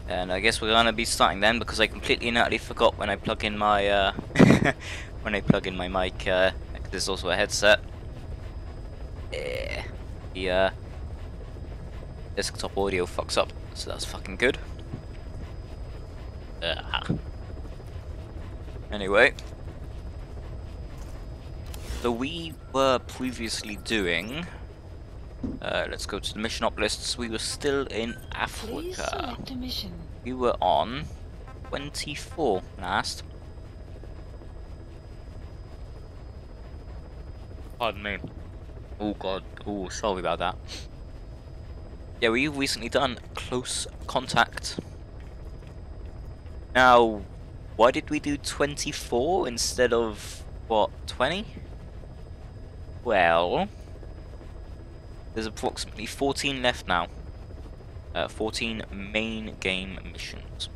And I guess we're gonna be starting then, because I completely and utterly forgot when I plug in my when I plug in my mic. There's also a headset. The desktop audio fucks up, so that's fucking good. Anyway, so we were previously doing. Let's go to the mission op lists. We were still in Please Africa. select a mission. We were on 24 last. Pardon me. Oh god. Oh, sorry about that. Yeah, we've recently done close contact. Now, why did we do 24 instead of, what, 20? Well, there's approximately 14 left now. 14 main game missions.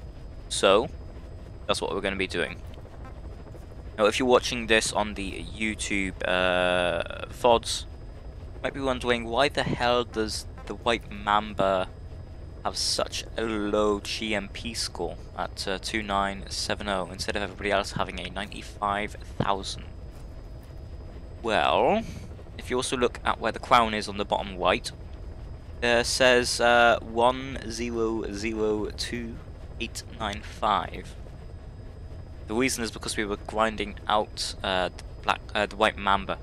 So, that's what we're going to be doing. Now, if you're watching this on the YouTube VODs, you might be wondering, why the hell does the White Mamba have such a low GMP score at 2970 instead of everybody else having a 95,000? Well, if you also look at where the crown is on the bottom right, it says 1002,895. The reason is because we were grinding out the White Mamba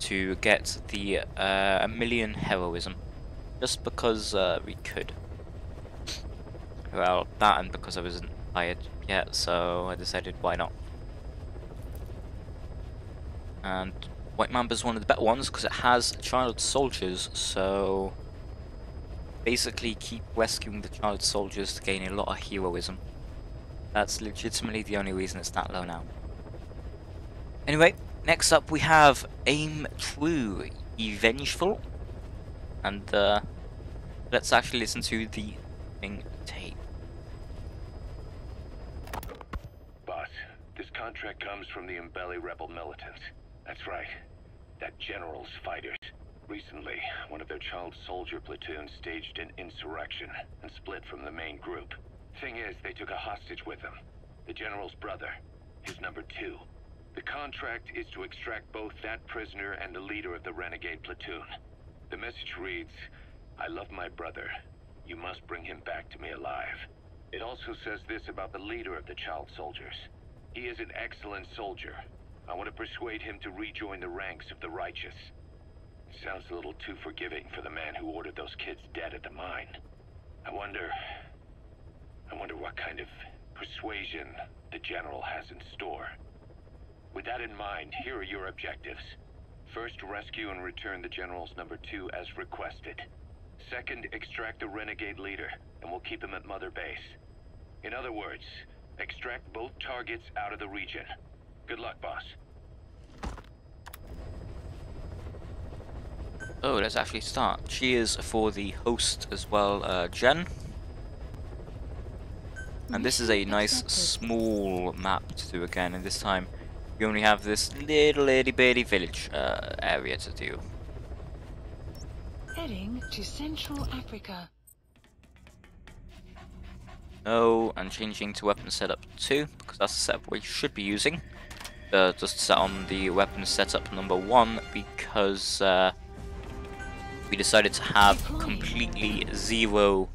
to get the 1,000,000 heroism, just because we could. Well, that and because I wasn't tired yet, so I decided why not. And White Mamba is one of the better ones because it has child soldiers, so basically keep rescuing the child soldiers to gain a lot of heroism. That's legitimately the only reason it's that low now. Anyway, next up we have Aim True, Be Vengeful, and let's actually listen to the thing tape. Boss, this contract comes from the Mbeli rebel militants. That's right, that general's fighters. Recently, one of their child soldier platoons staged an insurrection and split from the main group. Thing is, they took a hostage with them. The general's brother, his number 2. The contract is to extract both that prisoner and the leader of the renegade platoon. The message reads, "I love my brother. You must bring him back to me alive." It also says this about the leader of the child soldiers. He is an excellent soldier. I want to persuade him to rejoin the ranks of the righteous. It sounds a little too forgiving for the man who ordered those kids dead at the mine. I wonder what kind of persuasion the general has in store. With that in mind, here are your objectives. First, rescue and return the general's number 2 as requested. Second, extract the renegade leader, and we'll keep him at Mother Base. In other words, extract both targets out of the region. Good luck, boss. Oh, let's actually start. Cheers for the host as well, Jen. And this is a nice small map to do again, and this time we only have this little itty bitty village area to do. Heading to Central Africa. Oh, and changing to weapon setup 2, because that's the setup we should be using. Just set on the weapon setup number 1 because we decided to have completely zero.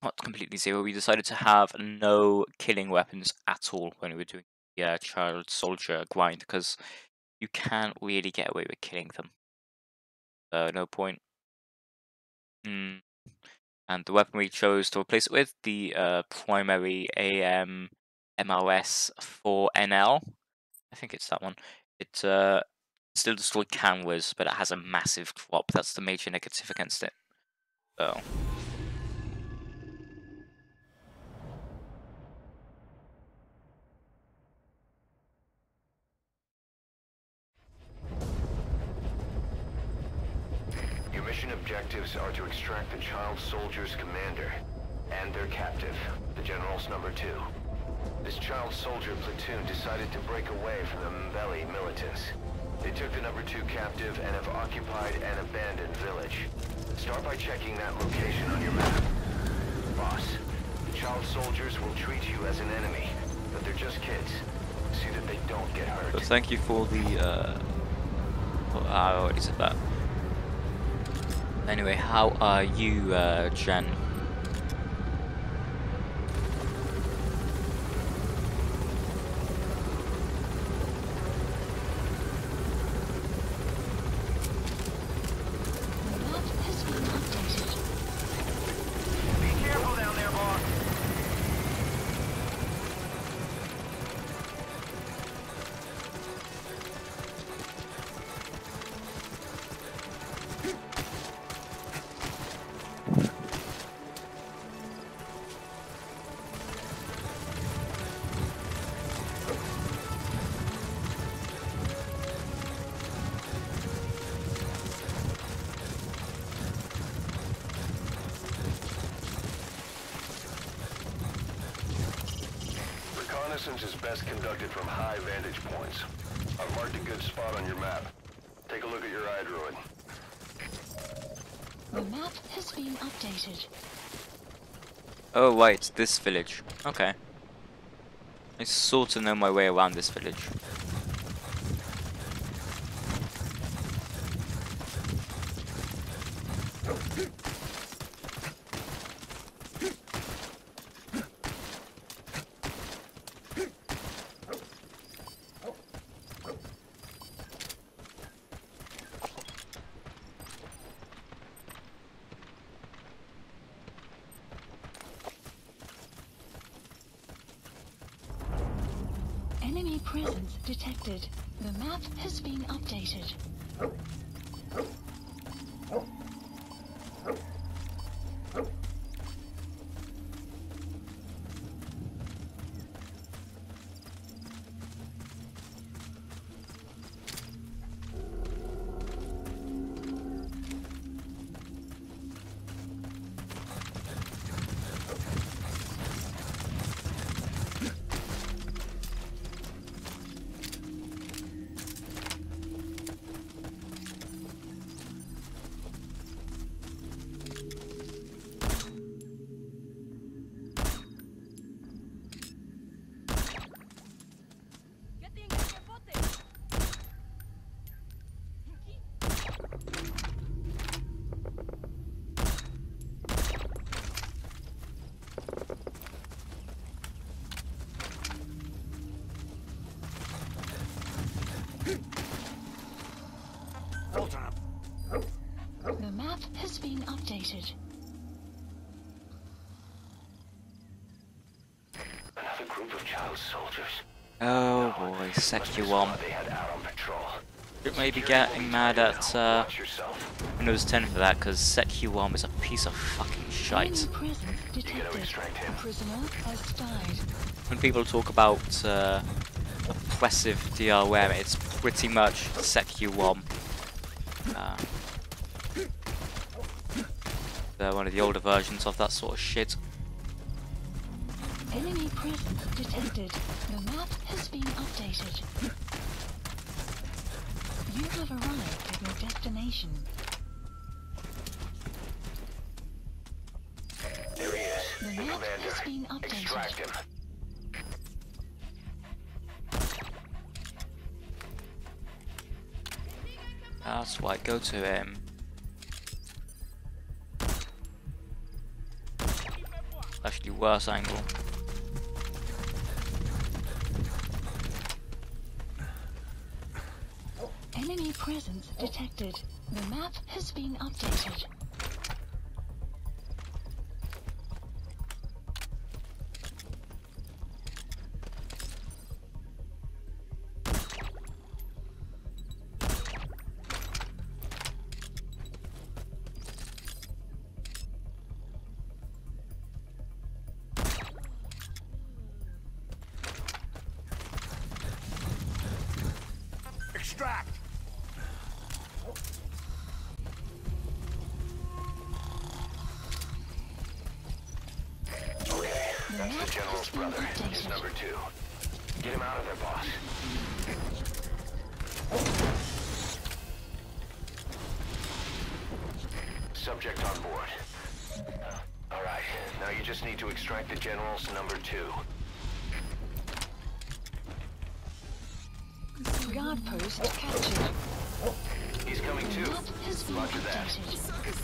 Not completely zero, we decided to have no killing weapons at all when we were doing the child soldier grind, because you can't really get away with killing them. So no point. And the weapon we chose to replace it with, the primary AM MRS 4NL, I think it's that one. It still destroyed cameras, but it has a massive drop. That's the major negative against it. So. Your mission objectives are to extract the child soldier's commander and their captive, the general's number 2. This child soldier platoon decided to break away from the Mbeli militants. They took the number 2 captive and have occupied an abandoned village. Start by checking that location on your map. Boss, the child soldiers will treat you as an enemy, but they're just kids. See that they don't get hurt. But thank you for the, well, I already said that. Anyway, how are you, Jen? Reconnaissance is best conducted from high vantage points. I've marked a good spot on your map. Take a look at your iDroid. The map has been updated. Oh, right, this village. Okay. I sort of know my way around this village. Enemy presence detected. The map has been updated. The map has been updated. Another group of child soldiers. Oh boy, Secuom. They had out on patrol. Should maybe getting mad at Watch yourself. Windows 10 for that, because Secuom is a piece of fucking shite. Enemy presence detected. extract him. A prisoner has died. When people talk about oppressive DRM, it's pretty much Secuom. They're one of the older versions of that sort of shit. Enemy presence detected. The map has been updated. You have arrived at your destination. There he is. The map has been Extract updated. him. That's why, go to him. Actually, worse angle. Enemy presence detected. The map has been updated. Extract! Okay, that's the general's brother. He's number 2. Get him out of there, boss. Subject on board. Alright, now you just need to extract the General's number 2. Guard post captured. He's coming too. Map has been Roger that. updated.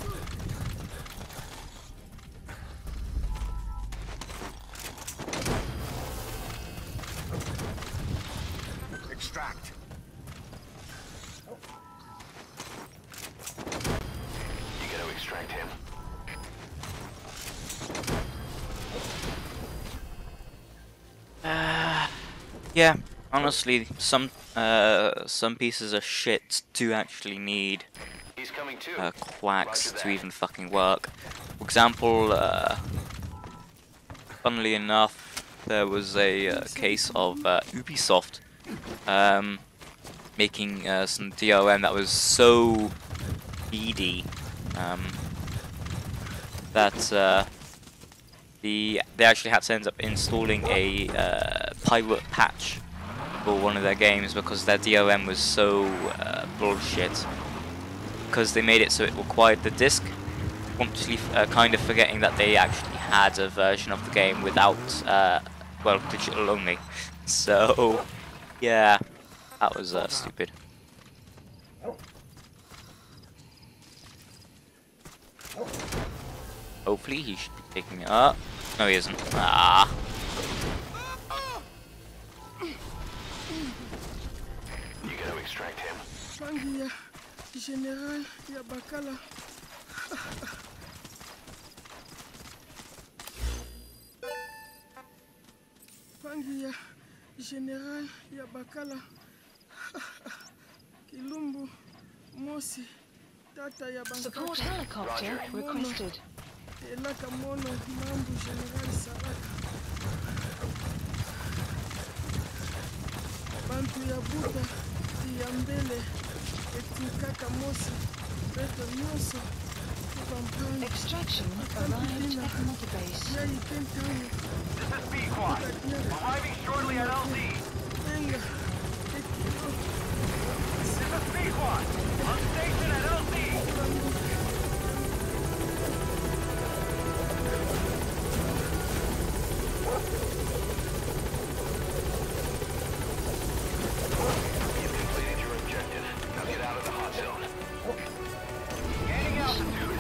Extract. You gotta extract him. Yeah, honestly, some pieces of shit do actually need He's coming too. quacks Roger to that. even fucking work. For example, funnily enough, there was a case of Ubisoft making some DOM that was so needy that they actually had to end up installing a pirate patch for one of their games because their DOM was so bullshit. Because they made it so it required the disc, promptly kind of forgetting that they actually had a version of the game without, well, digital only. So, yeah, that was stupid. Hopefully he should be picking it up. No, he isn't. Ah. You gotta extract him. Bangia, General Yabakala. Bangia, General Yabakala. Kilumbu, Mosi, Tata Support Yabankata. helicopter Roger. requested. Elaka Mono, Mambu, General Saraka. Bantu ya Buda, Yambele, Etikaka Mosi, Beto Nyoso, Kubampani. Extraction arrived at mother base. Yai Kentani, This is B-Quad. Arriving shortly at LZ. Enga, Ekiro, This is B-Quad. On station at LZ. You've completed your objective. Now get out of the hot zone. Gaining altitude.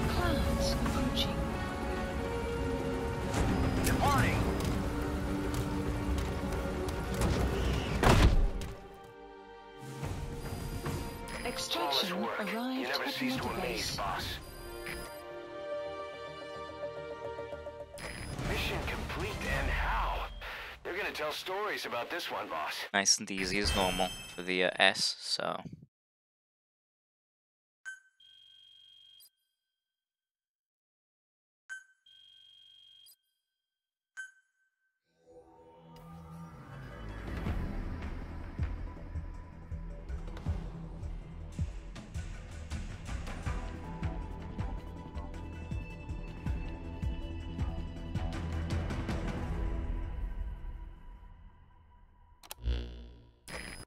Clouds approaching. Departing. Extraction Flawless work. You arrived never at cease to mother amaze, base. boss. Mission complete, and how? They're gonna tell stories about this one, boss. Nice and easy as normal for the S, so.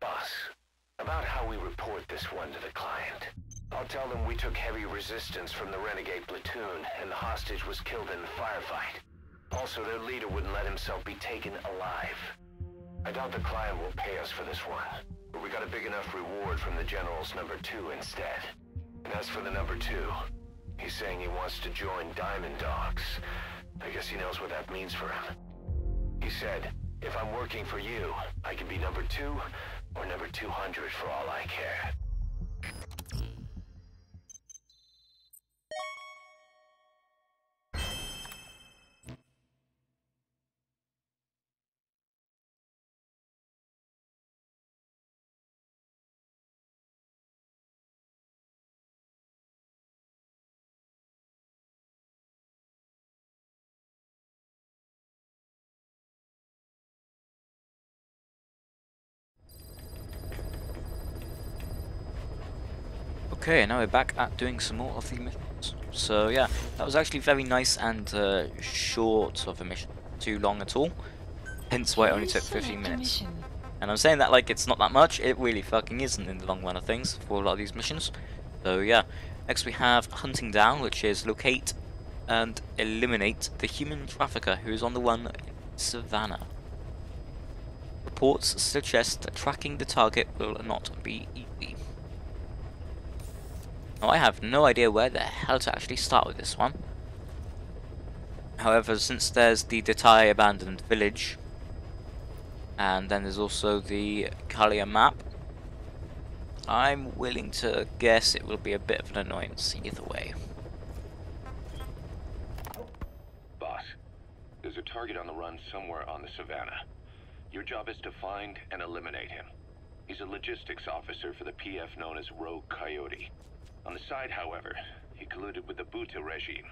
Boss, about how we report this one to the client. I'll tell them we took heavy resistance from the renegade platoon, and the hostage was killed in the firefight. Also, their leader wouldn't let himself be taken alive. I doubt the client will pay us for this one, but we got a big enough reward from the General's number 2 instead. And as for the number 2, he's saying he wants to join Diamond Dogs. I guess he knows what that means for him. He said, if I'm working for you, I can be number 2 or number 200 for all I care. Okay, now we're back at doing some more of the missions. So yeah, that was actually very nice and short of a mission. Not too long at all. Hence why it only Please took 15 select a minutes. mission. And I'm saying that like it's not that much. It really fucking isn't in the long run of things for a lot of these missions. So yeah, next we have Hunting Down, which is locate and eliminate the human trafficker who is on the run in Savannah. Reports suggest that tracking the target will not be easy. Now, I have no idea where the hell to actually start with this one. However, since there's the Detai abandoned village, and then there's also the Kalia map, I'm willing to guess it will be a bit of an annoyance either way. Boss, there's a target on the run somewhere on the Savannah. Your job is to find and eliminate him. He's a logistics officer for the PF known as Rogue Coyote. On the side, however, he colluded with the Buta regime,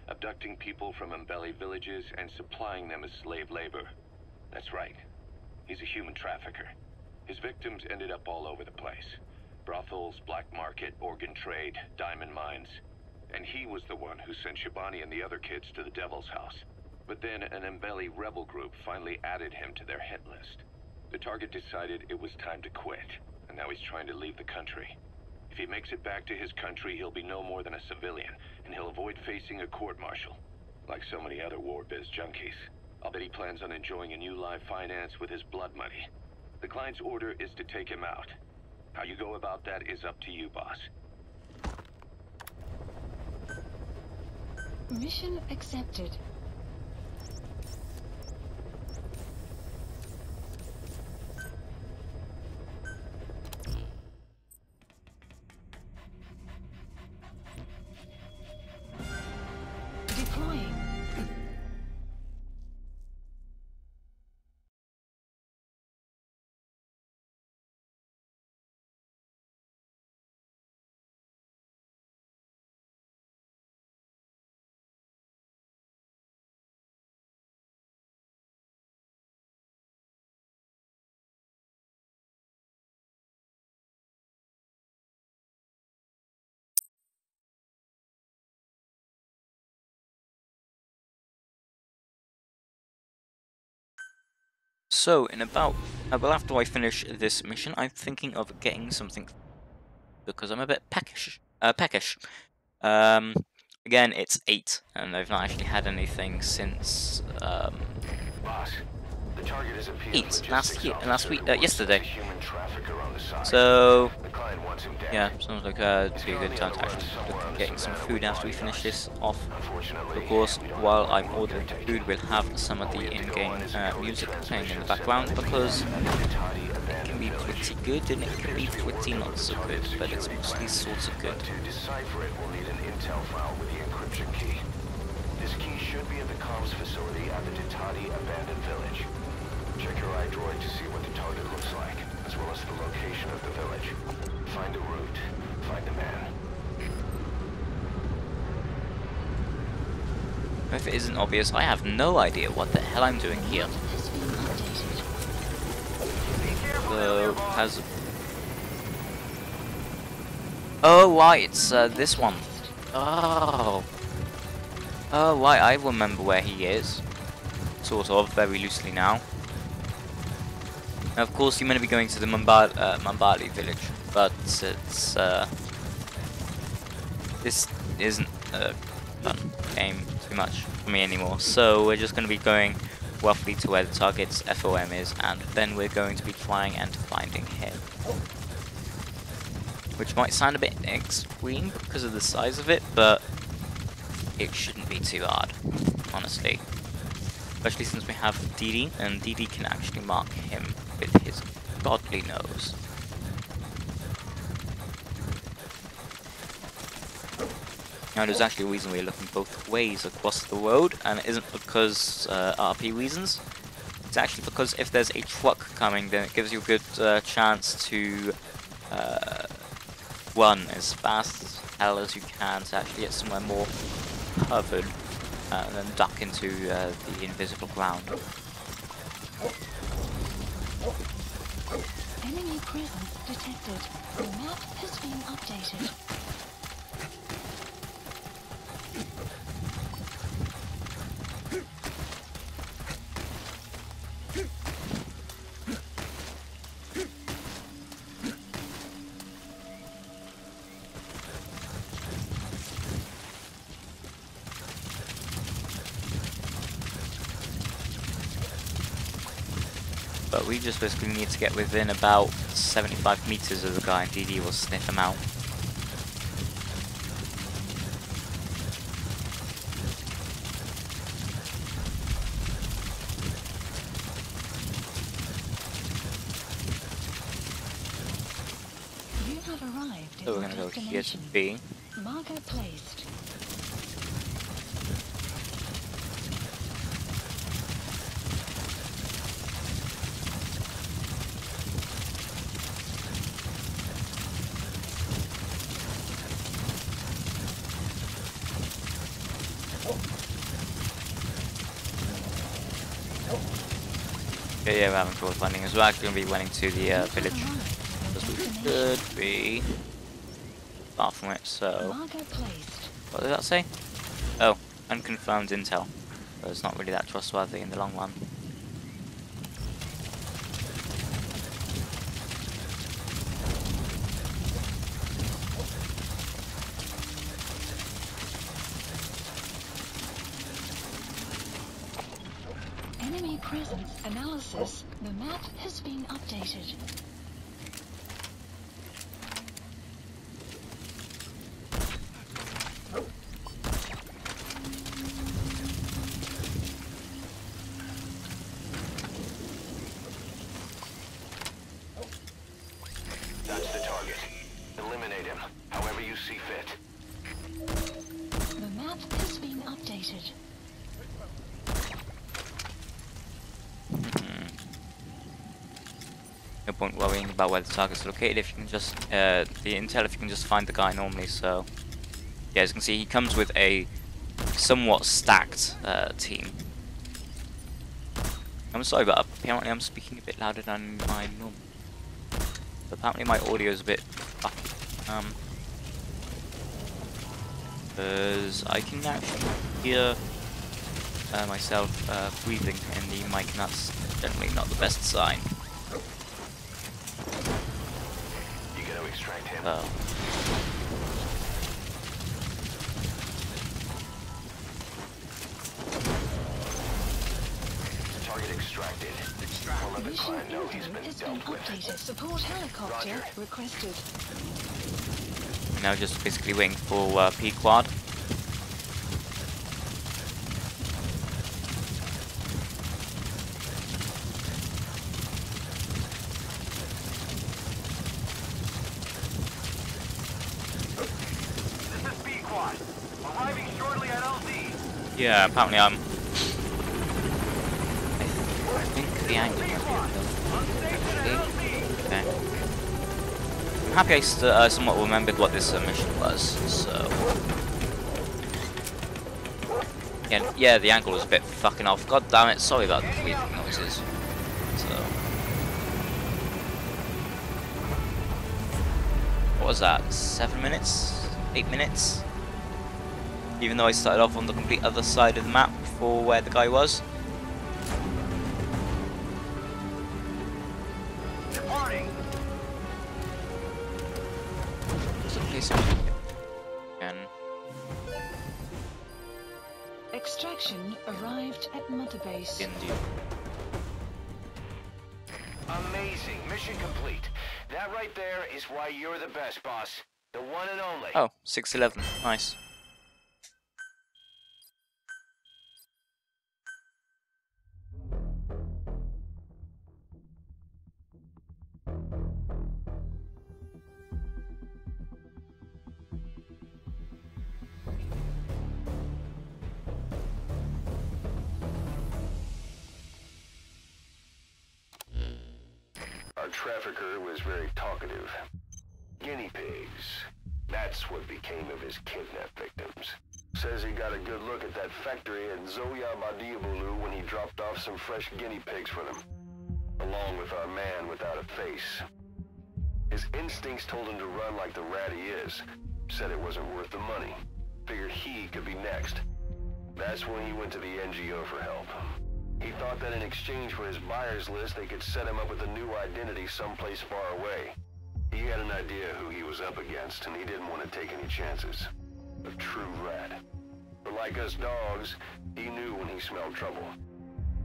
abducting people from Mbeli villages and supplying them as slave labor. That's right. He's a human trafficker. His victims ended up all over the place. Brothels, black market, organ trade, diamond mines. And he was the one who sent Shabani and the other kids to the Devil's House. But then an Mbeli rebel group finally added him to their hit list. The target decided it was time to quit, and now he's trying to leave the country. If he makes it back to his country, he'll be no more than a civilian, and he'll avoid facing a court-martial. Like so many other war biz junkies. I'll bet he plans on enjoying a new live finance with his blood money. The client's order is to take him out. How you go about that is up to you, boss. Mission accepted. Deploying. So, in about, well, after I finish this mission, I'm thinking of getting something because I'm a bit peckish. Um, Again, it's 8, and I've not actually had anything since Boss, the target is a 8 last week, yesterday. human trafficker on the side. So The client wants him dead. yeah, sounds like it'd be a good time to actually look at getting some food after we finish this off. Unfortunately, Of course, we don't while know I'm what ordering they're taking. food, we'll have some of the in-game music playing in the background because it can be pretty good and it can be pretty not so good, but it's mostly sorts of good. To decipher it, we'll need an intel file with the encryption key. This key should be at the comms facility at the Ditati abandoned village. Check your iDroid to see what the target looks like, as well as the location of the village. Find a route. Find a man. If it isn't obvious, I have no idea what the hell I'm doing here. Has been updated. So, has... Oh, right, it's this one. Oh. Oh, right, I remember where he is. Sort of, very loosely now. Now, of course, you're going to be going to the Mambali village, but it's, this isn't a fun game too much for me anymore. So, we're just going to be going roughly to where the target's FOM is, and then we're going to be trying and finding him. Which might sound a bit extreme because of the size of it, but it shouldn't be too hard, honestly. Especially since we have DD, and DD can actually mark him with his godly nose. Now there's actually a reason we're looking both ways across the road, and it isn't because RP reasons. It's actually because if there's a truck coming, then it gives you a good chance to run as fast as hell as you can to actually get somewhere more covered and then duck into the invisible ground. Enemy presence detected. The map has been updated. But we just basically need to get within about 75 meters of the guy, and DD will sniff him out. You have arrived So at we're your gonna go here to destination. B. Marker placed. Yeah, we're having trouble finding as well. Actually, going to be running to the You have village. arrived at Because your we destination. could be far from it, so... Marker placed. What did that say? Oh, unconfirmed intel. So it's not really that trustworthy in the long run. Enemy presence analysis. The map has been updated. That's the target. Eliminate him, however you see fit. The map has been updated. No point worrying about where the target's located if you can just, the intel if you can just find the guy normally, so... Yeah, as you can see, he comes with a somewhat stacked team. I'm sorry, but apparently I'm speaking a bit louder than my normal. Apparently my audio is a bit fucky. Because I can actually hear myself breathing in the mic, and that's definitely not the best sign. You gotta extract him. Target extracted. I'll let the Mission client know he's info been has been dealt with. updated. Support helicopter Roger. requested. Now just basically waiting for P quad. This is B-Quad. Arriving shortly at LZ. Yeah, apparently I think the angle might be okay. I'm happy I somewhat remembered what this mission was, so... Yeah, the angle was a bit fucking off. God damn it, sorry about the breathing noises. So... What was that? 7 minutes? 8 minutes? Even though I started off on the complete other side of the map for where the guy was. Departing. Just a place again. Extraction arrived at Mother Base. India. Amazing. Mission complete. That right there is why you're the best, boss. The one and only. Oh, 611. Nice. Our trafficker was very talkative. Guinea pigs. That's what became of his kidnapped victims. Says he got a good look at that factory at Zoya Badiabulu when he dropped off some fresh guinea pigs for them, along with our man without a face. His instincts told him to run like the rat he is. Said it wasn't worth the money. Figured he could be next. That's when he went to the NGO for help. He thought that in exchange for his buyer's list, they could set him up with a new identity someplace far away. He had an idea who he was up against, and he didn't want to take any chances. A true rat. But like us dogs, he knew when he smelled trouble.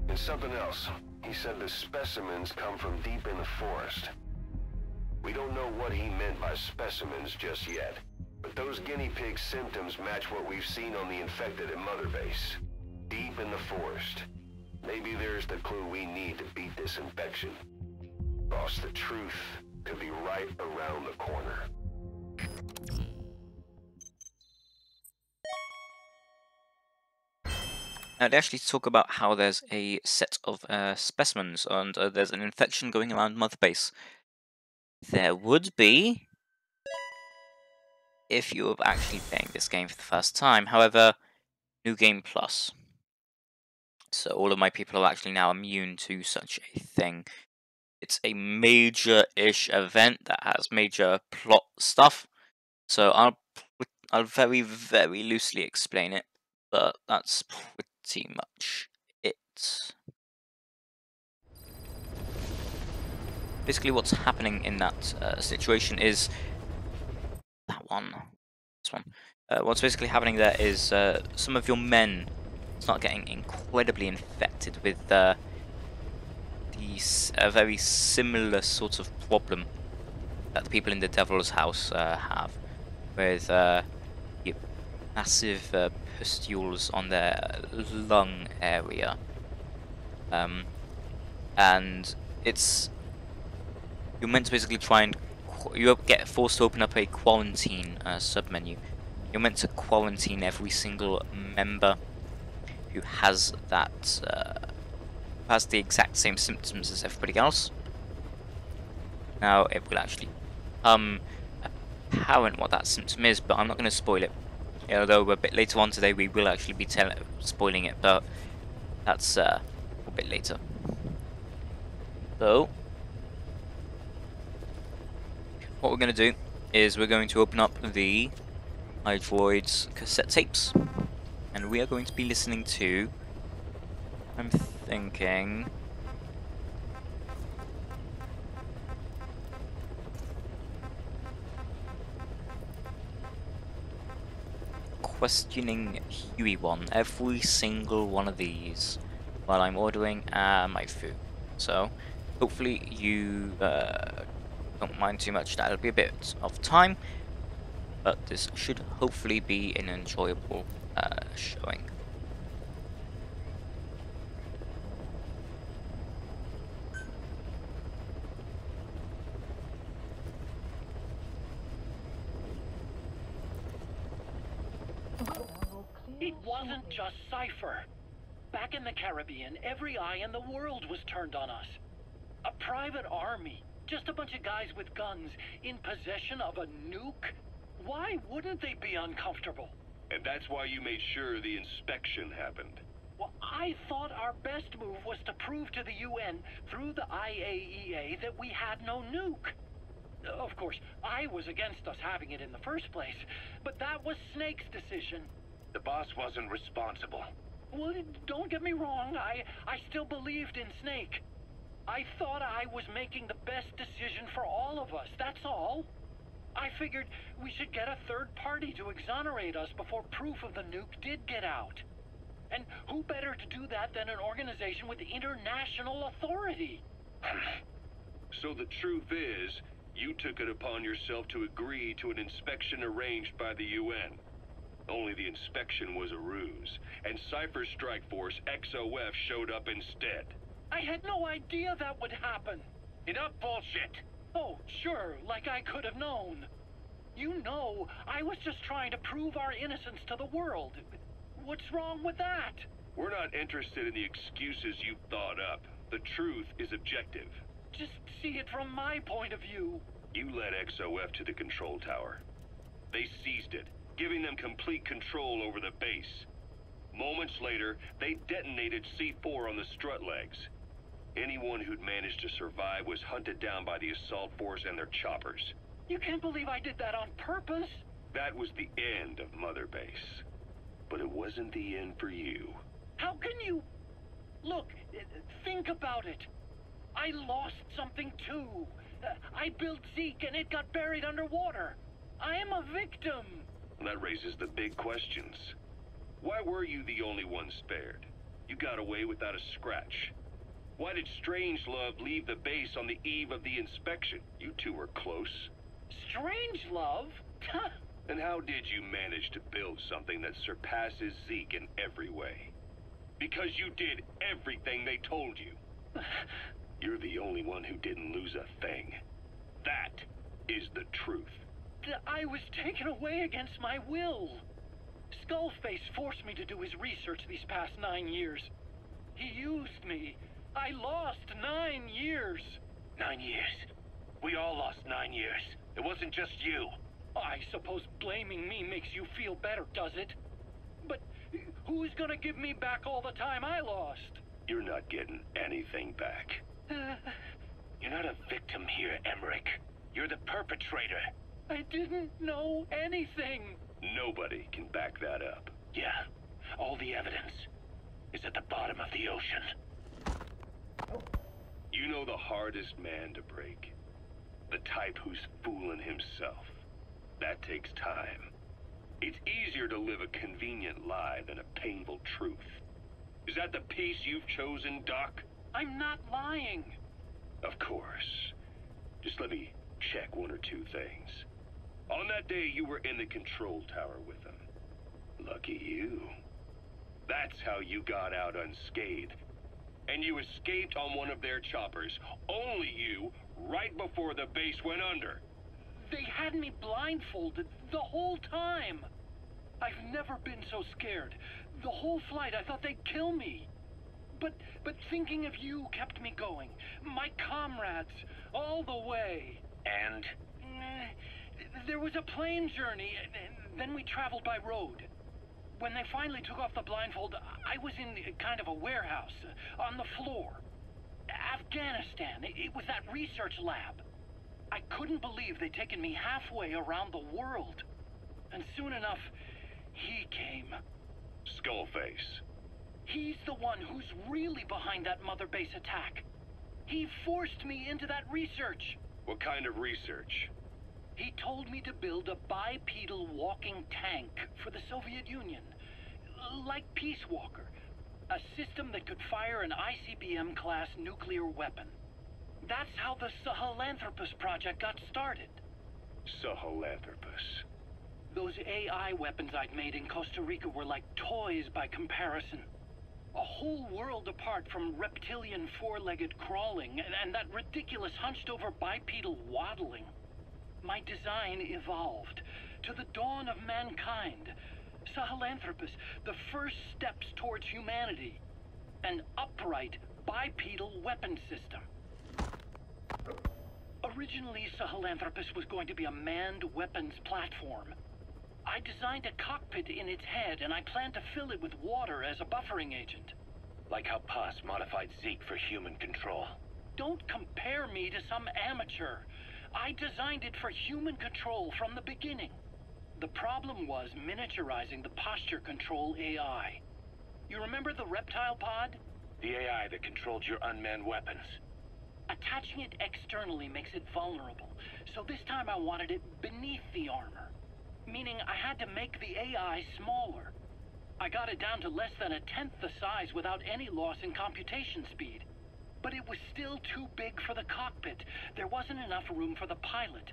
And something else. He said the specimens come from deep in the forest. We don't know what he meant by specimens just yet, but those guinea pig symptoms match what we've seen on the infected at Mother Base. Deep in the forest. Maybe there's the clue we need to beat this infection. Boss, the truth could be right around the corner. Now, they actually talk about how there's a set of specimens and there's an infection going around Mother Base. There would be if you were actually playing this game for the first time. However, New Game Plus. So all of my people are actually now immune to such a thing. It's a major-ish event that has major plot stuff. So I'll very, very loosely explain it, but that's pretty much it. Basically, what's happening in that situation is this one. What's basically happening there is some of your men start getting incredibly infected with these very similar sort of problem that the people in the Devil's House have, with massive pustules on their lung area, and you're meant to basically try and you get forced to open up a quarantine submenu. You're meant to quarantine every single member who has that has the exact same symptoms as everybody else. Now, it will actually become apparent what that symptom is, but I'm not going to spoil it. Although a bit later on today we will actually be spoiling it, but that's a bit later. So, what we're going to do is we're going to open up the iDroid's cassette tapes, and we are going to be listening to, I'm thinking, questioning Huey one, every single one of these, while I'm ordering my food. So, hopefully you don't mind too much. That'll be a bit of time, but this should hopefully be an enjoyable showing. It wasn't just Cypher. Back in the Caribbean, every eye in the world was turned on us. A private army, just a bunch of guys with guns, in possession of a nuke? Why wouldn't they be uncomfortable? And that's why you made sure the inspection happened. Well, I thought our best move was to prove to the UN through the IAEA that we had no nuke. Of course, I was against us having it in the first place, but that was Snake's decision. The boss wasn't responsible. Well, don't get me wrong, I still believed in Snake. I thought I was making the best decision for all of us, that's all. I figured we should get a third party to exonerate us before proof of the nuke did get out. And who better to do that than an organization with international authority? So the truth is, you took it upon yourself to agree to an inspection arranged by the UN. Only the inspection was a ruse, and Cypher's strike force, XOF, showed up instead. I had no idea that would happen. Enough bullshit! Oh, sure, like I could have known. You know, I was just trying to prove our innocence to the world. What's wrong with that? We're not interested in the excuses you've thought up. The truth is objective. Just see it from my point of view. You led XOF to the control tower. They seized it, giving them complete control over the base. Moments later, they detonated C4 on the strut legs. Anyone who'd managed to survive was hunted down by the assault force and their choppers. You can't believe I did that on purpose. That was the end of Mother Base. But it wasn't the end for you. How can you... Look, think about it. I lost something too. I built Zeke and it got buried underwater. I am a victim. That raises the big questions. Why were you the only one spared? You got away without a scratch. Why did Strangelove leave the base on the eve of the inspection? You two were close. Strangelove? And how did you manage to build something that surpasses Zeke in every way? Because you did everything they told you. You're the only one who didn't lose a thing. That is the truth. I was taken away against my will. Skullface forced me to do his research these past 9 years. He used me. I lost 9 years. 9 years. We all lost 9 years. It wasn't just you. I suppose blaming me makes you feel better, does it? But who's gonna give me back all the time I lost? You're not getting anything back. You're not a victim here, Emmerich. You're the perpetrator. I didn't know anything. Nobody can back that up. Yeah, all the evidence is at the bottom of the ocean. You know the hardest man to break? The type who's fooling himself. That takes time. It's easier to live a convenient lie than a painful truth. Is that the piece you've chosen, Doc? I'm not lying. Of course. Just let me check one or two things. On that day, you were in the control tower with them. Lucky you. That's how you got out unscathed. And you escaped on one of their choppers. Only you, right before the base went under. They had me blindfolded the whole time. I've never been so scared. The whole flight, I thought they'd kill me. But thinking of you kept me going. My comrades, all the way. And? There was a plane journey, and then we traveled by road. When they finally took off the blindfold, I was in kind of a warehouse, on the floor. Afghanistan, it was that research lab. I couldn't believe they'd taken me halfway around the world. And soon enough, he came. Skullface. He's the one who's really behind that Mother Base attack. He forced me into that research. What kind of research? He told me to build a bipedal walking tank for the Soviet Union. Like Peace Walker. A system that could fire an ICBM-class nuclear weapon. That's how the Sahelanthropus project got started. Sahelanthropus. Those AI weapons I'd made in Costa Rica were like toys by comparison. A whole world apart from reptilian four-legged crawling and that ridiculous hunched-over bipedal waddling. My design evolved to the dawn of mankind. Sahelanthropus, the first steps towards humanity. An upright bipedal weapon system. Originally, Sahelanthropus was going to be a manned weapons platform. I designed a cockpit in its head, and I planned to fill it with water as a buffering agent. Like how Paz modified Zeke for human control. Don't compare me to some amateur. I designed it for human control from the beginning. The problem was miniaturizing the posture control AI. You remember the reptile pod? The AI that controlled your unmanned weapons. Attaching it externally makes it vulnerable, so this time I wanted it beneath the armor. Meaning I had to make the AI smaller. I got it down to less than 1/10 the size without any loss in computation speed. But it was still too big for the cockpit. There wasn't enough room for the pilot.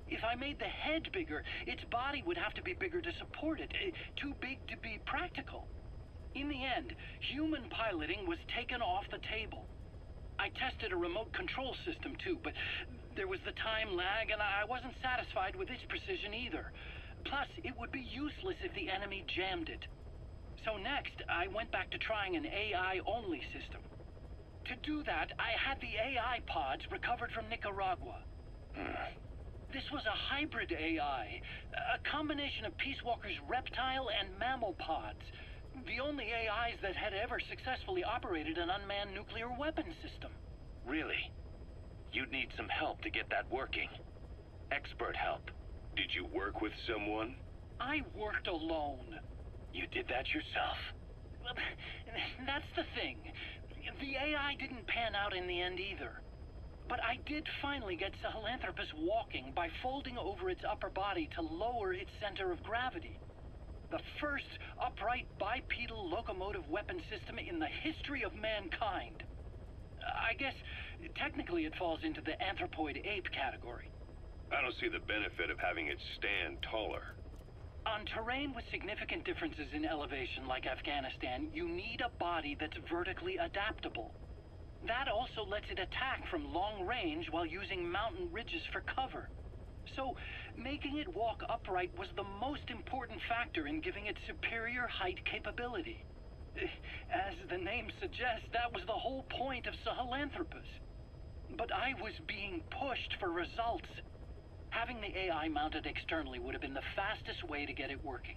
If I made the head bigger, its body would have to be bigger to support it. Too big to be practical. In the end, human piloting was taken off the table. I tested a remote control system too, but there was the time lag, and I wasn't satisfied with its precision either. Plus, it would be useless if the enemy jammed it. So next, I went back to trying an AI-only system. To do that, I had the AI pods recovered from Nicaragua. This was a hybrid AI, a combination of Peace Walker's reptile and mammal pods. The only AIs that had ever successfully operated an unmanned nuclear weapon system. Really? You'd need some help to get that working. Expert help. Did you work with someone? I worked alone. You did that yourself? Well, that's the thing. The AI didn't pan out in the end either. But I did finally get Sahelanthropus walking by folding over its upper body to lower its center of gravity. The first upright bipedal locomotive weapon system in the history of mankind. I guess technically it falls into the anthropoid ape category. I don't see the benefit of having it stand taller. On terrain with significant differences in elevation like Afghanistan, you need a body that's vertically adaptable. That also lets it attack from long range while using mountain ridges for cover. So, making it walk upright was the most important factor in giving it superior height capability. As the name suggests, that was the whole point of Sahelanthropus. But I was being pushed for results. Having the AI mounted externally would have been the fastest way to get it working.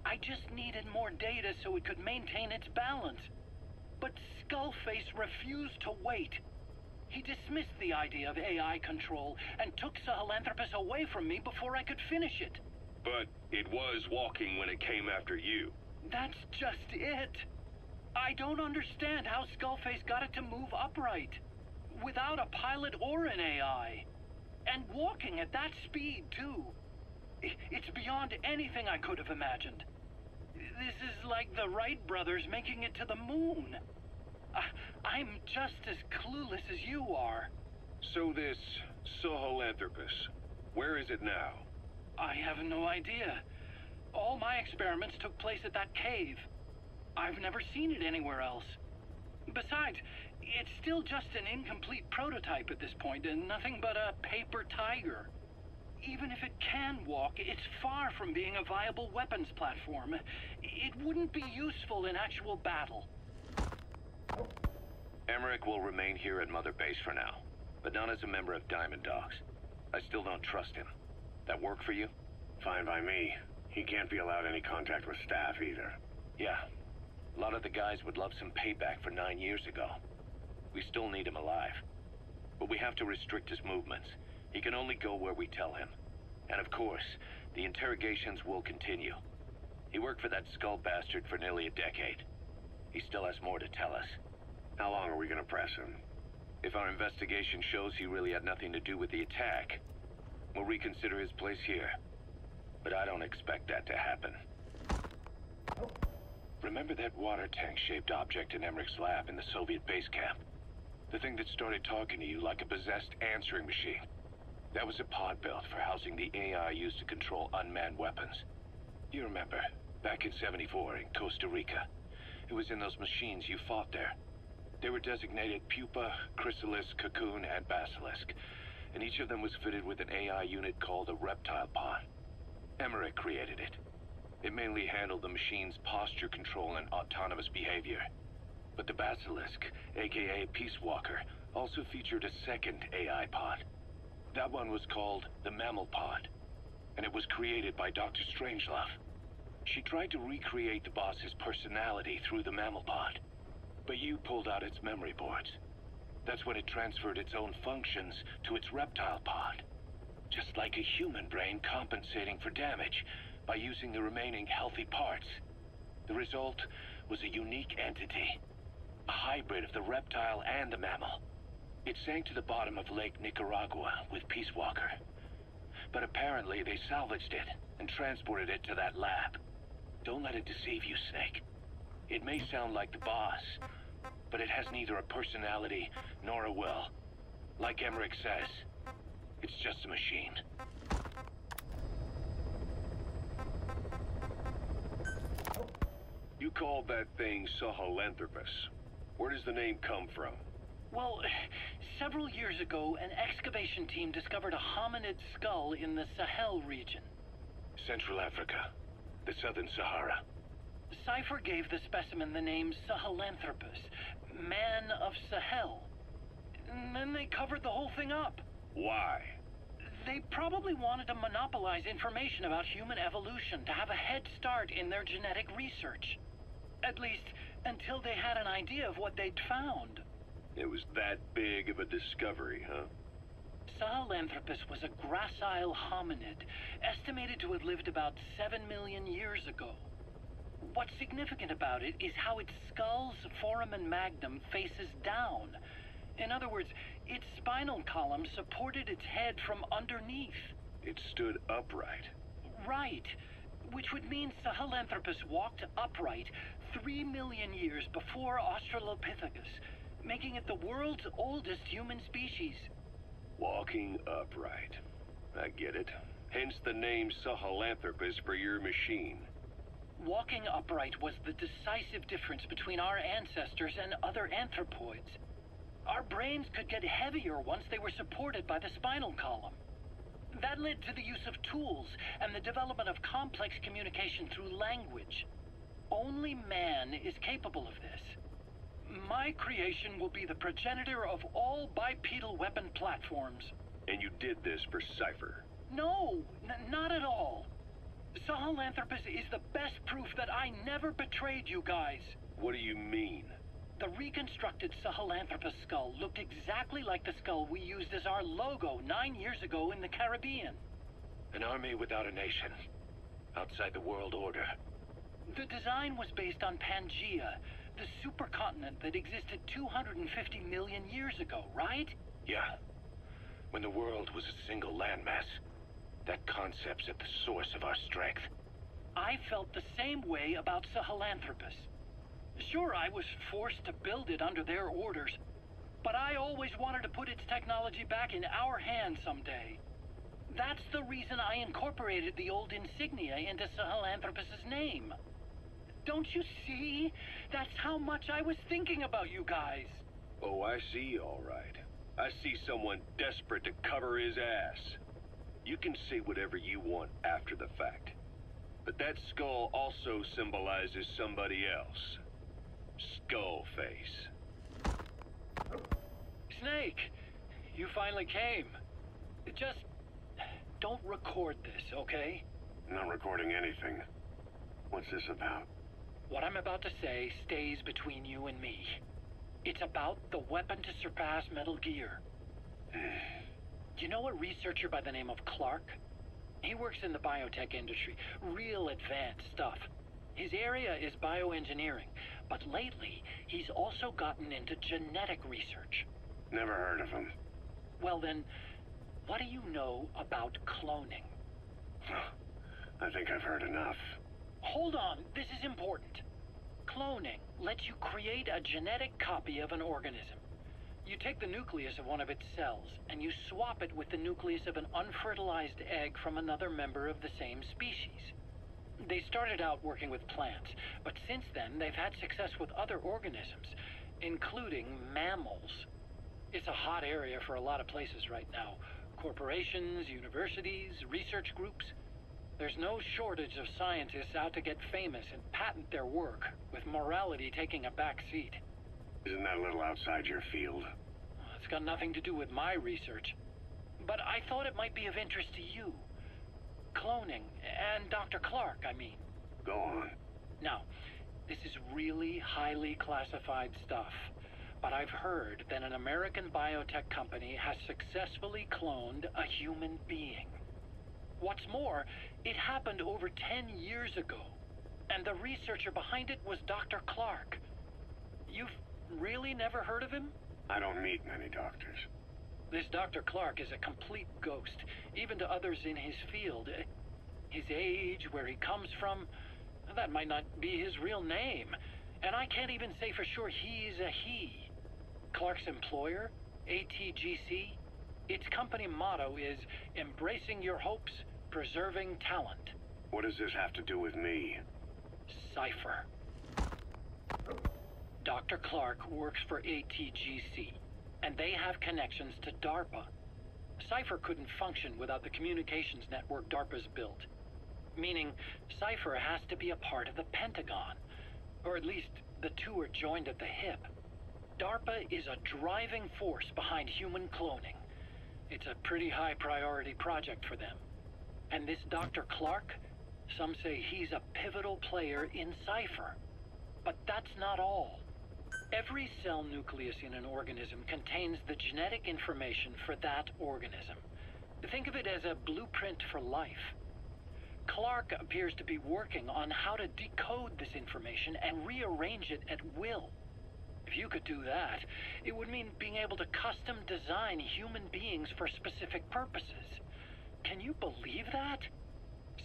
I just needed more data so it could maintain its balance. But Skullface refused to wait. He dismissed the idea of AI control and took Sahelanthropus away from me before I could finish it. But it was walking when it came after you. That's just it. I don't understand how Skullface got it to move upright, without a pilot or an AI. And walking at that speed, too. It's beyond anything I could have imagined. This is like the Wright brothers making it to the moon. I'm just as clueless as you are. So this Sahelanthropus, where is it now? I have no idea. All my experiments took place at that cave. I've never seen it anywhere else. Besides, it's still just an incomplete prototype at this point, and nothing but a paper tiger. Even if it can walk, it's far from being a viable weapons platform. It wouldn't be useful in actual battle. Emmerich will remain here at Mother Base for now, but not as a member of Diamond Dogs. I still don't trust him. That work for you? Fine by me. He can't be allowed any contact with staff either. Yeah. A lot of the guys would love some payback for 9 years ago. We still need him alive. But we have to restrict his movements. He can only go where we tell him. And of course, the interrogations will continue. He worked for that skull bastard for nearly a decade. He still has more to tell us. How long are we gonna press him? If our investigation shows he really had nothing to do with the attack, we'll reconsider his place here. But I don't expect that to happen. Remember that water tank-shaped object in Emmerich's lab in the Soviet base camp? The thing that started talking to you like a possessed answering machine. That was a pod built for housing the AI used to control unmanned weapons. You remember, back in '74 in Costa Rica. It was in those machines you fought there. They were designated Pupa, Chrysalis, Cocoon, and Basilisk, and each of them was fitted with an AI unit called a reptile pod. Emmerich created it. It mainly handled the machine's posture control and autonomous behavior. But the Basilisk, aka Peace Walker, also featured a second AI pod. That one was called the Mammal Pod, and it was created by Dr. Strangelove. She tried to recreate the boss's personality through the Mammal Pod, but you pulled out its memory boards. That's when it transferred its own functions to its reptile pod. Just like a human brain compensating for damage by using the remaining healthy parts. The result was a unique entity, a hybrid of the reptile and the mammal. It sank to the bottom of Lake Nicaragua with Peace Walker. But apparently they salvaged it and transported it to that lab. Don't let it deceive you, Snake. It may sound like the boss, but it has neither a personality nor a will. Like Emmerich says, it's just a machine. You called that thing Sahelanthropus. Where does the name come from? Well, several years ago, an excavation team discovered a hominid skull in the Sahel region. Central Africa. The Southern Sahara. Cypher gave the specimen the name Sahelanthropus, Man of Sahel. And then they covered the whole thing up. Why? They probably wanted to monopolize information about human evolution to have a head start in their genetic research. At least, until they had an idea of what they'd found. It was that big of a discovery, huh? Sahelanthropus was a gracile hominid, estimated to have lived about 7 million years ago. What's significant about it is how its skull's foramen magnum faces down. In other words, its spinal column supported its head from underneath. It stood upright. Right. Which would mean Sahelanthropus walked upright 3 million years before Australopithecus, making it the world's oldest human species. Walking upright. I get it. Hence the name Sahelanthropus for your machine. Walking upright was the decisive difference between our ancestors and other anthropoids. Our brains could get heavier once they were supported by the spinal column. That led to the use of tools and the development of complex communication through language. Only man is capable of this. My creation will be the progenitor of all bipedal weapon platforms. And you did this for Cypher. No, not at all. Sahelanthropus is the best proof that I never betrayed you guys. What do you mean? The reconstructed Sahelanthropus skull looked exactly like the skull we used as our logo 9 years ago in the Caribbean. An army without a nation. Outside the world order. The design was based on Pangea, the supercontinent that existed 250 million years ago, right? Yeah. When the world was a single landmass. That concept's at the source of our strength. I felt the same way about Sahelanthropus. Sure, I was forced to build it under their orders, but I always wanted to put its technology back in our hands someday. That's the reason I incorporated the old insignia into Sahelanthropus's name. Don't you see? That's how much I was thinking about you guys. Oh, I see, all right. I see someone desperate to cover his ass. You can say whatever you want after the fact. But that skull also symbolizes somebody else. Skullface. Snake, you finally came. Just don't record this, okay? Not recording anything. What's this about? What I'm about to say stays between you and me. It's about the weapon to surpass Metal Gear. You know a researcher by the name of Clark? He works in the biotech industry, real advanced stuff. His area is bioengineering, but lately he's also gotten into genetic research. Never heard of him. Well then, what do you know about cloning? I think I've heard enough. Hold on, this is important. Cloning lets you create a genetic copy of an organism. You take the nucleus of one of its cells, and you swap it with the nucleus of an unfertilized egg from another member of the same species. They started out working with plants, but since then they've had success with other organisms, including mammals. It's a hot area for a lot of places right now. Corporations, universities, research groups. There's no shortage of scientists out to get famous and patent their work, with morality taking a back seat. Isn't that a little outside your field? It's got nothing to do with my research. But I thought it might be of interest to you. Cloning, and Dr. Clark, I mean. Go on. Now, this is really highly classified stuff, but I've heard that an American biotech company has successfully cloned a human being. What's more, it happened over 10 years ago, and the researcher behind it was Dr. Clark. You've really never heard of him? I don't meet many doctors. This Dr. Clark is a complete ghost, even to others in his field. His age, where he comes from, that might not be his real name. And I can't even say for sure he's a he. Clark's employer, ATGC, its company motto is embracing your hopes, preserving talent. What does this have to do with me? Cypher. Dr. Clark works for ATGC, and they have connections to DARPA. Cypher couldn't function without the communications network DARPA's built. Meaning, Cypher has to be a part of the Pentagon. Or at least, the two are joined at the hip. DARPA is a driving force behind human cloning. It's a pretty high priority project for them. And this Dr. Clark, some say he's a pivotal player in Cypher. But that's not all. Every cell nucleus in an organism contains the genetic information for that organism. Think of it as a blueprint for life. Clark appears to be working on how to decode this information and rearrange it at will. If you could do that, it would mean being able to custom design human beings for specific purposes. Can you believe that?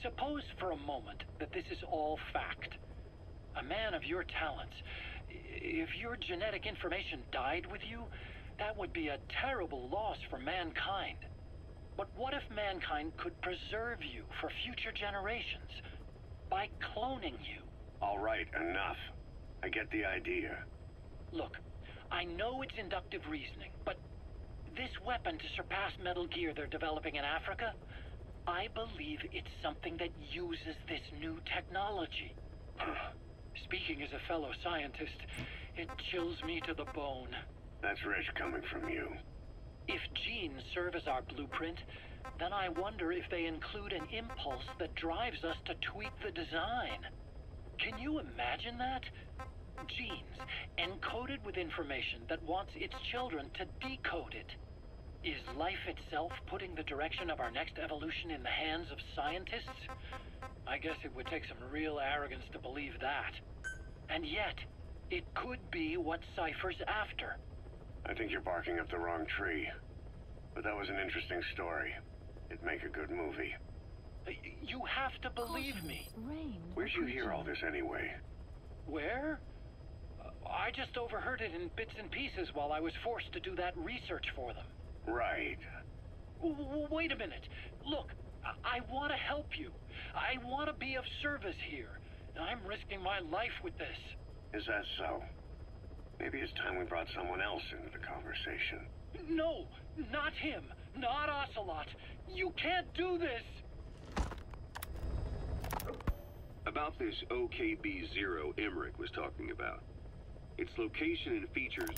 Suppose for a moment that this is all fact. A man of your talents. If your genetic information died with you, that would be a terrible loss for mankind. But what if mankind could preserve you for future generations by cloning you? All right, enough. I get the idea. Look, I know it's inductive reasoning, but this weapon to surpass Metal Gear they're developing in Africa, I believe it's something that uses this new technology. Speaking as a fellow scientist, it chills me to the bone. That's rich coming from you. If genes serve as our blueprint, then I wonder if they include an impulse that drives us to tweak the design. Can you imagine that? Genes, encoded with information that wants its children to decode it. Is life itself putting the direction of our next evolution in the hands of scientists? I guess it would take some real arrogance to believe that. And yet, it could be what Cypher's after. I think you're barking up the wrong tree. But that was an interesting story. It'd make a good movie. You have to believe me. Rain. Where'd you hear all this anyway? Where? I just overheard it in bits and pieces while I was forced to do that research for them. Right. Wait a minute. Look, I want to help you. I want to be of service here. I'm risking my life with this. Is that so? Maybe it's time we brought someone else into the conversation. No, not him. Not Ocelot. You can't do this. About this OKB-0 Emmerich was talking about. Its location and features...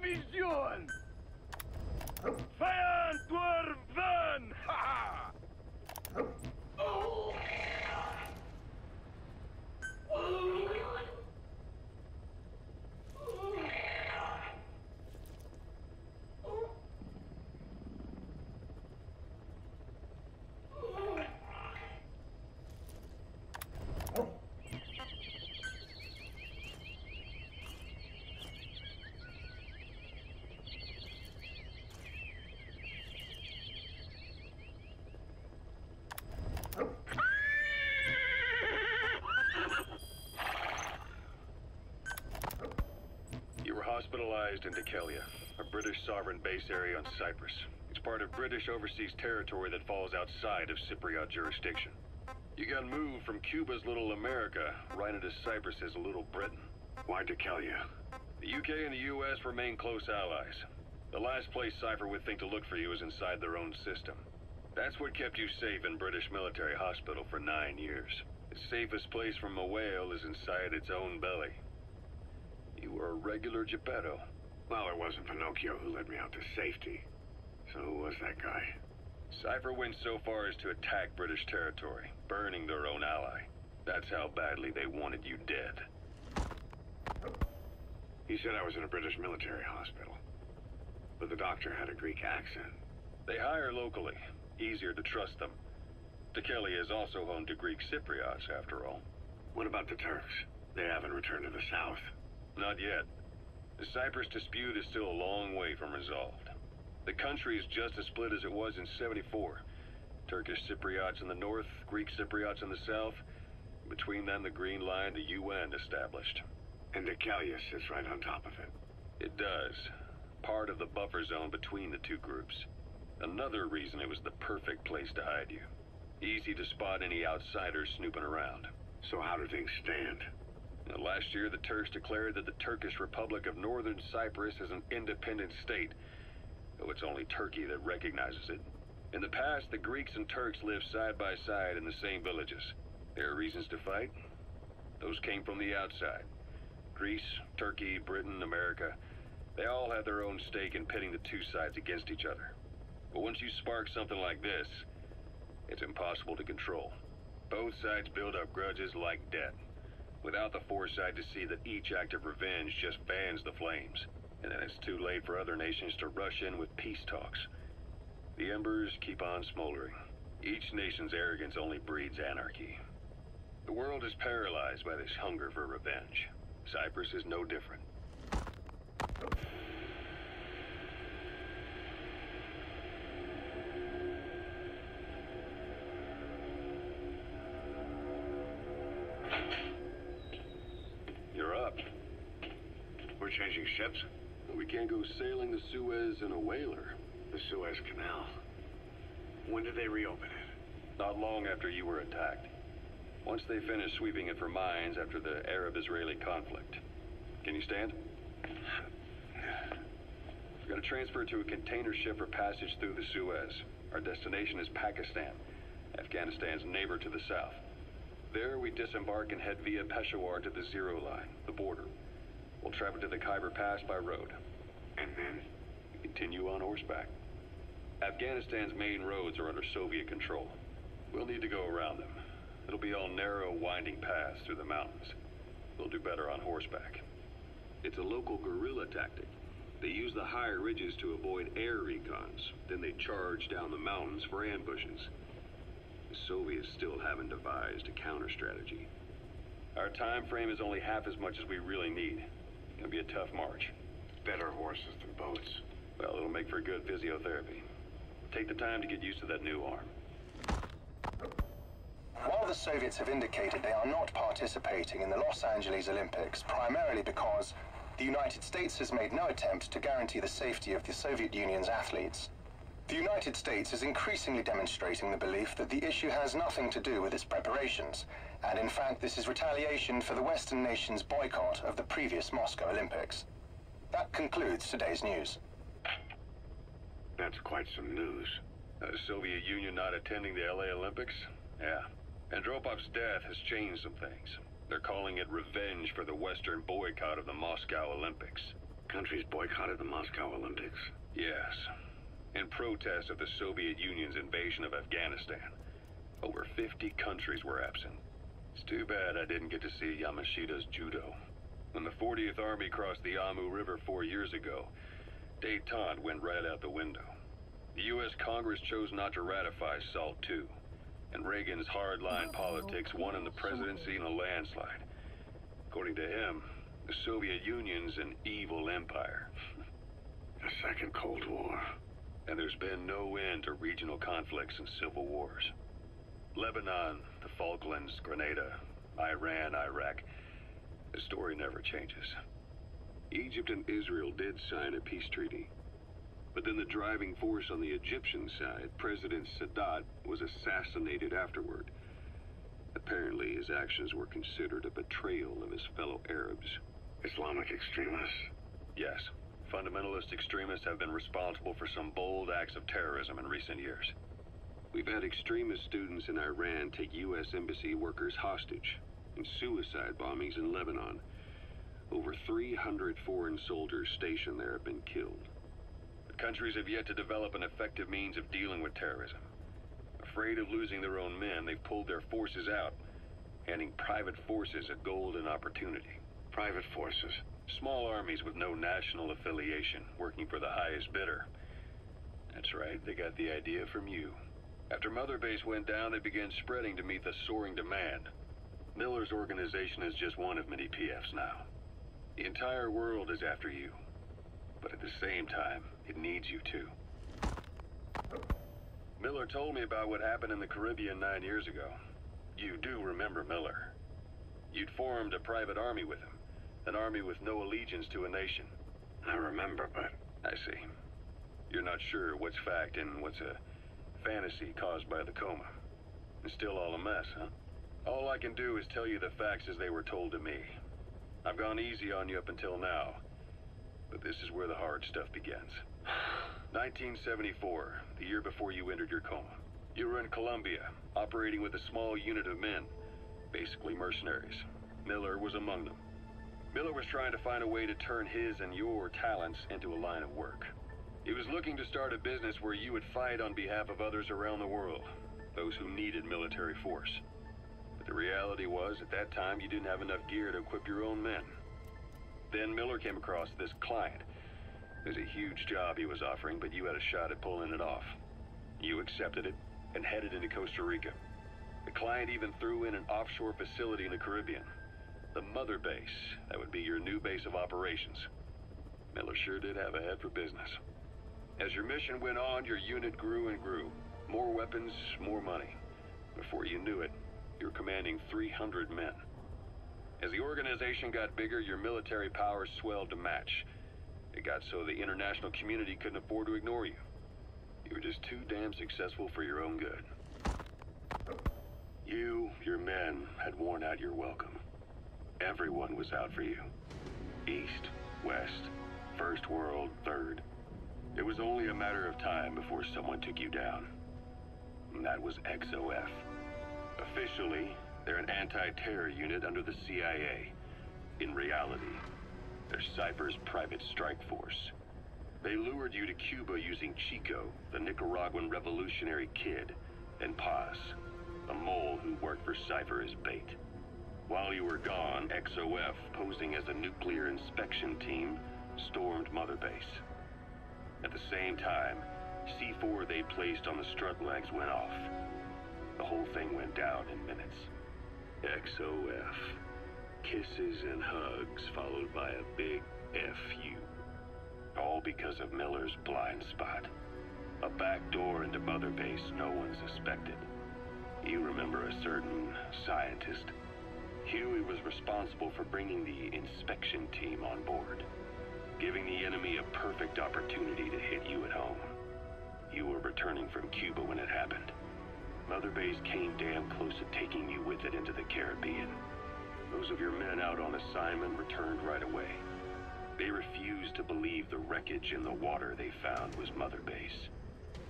Vision! Feantur van! Ha! Hospitalized in Dekelia, a British sovereign base area on Cyprus. It's part of British overseas territory that falls outside of Cypriot jurisdiction. You got moved from Cuba's Little America right into Cyprus's Little Britain. Why Dekelia? The UK and the US remain close allies. The last place Cypher would think to look for you is inside their own system. That's what kept you safe in British military hospital for 9 years. The safest place from a whale is inside its own belly. You were a regular Geppetto. Well, it wasn't Pinocchio who led me out to safety. So who was that guy? Cypher went so far as to attack British territory, burning their own ally. That's how badly they wanted you dead. He said I was in a British military hospital. But the doctor had a Greek accent. They hire locally. Easier to trust them. Dekelia is also home to Greek Cypriots, after all. What about the Turks? They haven't returned to the south. Not yet. The Cyprus dispute is still a long way from resolved. The country is just as split as it was in '74. Turkish Cypriots in the north, Greek Cypriots in the south. Between them, the Green Line, the UN established. And Dekelia sits right on top of it. It does. Part of the buffer zone between the two groups. Another reason it was the perfect place to hide you. Easy to spot any outsiders snooping around. So how do things stand? Now, last year, the Turks declared that the Turkish Republic of Northern Cyprus is an independent state, though it's only Turkey that recognizes it. In the past, the Greeks and Turks lived side by side in the same villages. There are reasons to fight. Those came from the outside. Greece, Turkey, Britain, America, they all had their own stake in pitting the two sides against each other. But once you spark something like this, it's impossible to control. Both sides build up grudges like debt, without the foresight to see that each act of revenge just fans the flames. And then it's too late for other nations to rush in with peace talks. The embers keep on smoldering. Each nation's arrogance only breeds anarchy. The world is paralyzed by this hunger for revenge. Cyprus is no different. You're up. We're changing ships? We can't go sailing the Suez in a whaler. The Suez Canal. When did they reopen it? Not long after you were attacked. Once they finished sweeping it for mines after the Arab-Israeli conflict. Can you stand? We're going to transfer to a container ship for passage through the Suez. Our destination is Pakistan, Afghanistan's neighbor to the south. There, we disembark and head via Peshawar to the Zero Line, the border. We'll travel to the Khyber Pass by road. And then? We continue on horseback. Afghanistan's main roads are under Soviet control. We'll need to go around them. It'll be all narrow, winding paths through the mountains. We'll do better on horseback. It's a local guerrilla tactic. They use the higher ridges to avoid air recons. Then they charge down the mountains for ambushes. The Soviets still haven't devised a counter strategy. Our time frame is only half as much as we really need. It'll be a tough march. Better horses than boats. Well, it'll make for good physiotherapy. Take the time to get used to that new arm. While the Soviets have indicated they are not participating in the Los Angeles Olympics, primarily because the United States has made no attempt to guarantee the safety of the Soviet Union's athletes, the United States is increasingly demonstrating the belief that the issue has nothing to do with its preparations, and in fact this is retaliation for the Western nations' boycott of the previous Moscow Olympics. That concludes today's news. That's quite some news. The Soviet Union not attending the LA Olympics? Yeah. Andropov's death has changed some things. They're calling it revenge for the Western boycott of the Moscow Olympics. Countries boycotted the Moscow Olympics? Yes. In protest of the Soviet Union's invasion of Afghanistan. Over 50 countries were absent. It's too bad I didn't get to see Yamashita's judo. When the 40th Army crossed the Amu River 4 years ago, détente went right out the window. The U.S. Congress chose not to ratify SALT II, and Reagan's hardline politics won in the presidency in a landslide. According to him, the Soviet Union's an evil empire. A second Cold War. And there's been no end to regional conflicts and civil wars. Lebanon, the Falklands, Grenada, Iran, Iraq. The story never changes. Egypt and Israel did sign a peace treaty. But then the driving force on the Egyptian side, President Sadat, was assassinated afterward. Apparently, his actions were considered a betrayal of his fellow Arabs. Islamic extremists? Yes. Fundamentalist extremists have been responsible for some bold acts of terrorism in recent years. We've had extremist students in Iran take U.S. embassy workers hostage, and suicide bombings in Lebanon. Over 300 foreign soldiers stationed there have been killed. The countries have yet to develop an effective means of dealing with terrorism. Afraid of losing their own men, they've pulled their forces out, handing private forces a golden opportunity. Private forces? Small armies with no national affiliation, working for the highest bidder. That's right, they got the idea from you. After Mother Base went down, they began spreading to meet the soaring demand. Miller's organization is just one of many PFs now. The entire world is after you. But at the same time, it needs you too. Miller told me about what happened in the Caribbean 9 years ago. You do remember Miller. You'd formed a private army with him. An army with no allegiance to a nation. I remember, but... I see. You're not sure what's fact and what's a fantasy caused by the coma. It's still all a mess, huh? All I can do is tell you the facts as they were told to me. I've gone easy on you up until now, but this is where the hard stuff begins. 1974, the year before you entered your coma. You were in Colombia, operating with a small unit of men, basically mercenaries. Miller was among them. Miller was trying to find a way to turn his and your talents into a line of work. He was looking to start a business where you would fight on behalf of others around the world, those who needed military force. But the reality was, at that time, you didn't have enough gear to equip your own men. Then Miller came across this client. It was a huge job he was offering, but you had a shot at pulling it off. You accepted it and headed into Costa Rica. The client even threw in an offshore facility in the Caribbean. The mother base, that would be your new base of operations. Miller sure did have a head for business. As your mission went on, your unit grew and grew. More weapons, more money. Before you knew it, you were commanding 300 men. As the organization got bigger, your military powers swelled to match. It got so the international community couldn't afford to ignore you. You were just too damn successful for your own good. You, your men, had worn out your welcome. Everyone was out for you. East, West, First World, Third. It was only a matter of time before someone took you down. And that was XOF. Officially, they're an anti-terror unit under the CIA. In reality, they're Cypher's private strike force. They lured you to Cuba using Chico, the Nicaraguan revolutionary kid, and Paz, a mole who worked for Cypher as bait. While you were gone, XOF, posing as a nuclear inspection team, stormed Mother Base. At the same time, C4 they placed on the strut legs went off. The whole thing went down in minutes. XOF. Kisses and hugs followed by a big FU. All because of Miller's blind spot. A back door into Mother Base no one suspected. You remember a certain scientist? Huey was responsible for bringing the inspection team on board, giving the enemy a perfect opportunity to hit you at home. You were returning from Cuba when it happened. Mother Base came damn close to taking you with it into the Caribbean. Those of your men out on assignment returned right away. They refused to believe the wreckage in the water they found was Mother Base.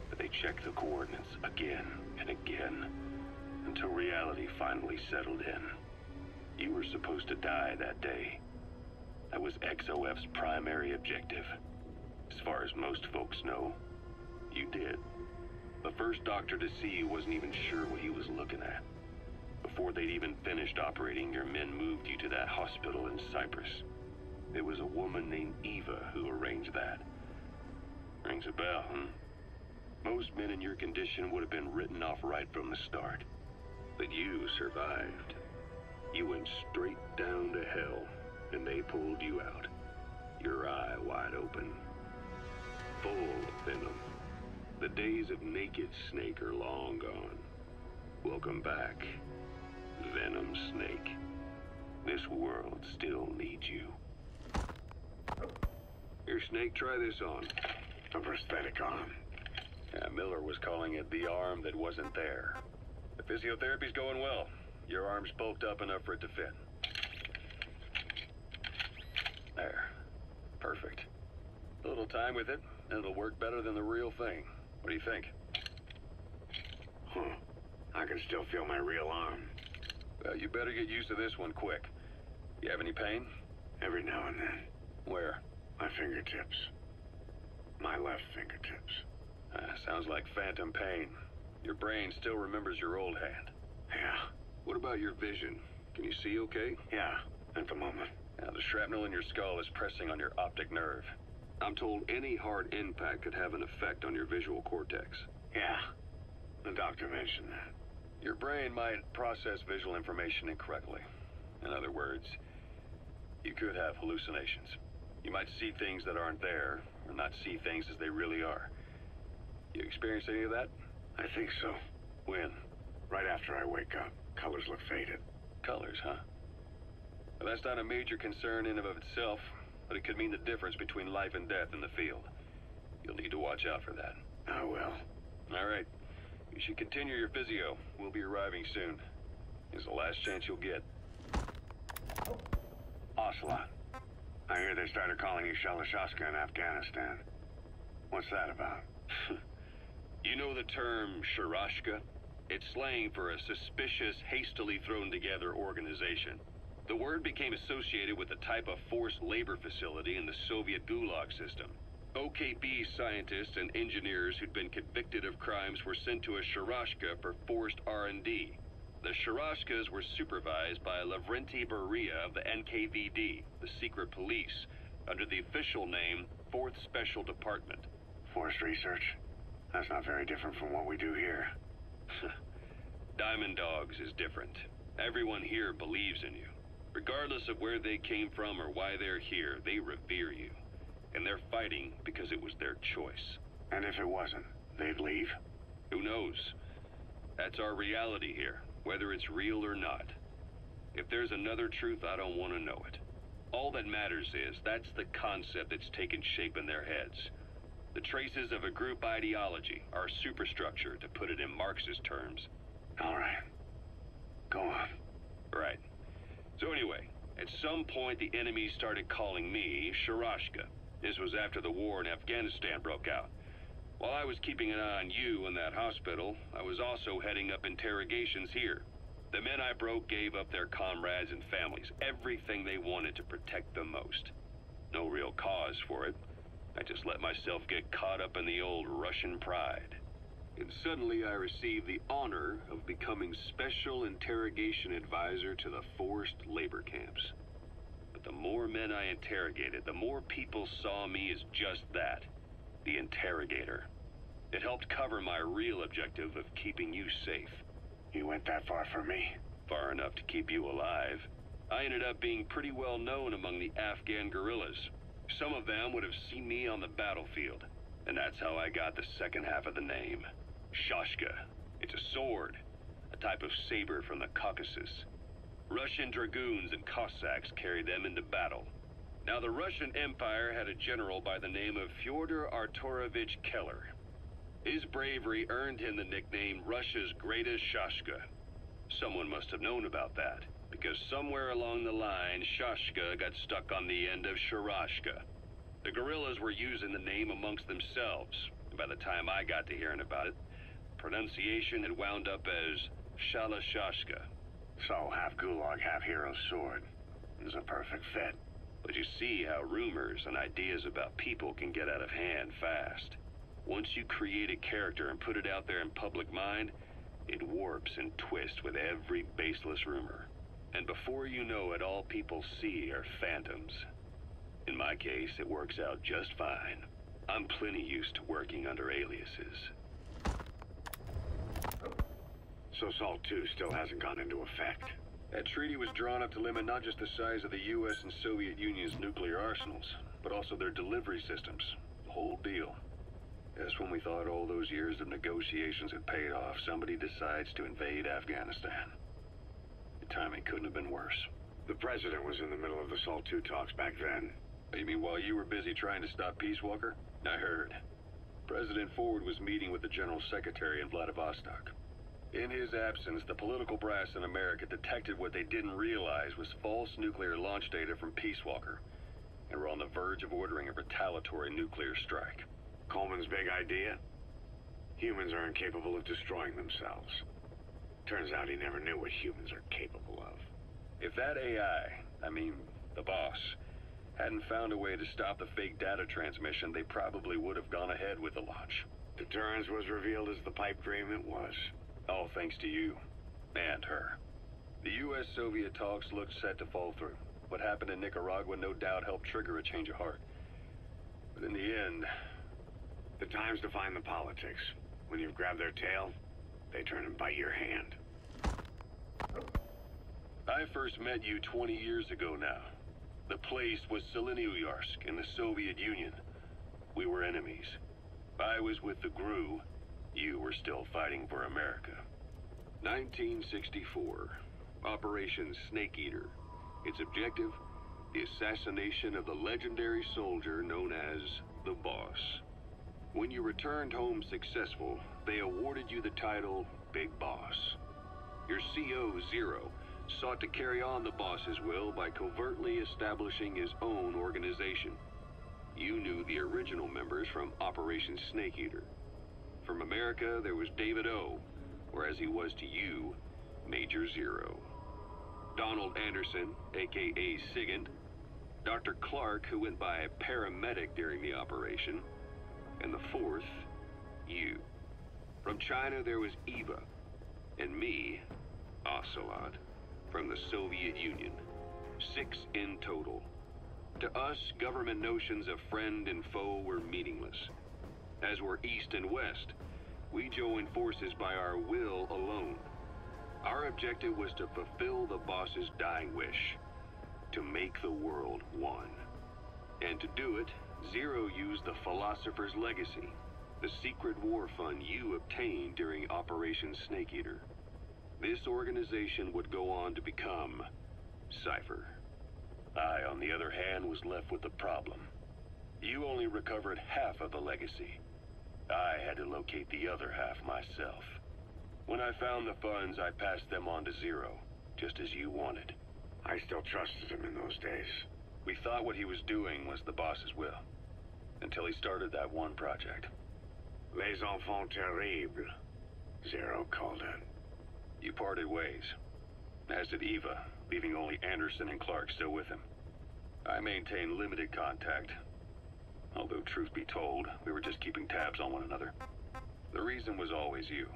But they checked the coordinates again and again, until reality finally settled in. You were supposed to die that day. That was XOF's primary objective. As far as most folks know, you did. The first doctor to see you wasn't even sure what he was looking at. Before they'd even finished operating, your men moved you to that hospital in Cyprus. It was a woman named Eva who arranged that. Rings a bell, huh? Most men in your condition would have been written off right from the start. But you survived. You went straight down to hell, and they pulled you out. Your eye wide open. Full venom. The days of naked Snake are long gone. Welcome back, Venom Snake. This world still needs you. Here, Snake, try this on. A prosthetic arm. Yeah, Miller was calling it the arm that wasn't there. The physiotherapy's going well. Your arm's bulked up enough for it to fit. There. Perfect. A little time with it, and it'll work better than the real thing. What do you think? I can still feel my real arm. Well, you better get used to this one quick. You have any pain? Every now and then. Where? My fingertips. My left fingertips. Sounds like phantom pain. Your brain still remembers your old hand. Yeah. What about your vision? Can you see okay? Yeah, at the moment. Now, the shrapnel in your skull is pressing on your optic nerve. I'm told any hard impact could have an effect on your visual cortex. Yeah, the doctor mentioned that. Your brain might process visual information incorrectly. In other words, you could have hallucinations. You might see things that aren't there, or not see things as they really are. You experience any of that? I think so. When? Right after I wake up. Colors look faded. Colors, huh? Well, that's not a major concern in and of itself, but it could mean the difference between life and death in the field. You'll need to watch out for that. I will. All right. You should continue your physio. We'll be arriving soon. It's the last chance you'll get. Ocelot. I hear they started calling you Sahelanthropus in Afghanistan. What's that about? You know the term Sharashka? It's slang for a suspicious, hastily thrown together organization. The word became associated with a type of forced labor facility in the Soviet Gulag system. OKB scientists and engineers who'd been convicted of crimes were sent to a Sharashka for forced R&D. The Sharashkas were supervised by Lavrenti Beria of the NKVD, the secret police, under the official name 4th Special Department. Forced research? That's not very different from what we do here. Diamond Dogs is different. Everyone here believes in you. Regardless of where they came from or why they're here, they revere you. And they're fighting because it was their choice. And if it wasn't, they'd leave? Who knows? That's our reality here, whether it's real or not. If there's another truth, I don't want to know it. All that matters is that's the concept that's taken shape in their heads. The traces of a group ideology, our superstructure, to put it in Marxist terms. All right. Go on. Right. So anyway, at some point the enemy started calling me Sharashka. This was after the war in Afghanistan broke out. While I was keeping an eye on you in that hospital, I was also heading up interrogations here. The men I broke gave up their comrades and families, everything they wanted to protect them most. No real cause for it. I just let myself get caught up in the old Russian pride. And suddenly I received the honor of becoming Special Interrogation Advisor to the forced labor camps. But the more men I interrogated, the more people saw me as just that, the interrogator. It helped cover my real objective of keeping you safe. You went that far for me? Far enough to keep you alive. I ended up being pretty well known among the Afghan guerrillas. Some of them would have seen me on the battlefield, and that's how I got the second half of the name. Shashka. It's a sword, a type of saber from the Caucasus. Russian dragoons and Cossacks carried them into battle. Now, the Russian Empire had a general by the name of Fyodor Arturovich Keller. His bravery earned him the nickname Russia's Greatest Shashka. Someone must have known about that, because somewhere along the line, Shashka got stuck on the end of Sharashka. The guerrillas were using the name amongst themselves, and by the time I got to hearing about it, pronunciation had wound up as Shalashashka. So, half Gulag, half Hero Sword. Is a perfect fit. But you see how rumors and ideas about people can get out of hand fast. Once you create a character and put it out there in public mind, it warps and twists with every baseless rumor. And before you know it, all people see are phantoms. In my case, it works out just fine. I'm plenty used to working under aliases. So SALT II still hasn't gone into effect? That treaty was drawn up to limit not just the size of the U.S. and Soviet Union's nuclear arsenals, but also their delivery systems. The whole deal. Just when we thought all those years of negotiations had paid off, somebody decides to invade Afghanistan. The timing couldn't have been worse. The president was in the middle of the SALT II talks back then. You mean while you were busy trying to stop Peace Walker? I heard. President Ford was meeting with the General Secretary in Vladivostok. In his absence, the political brass in America detected what they didn't realize was false nuclear launch data from Peace Walker, and were on the verge of ordering a retaliatory nuclear strike. Coleman's big idea? Humans are incapable of destroying themselves. Turns out he never knew what humans are capable of. If that AI, I mean, the boss, hadn't found a way to stop the fake data transmission, they probably would have gone ahead with the launch. Deterrence was revealed as the pipe dream it was. All thanks to you. And her. The U.S.-Soviet talks looked set to fall through. What happened in Nicaragua no doubt helped trigger a change of heart. But in the end... The time's define the politics. When you've grabbed their tail, they turn and bite your hand. I first met you 20 years ago now. The place was Sahelanthropus in the Soviet Union. We were enemies. I was with the GRU. You were still fighting for America. 1964. Operation Snake Eater. Its objective? The assassination of the legendary soldier known as the Boss. When you returned home successful, they awarded you the title Big Boss. Your CO, Zero, sought to carry on the boss's will by covertly establishing his own organization. You knew the original members from Operation Snake Eater. From America, there was David O, or as he was to you, Major Zero. Donald Anderson, aka Sigint, Dr. Clark, who went by paramedic during the operation, and the fourth, you. From China, there was Eva, and me, Ocelot, from the Soviet Union. 6 in total. To us, government notions of friend and foe were meaningless. As were East and West, we joined forces by our will alone. Our objective was to fulfill the boss's dying wish, to make the world one. And to do it, Zero used the Philosopher's Legacy, the secret war fund you obtained during Operation Snake Eater. This organization would go on to become Cypher. I, on the other hand, was left with the problem. You only recovered half of the legacy. I had to locate the other half myself. When I found the funds, I passed them on to Zero, just as you wanted. I still trusted him in those days. We thought what he was doing was the boss's will, until he started that one project. Les enfants terribles, Zero called it. You parted ways, as did Eva, leaving only Anderson and Clark still with him. I maintained limited contact, although truth be told, we were just keeping tabs on one another. The reason was always you.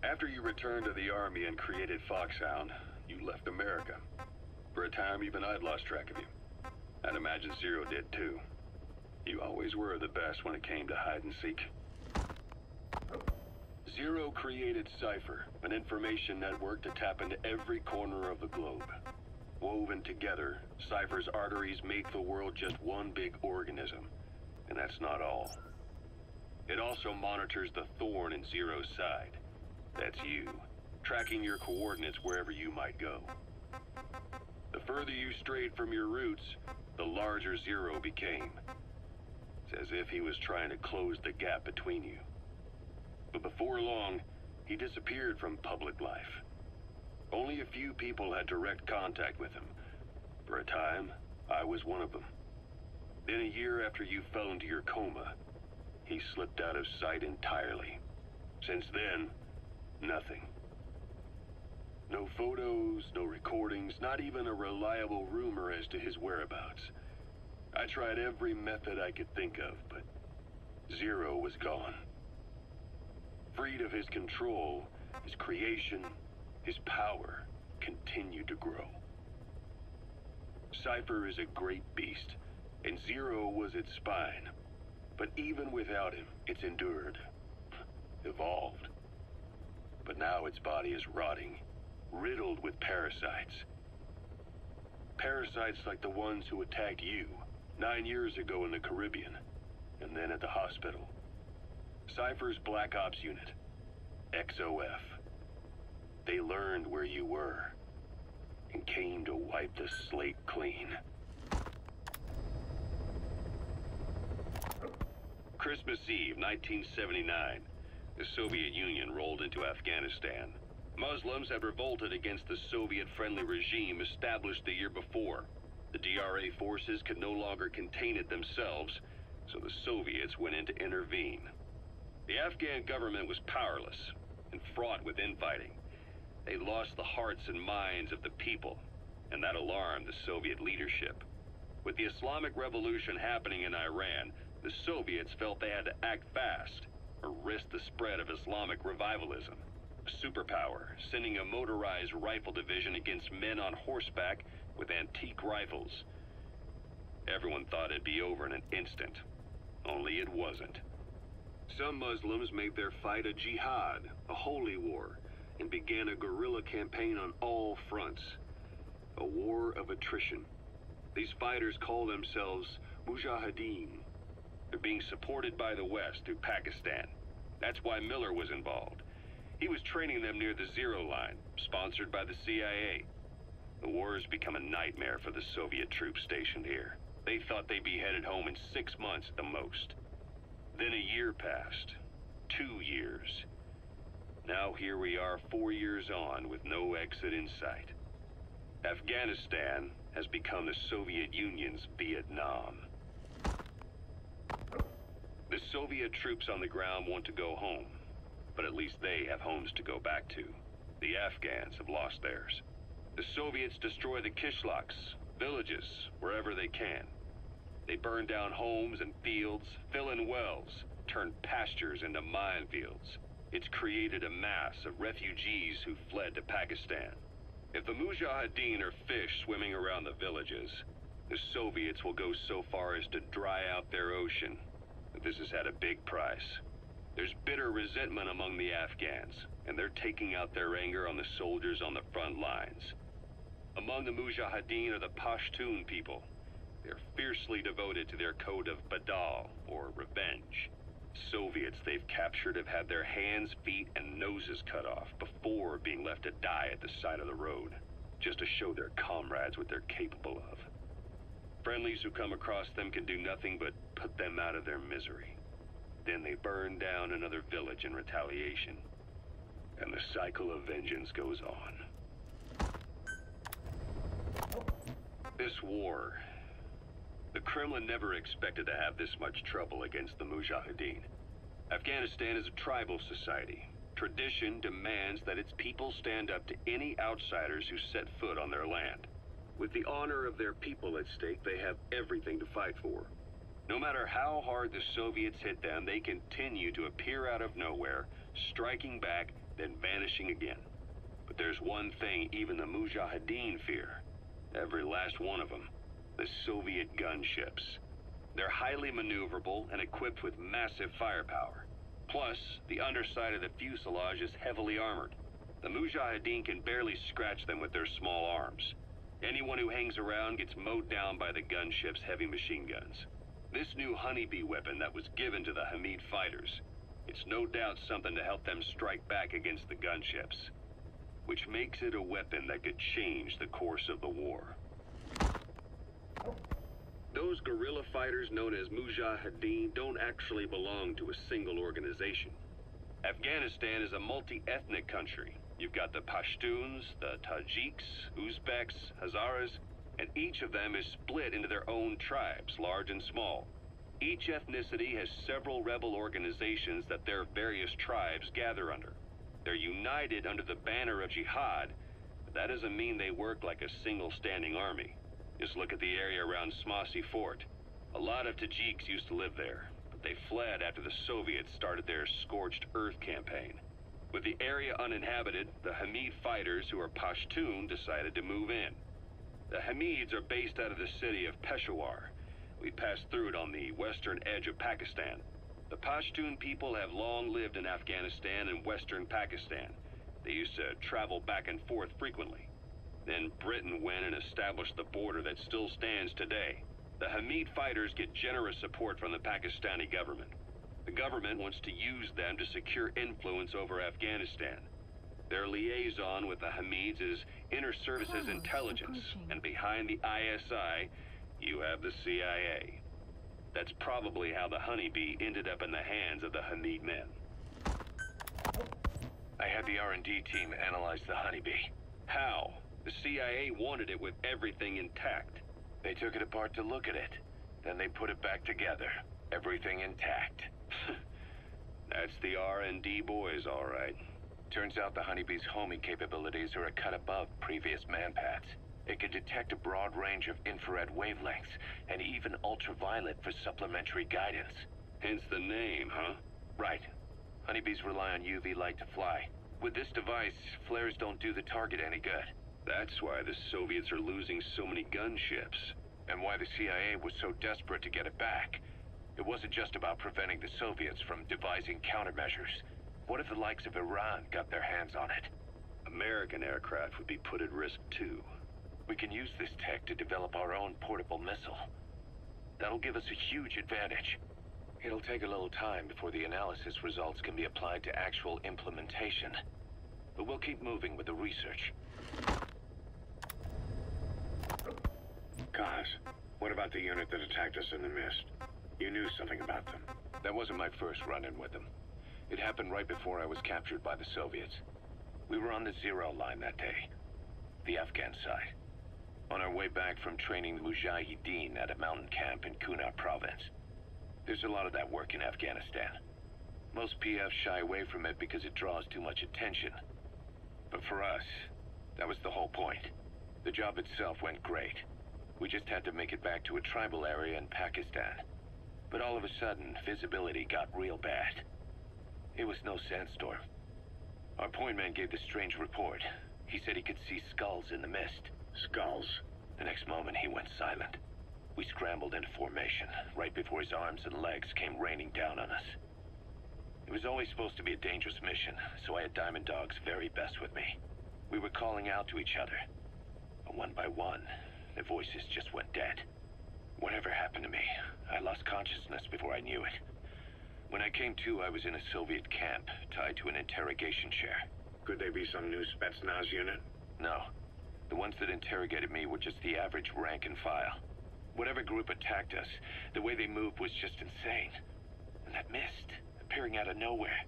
After you returned to the Army and created Foxhound, you left America. For a time, even I'd lost track of you. I'd imagine Zero did too. You always were the best when it came to hide and seek. Zero created Cypher, an information network to tap into every corner of the globe. Woven together, Cypher's arteries make the world just one big organism. And that's not all. It also monitors the thorn in Zero's side. That's you, tracking your coordinates wherever you might go. The further you strayed from your roots, the larger Zero became. It's as if he was trying to close the gap between you. But before long, he disappeared from public life. Only a few people had direct contact with him. For a time, I was one of them. Then a year after you fell into your coma, he slipped out of sight entirely. Since then, nothing. No photos, no recordings, not even a reliable rumor as to his whereabouts. I tried every method I could think of, but Zero was gone. Freed of his control, his creation, his power continued to grow. Cypher is a great beast, and Zero was its spine. But even without him, it's endured, evolved. But now its body is rotting, riddled with parasites. Parasites like the ones who attacked you 9 years ago in the Caribbean, and then at the hospital. Cypher's Black Ops Unit, XOF. They learned where you were, and came to wipe the slate clean. Christmas Eve, 1979. The Soviet Union rolled into Afghanistan. Muslims had revolted against the Soviet-friendly regime established the year before. The DRA forces could no longer contain it themselves, so the Soviets went in to intervene. The Afghan government was powerless and fraught with infighting. They lost the hearts and minds of the people, and that alarmed the Soviet leadership. With the Islamic Revolution happening in Iran, the Soviets felt they had to act fast or risk the spread of Islamic revivalism. A superpower, sending a motorized rifle division against men on horseback with antique rifles. Everyone thought it'd be over in an instant, only it wasn't. Some Muslims made their fight a jihad, a holy war, and began a guerrilla campaign on all fronts. A war of attrition. These fighters call themselves Mujahideen. They're being supported by the West through Pakistan. That's why Miller was involved. He was training them near the Zero Line, sponsored by the CIA. The war has become a nightmare for the Soviet troops stationed here. They thought they'd be headed home in 6 months at the most. Then a year passed. 2 years. Now here we are 4 years on with no exit in sight. Afghanistan has become the Soviet Union's Vietnam. The Soviet troops on the ground want to go home, but at least they have homes to go back to. The Afghans have lost theirs. The Soviets destroy the kishlaks, villages, wherever they can. They burn down homes and fields, fill in wells, turn pastures into minefields. It's created a mass of refugees who fled to Pakistan. If the Mujahideen are fish swimming around the villages, the Soviets will go so far as to dry out their ocean. But this has had a big price. There's bitter resentment among the Afghans, and they're taking out their anger on the soldiers on the front lines. Among the Mujahideen are the Pashtun people. They're fiercely devoted to their code of Badal, or revenge. Soviets they've captured have had their hands, feet, and noses cut off before being left to die at the side of the road, just to show their comrades what they're capable of. Friendlies who come across them can do nothing but put them out of their misery. Then they burn down another village in retaliation. And the cycle of vengeance goes on. This war, the Kremlin never expected to have this much trouble against the Mujahideen. Afghanistan is a tribal society. Tradition demands that its people stand up to any outsiders who set foot on their land. With the honor of their people at stake, they have everything to fight for. No matter how hard the Soviets hit them, they continue to appear out of nowhere, striking back, then vanishing again. But there's one thing even the Mujahideen fear. Every last one of them. The Soviet gunships. They're highly maneuverable and equipped with massive firepower. Plus, the underside of the fuselage is heavily armored. The Mujahideen can barely scratch them with their small arms. Anyone who hangs around gets mowed down by the gunship's heavy machine guns. This new honeybee weapon that was given to the Hamid fighters, it's no doubt something to help them strike back against the gunships, which makes it a weapon that could change the course of the war. Those guerrilla fighters known as Mujahideen don't actually belong to a single organization. Afghanistan is a multi-ethnic country. You've got the Pashtuns, the Tajiks, Uzbeks, Hazaras, and each of them is split into their own tribes, large and small. Each ethnicity has several rebel organizations that their various tribes gather under. They're united under the banner of jihad, but that doesn't mean they work like a single standing army. Just look at the area around Smasi Fort. A lot of Tajiks used to live there, but they fled after the Soviets started their Scorched Earth campaign. With the area uninhabited, the Hamid fighters, who are Pashtun, decided to move in. The Hamids are based out of the city of Peshawar. We passed through it on the western edge of Pakistan. The Pashtun people have long lived in Afghanistan and western Pakistan. They used to travel back and forth frequently. Then Britain went and established the border that still stands today. The Hamid fighters get generous support from the Pakistani government. The government wants to use them to secure influence over Afghanistan. Their liaison with the Hamids is Inter-Services Intelligence, and behind the ISI, you have the CIA. That's probably how the honeybee ended up in the hands of the Hamid men. I had the R&D team analyze the honeybee. How? The CIA wanted it with everything intact. They took it apart to look at it. Then they put it back together. Everything intact. That's the R&D boys, all right. Turns out the honeybee's homing capabilities are a cut above previous manpads. It can detect a broad range of infrared wavelengths, and even ultraviolet for supplementary guidance. Hence the name, huh? Right. Honeybees rely on UV light to fly. With this device, flares don't do the target any good. That's why the Soviets are losing so many gunships. And why the CIA was so desperate to get it back. It wasn't just about preventing the Soviets from devising countermeasures. What if the likes of Iran got their hands on it? American aircraft would be put at risk too. We can use this tech to develop our own portable missile. That'll give us a huge advantage. It'll take a little time before the analysis results can be applied to actual implementation. But we'll keep moving with the research. Kaz, what about the unit that attacked us in the mist? You knew something about them. That wasn't my first run-in with them. It happened right before I was captured by the Soviets. We were on the Zero line that day, the Afghan side, on our way back from training the Mujahideen at a mountain camp in Kunar province. There's a lot of that work in Afghanistan. Most PFs shy away from it because it draws too much attention. But for us, that was the whole point. The job itself went great. We just had to make it back to a tribal area in Pakistan. But all of a sudden, visibility got real bad. It was no sandstorm. Our point man gave this strange report. He said he could see skulls in the mist. Skulls? The next moment, he went silent. We scrambled into formation, right before his arms and legs came raining down on us. It was always supposed to be a dangerous mission, so I had Diamond Dog's very best with me. We were calling out to each other. But one by one, their voices just went dead. Whatever happened to me, I lost consciousness before I knew it. When I came to, I was in a Soviet camp, tied to an interrogation chair. Could they be some new Spetsnaz unit? No. The ones that interrogated me were just the average rank and file. Whatever group attacked us, the way they moved was just insane. And that mist, appearing out of nowhere.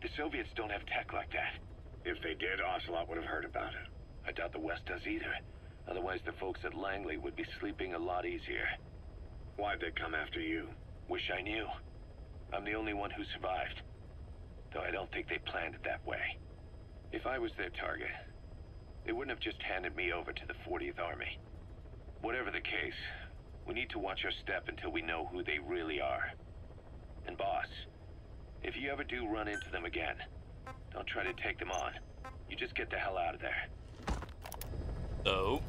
The Soviets don't have tech like that. If they did, Ocelot would have heard about it. I doubt the West does either. Otherwise, the folks at Langley would be sleeping a lot easier. Why'd they come after you? Wish I knew. I'm the only one who survived. Though I don't think they planned it that way. If I was their target, they wouldn't have just handed me over to the 40th Army. Whatever the case, we need to watch our step until we know who they really are. And boss, if you ever do run into them again, don't try to take them on. You just get the hell out of there. So,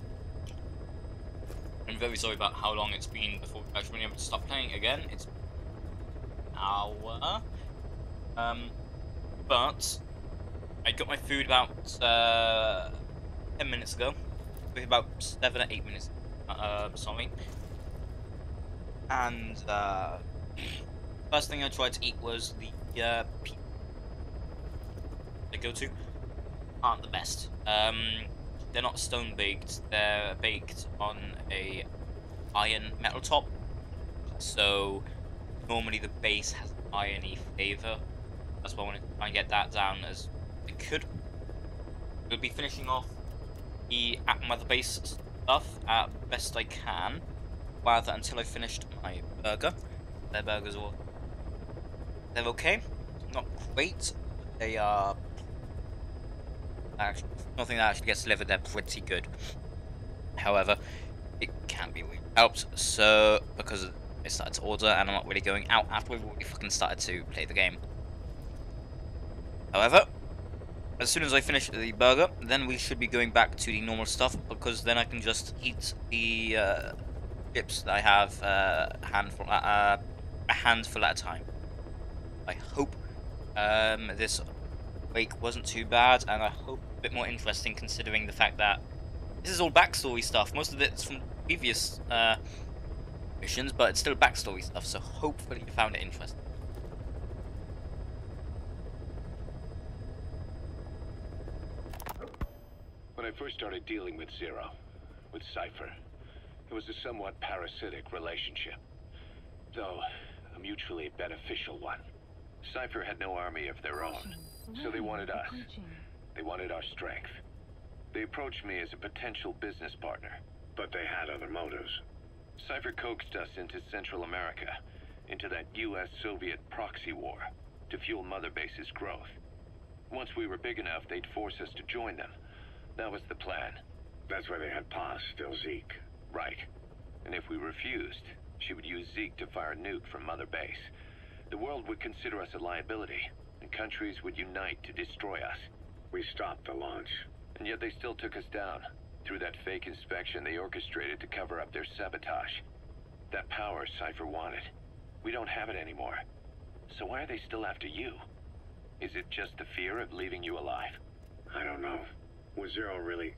I'm very sorry about how long it's been before we've actually been able to stop playing again. It's an hour. But I got my food about 10 minutes ago. About 7 or 8 minutes. Sorry. And first thing I tried to eat was the pizza I go to. Aren't the best. They're not stone baked. They're baked on a iron metal top. So normally the base has an irony flavor. That's why I wanted to try and get that down as I could. We'll be finishing off the mother base stuff at best I can, rather until I finished my burger. Their burgers are they're okay, not great. They are actually nothing that actually gets delivered. They're pretty good. However, it can be really helped. So because I started to order and I'm not really going out after we've already fucking started to play the game. However, as soon as I finish the burger, then we should be going back to the normal stuff, because then I can just eat the chips that I have a handful at a time. I hope this week wasn't too bad, and I hope a bit more interesting, considering the fact that this is all backstory stuff. Most of it's from previous missions, but it's still backstory stuff, so hopefully you found it interesting. When I first started dealing with Zero, with Cypher, it was a somewhat parasitic relationship, though a mutually beneficial one. Cypher had no army of their own, so they wanted us. They wanted our strength. They approached me as a potential business partner. But they had other motives. Cypher coaxed us into Central America, into that US-Soviet proxy war, to fuel Mother Base's growth. Once we were big enough, they'd force us to join them. That was the plan. That's why they had Paz, still Zeke. Right. And if we refused, she would use Zeke to fire a nuke from Mother Base. The world would consider us a liability, and countries would unite to destroy us. We stopped the launch. And yet they still took us down, through that fake inspection they orchestrated to cover up their sabotage. That power Cypher wanted. We don't have it anymore. So why are they still after you? Is it just the fear of leaving you alive? I don't know. Was Zero really...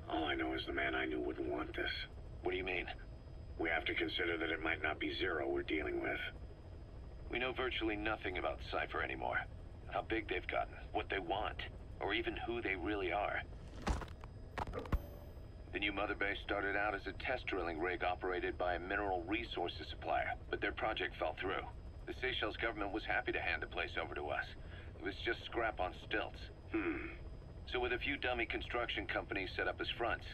All I know is the man I knew wouldn't want this. What do you mean? We have to consider that it might not be Zero we're dealing with. We know virtually nothing about Cypher anymore. How big they've gotten, what they want, or even who they really are. The new mother base started out as a test drilling rig operated by a mineral resources supplier, but their project fell through. The Seychelles government was happy to hand the place over to us. It was just scrap on stilts. So with a few dummy construction companies set up as fronts,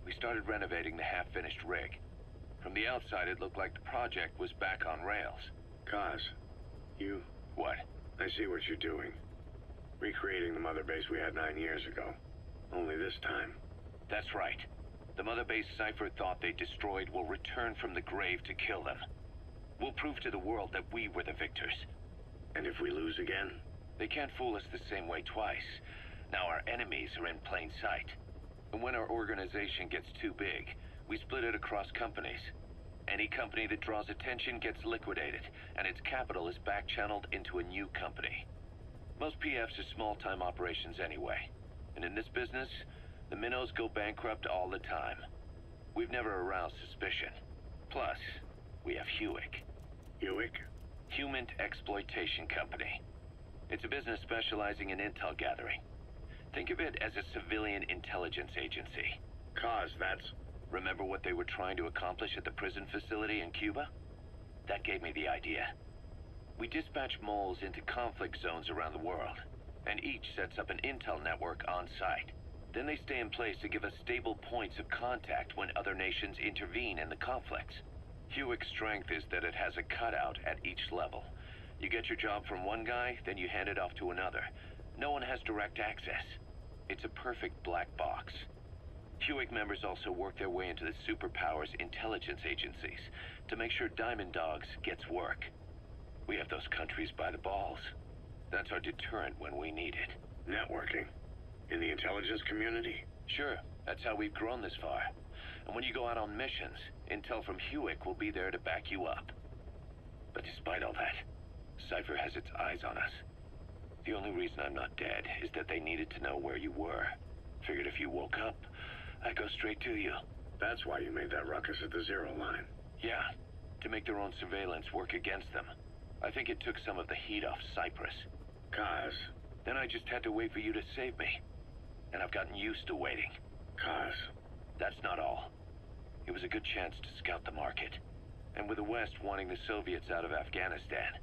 we started renovating the half-finished rig. From the outside, it looked like the project was back on rails. Kaz, you... What? I see what you're doing. Recreating the mother base we had 9 years ago. Only this time. That's right. The mother base Cypher thought they destroyed will return from the grave to kill them. We'll prove to the world that we were the victors. And if we lose again? They can't fool us the same way twice. Now our enemies are in plain sight. And when our organization gets too big, we split it across companies. Any company that draws attention gets liquidated, and its capital is back-channeled into a new company. Most PFs are small-time operations anyway. And in this business, the minnows go bankrupt all the time. We've never aroused suspicion. Plus, we have Hewick. Hewick? Human Exploitation Company. It's a business specializing in intel gathering. Think of it as a civilian intelligence agency. Kaz, that's... Remember what they were trying to accomplish at the prison facility in Cuba? That gave me the idea. We dispatch moles into conflict zones around the world, and each sets up an intel network on site. Then they stay in place to give us stable points of contact when other nations intervene in the conflicts. Hewick's strength is that it has a cutout at each level. You get your job from one guy, then you hand it off to another. No one has direct access. It's a perfect black box. Hewick members also work their way into the superpowers intelligence agencies to make sure Diamond Dogs gets work. We have those countries by the balls. That's our deterrent when we need it. Networking? In the intelligence community? Sure, that's how we've grown this far. And when you go out on missions, intel from Hewick will be there to back you up. But despite all that, Cypher has its eyes on us. The only reason I'm not dead is that they needed to know where you were. Figured if you woke up, I'd go straight to you. That's why you made that ruckus at the zero line. Yeah, to make their own surveillance work against them. I think it took some of the heat off Cyprus. Kaz. Then I just had to wait for you to save me. And I've gotten used to waiting. Kaz. That's not all. It was a good chance to scout the market. And with the West wanting the Soviets out of Afghanistan,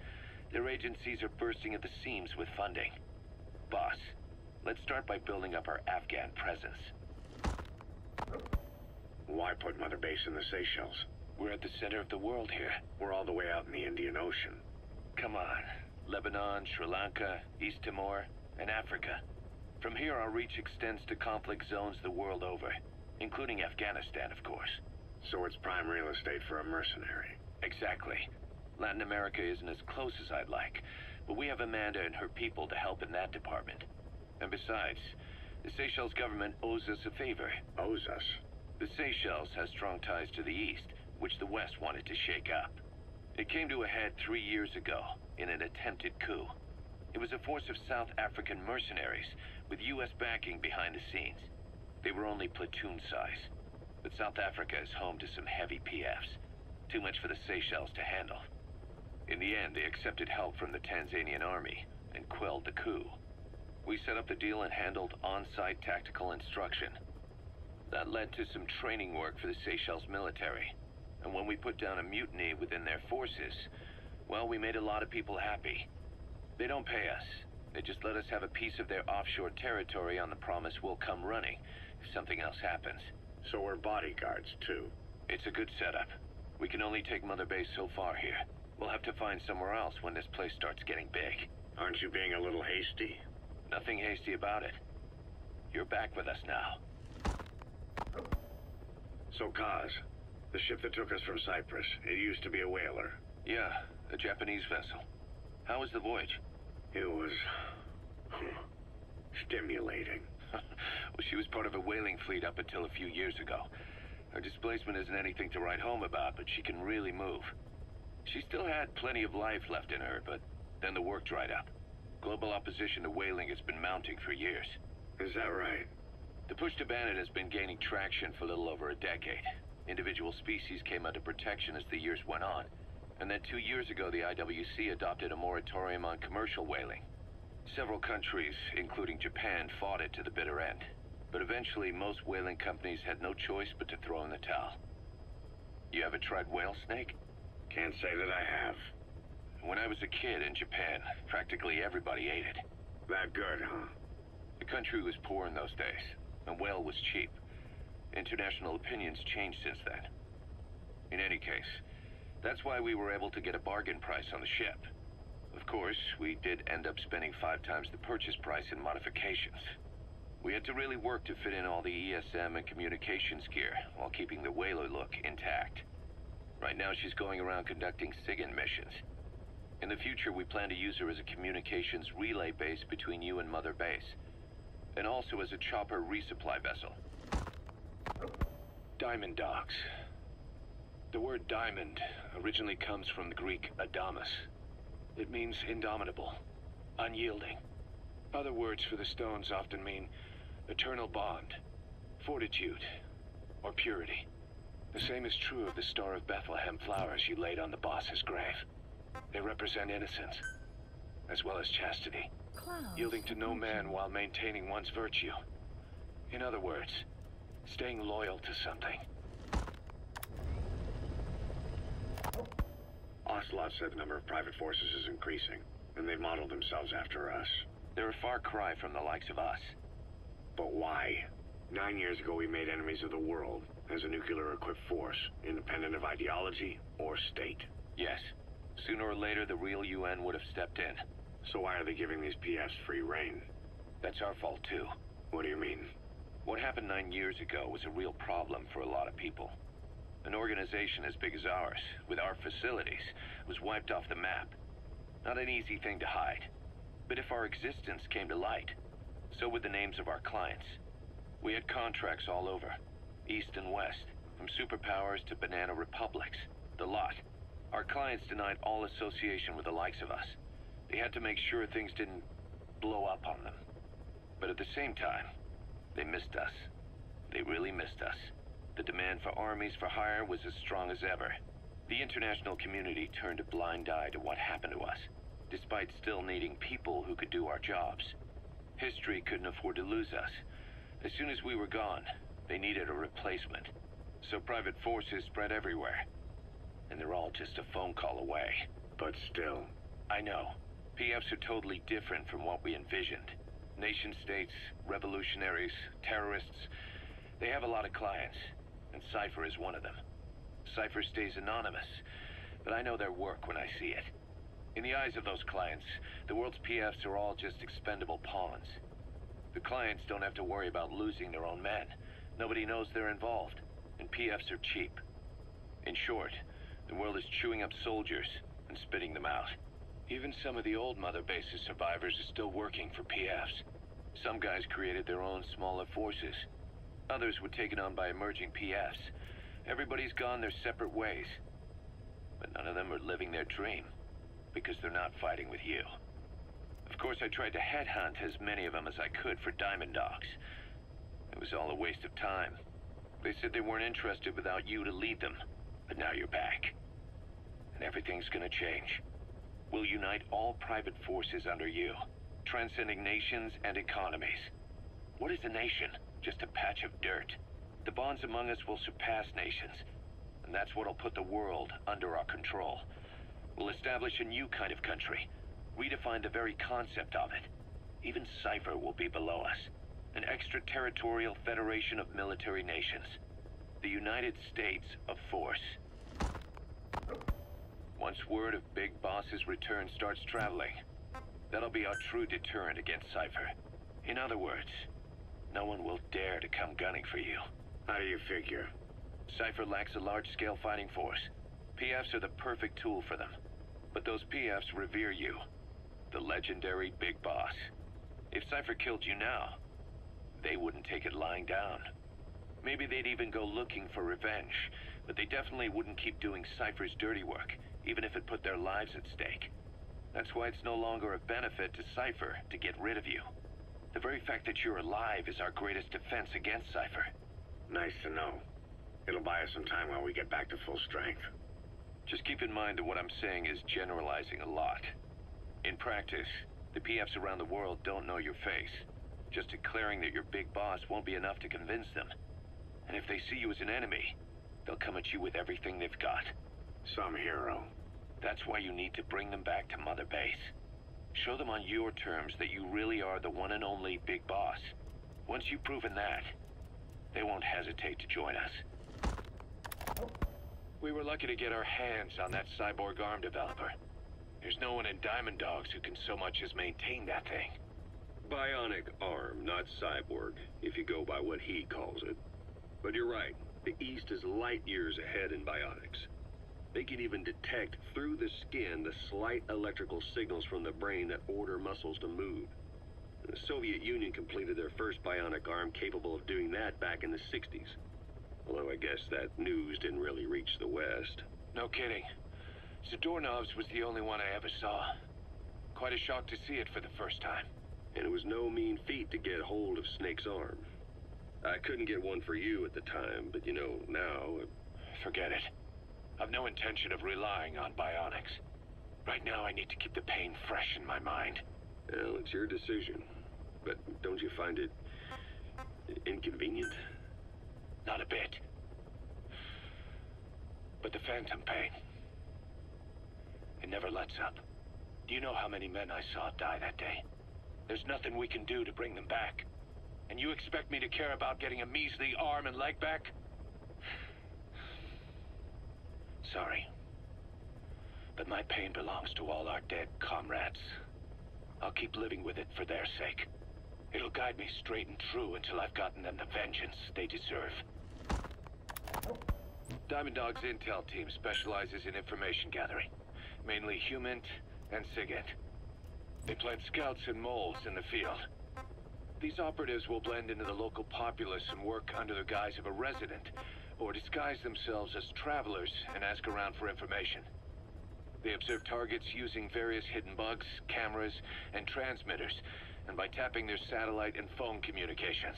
their agencies are bursting at the seams with funding. Boss, let's start by building up our Afghan presence. Why put Mother Base in the Seychelles? We're at the center of the world here. We're all the way out in the Indian Ocean. Come on. Lebanon, Sri Lanka, East Timor, and Africa. From here, our reach extends to conflict zones the world over, including Afghanistan, of course. So it's prime real estate for a mercenary. Exactly. Latin America isn't as close as I'd like, but we have Amanda and her people to help in that department. And besides, the Seychelles government owes us a favor. Owes us? The Seychelles has strong ties to the east, which the West wanted to shake up. It came to a head 3 years ago, in an attempted coup. It was a force of South African mercenaries, with U.S. backing behind the scenes. They were only platoon size, but South Africa is home to some heavy PFs. Too much for the Seychelles to handle. In the end, they accepted help from the Tanzanian army, and quelled the coup. We set up the deal and handled on-site tactical instruction. That led to some training work for the Seychelles military. And when we put down a mutiny within their forces, well, we made a lot of people happy. They don't pay us. They just let us have a piece of their offshore territory on the promise we'll come running if something else happens. So we're bodyguards, too. It's a good setup. We can only take Mother Base so far here. We'll have to find somewhere else when this place starts getting big. Aren't you being a little hasty? Nothing hasty about it. You're back with us now. So, Kaz, the ship that took us from Cyprus, it used to be a whaler. Yeah, a Japanese vessel. How was the voyage? It was... stimulating. Well, she was part of a whaling fleet up until a few years ago. Her displacement isn't anything to write home about, but she can really move. She still had plenty of life left in her, but then the work dried up. Global opposition to whaling has been mounting for years. Is that right? The push to ban it has been gaining traction for a little over a decade. Individual species came under protection as the years went on, and then 2 years ago the IWC adopted a moratorium on commercial whaling. Several countries, including Japan, fought it to the bitter end. But eventually, most whaling companies had no choice but to throw in the towel. You ever tried whale snake? Can't say that I have. When I was a kid in Japan, practically everybody ate it. That good, huh? The country was poor in those days, and whale was cheap. International opinions changed since then. In any case, that's why we were able to get a bargain price on the ship. Of course, we did end up spending 5 times the purchase price in modifications. We had to really work to fit in all the ESM and communications gear while keeping the whaler look intact. Right now she's going around conducting SIGINT missions. In the future, we plan to use her as a communications relay base between you and Mother Base, and also as a chopper resupply vessel. Diamond docks. The word diamond originally comes from the Greek adamas. It means indomitable, unyielding. Other words for the stones often mean eternal bond, fortitude, or purity. The same is true of the Star of Bethlehem flowers you laid on the boss's grave. They represent innocence, as well as chastity, yielding to no man while maintaining one's virtue. In other words, staying loyal to something. Ocelot said the number of private forces is increasing, and they've modeled themselves after us. They're a far cry from the likes of us. But why? 9 years ago we made enemies of the world as a nuclear-equipped force, independent of ideology or state. Yes. Sooner or later, the real UN would have stepped in. So why are they giving these PFs free rein? That's our fault, too. What do you mean? What happened 9 years ago was a real problem for a lot of people. An organization as big as ours, with our facilities, was wiped off the map. Not an easy thing to hide. But if our existence came to light, so would the names of our clients. We had contracts all over, east and west, from superpowers to banana republics, the lot. Our clients denied all association with the likes of us. They had to make sure things didn't blow up on them. But at the same time, they missed us. They really missed us. The demand for armies for hire was as strong as ever. The international community turned a blind eye to what happened to us, despite still needing people who could do our jobs. History couldn't afford to lose us. As soon as we were gone, they needed a replacement. So private forces spread everywhere. And they're all just a phone call away. But still. I know. PFs are totally different from what we envisioned. Nation-states, revolutionaries, terrorists, they have a lot of clients, and Cypher is one of them. Cypher stays anonymous, but I know their work when I see it. In the eyes of those clients, the world's PFs are all just expendable pawns. The clients don't have to worry about losing their own men. Nobody knows they're involved, and PFs are cheap. In short, the world is chewing up soldiers and spitting them out. Even some of the old Mother Base's survivors are still working for PFs. Some guys created their own smaller forces. Others were taken on by emerging PFs. Everybody's gone their separate ways. But none of them are living their dream, because they're not fighting with you. Of course, I tried to headhunt as many of them as I could for Diamond Dogs. It was all a waste of time. They said they weren't interested without you to lead them. But now you're back. And everything's gonna change. We'll unite all private forces under you, transcending nations and economies. What is a nation? Just a patch of dirt. The bonds among us will surpass nations, and that's what'll put the world under our control. We'll establish a new kind of country, redefine the very concept of it. Even Cypher will be below us, an extraterritorial federation of military nations. The United States of Force. Once word of Big Boss's return starts traveling, that'll be our true deterrent against Cypher. In other words, no one will dare to come gunning for you. How do you figure? Cypher lacks a large-scale fighting force. PFs are the perfect tool for them. But those PFs revere you, the legendary Big Boss. If Cypher killed you now, they wouldn't take it lying down. Maybe they'd even go looking for revenge, but they definitely wouldn't keep doing Cypher's dirty work, even if it put their lives at stake. That's why it's no longer a benefit to Cypher to get rid of you. The very fact that you're alive is our greatest defense against Cypher. Nice to know. It'll buy us some time while we get back to full strength. Just keep in mind that what I'm saying is generalizing a lot. In practice, the PFs around the world don't know your face. Just declaring that you're big boss won't be enough to convince them. And if they see you as an enemy, they'll come at you with everything they've got. Some hero. That's why you need to bring them back to Mother Base. Show them on your terms that you really are the one and only big boss. Once you've proven that, they won't hesitate to join us. We were lucky to get our hands on that cyborg arm developer. There's no one in Diamond Dogs who can so much as maintain that thing. Bionic arm, not cyborg, if you go by what he calls it. But you're right, the East is light years ahead in bionics. They can even detect through the skin the slight electrical signals from the brain that order muscles to move. The Soviet Union completed their first bionic arm capable of doing that back in the 60s. Although I guess that news didn't really reach the West. No kidding. Zadornov's was the only one I ever saw. Quite a shock to see it for the first time. And it was no mean feat to get hold of Snake's arm. I couldn't get one for you at the time, but you know, now... Forget it. I've no intention of relying on bionics. Right now I need to keep the pain fresh in my mind. Well, it's your decision. But don't you find it... inconvenient? Not a bit. But the phantom pain... it never lets up. Do you know how many men I saw die that day? There's nothing we can do to bring them back. And you expect me to care about getting a measly arm and leg back? Sorry. But my pain belongs to all our dead comrades. I'll keep living with it for their sake. It'll guide me straight and true until I've gotten them the vengeance they deserve. Diamond Dog's intel team specializes in information gathering, mainly HUMINT and SIGINT. They plant scouts and moles in the field. These operatives will blend into the local populace and work under the guise of a resident, or disguise themselves as travelers and ask around for information. They observe targets using various hidden bugs, cameras, and transmitters, and by tapping their satellite and phone communications.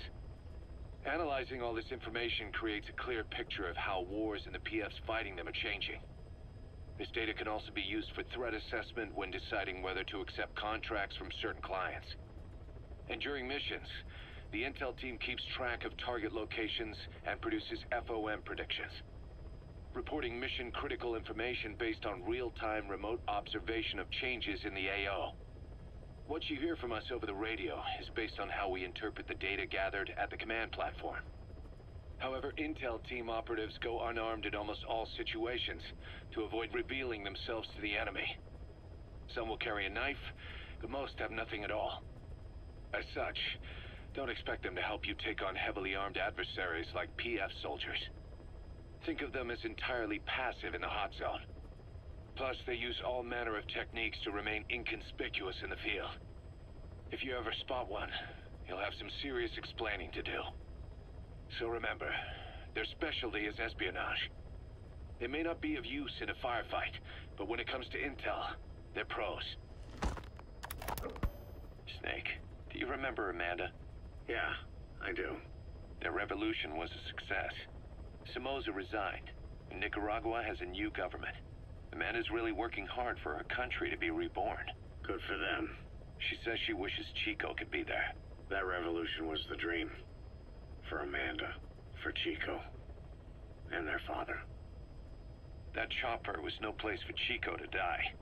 Analyzing all this information creates a clear picture of how wars and the PFs fighting them are changing. This data can also be used for threat assessment when deciding whether to accept contracts from certain clients. And during missions, the intel team keeps track of target locations and produces FOM predictions, reporting mission-critical information based on real-time remote observation of changes in the AO. What you hear from us over the radio is based on how we interpret the data gathered at the command platform. However, intel team operatives go unarmed in almost all situations to avoid revealing themselves to the enemy. Some will carry a knife, but most have nothing at all. As such, don't expect them to help you take on heavily armed adversaries like PF soldiers. Think of them as entirely passive in the hot zone. Plus, they use all manner of techniques to remain inconspicuous in the field. If you ever spot one, you'll have some serious explaining to do. So remember, their specialty is espionage. They may not be of use in a firefight, but when it comes to intel, they're pros. Snake, do you remember Amanda? Yeah, I do. Their revolution was a success. Somoza resigned, and Nicaragua has a new government. Amanda's really working hard for her country to be reborn. Good for them. She says she wishes Chico could be there. That revolution was the dream. For Amanda, for Chico, and their father. That chopper was no place for Chico to die.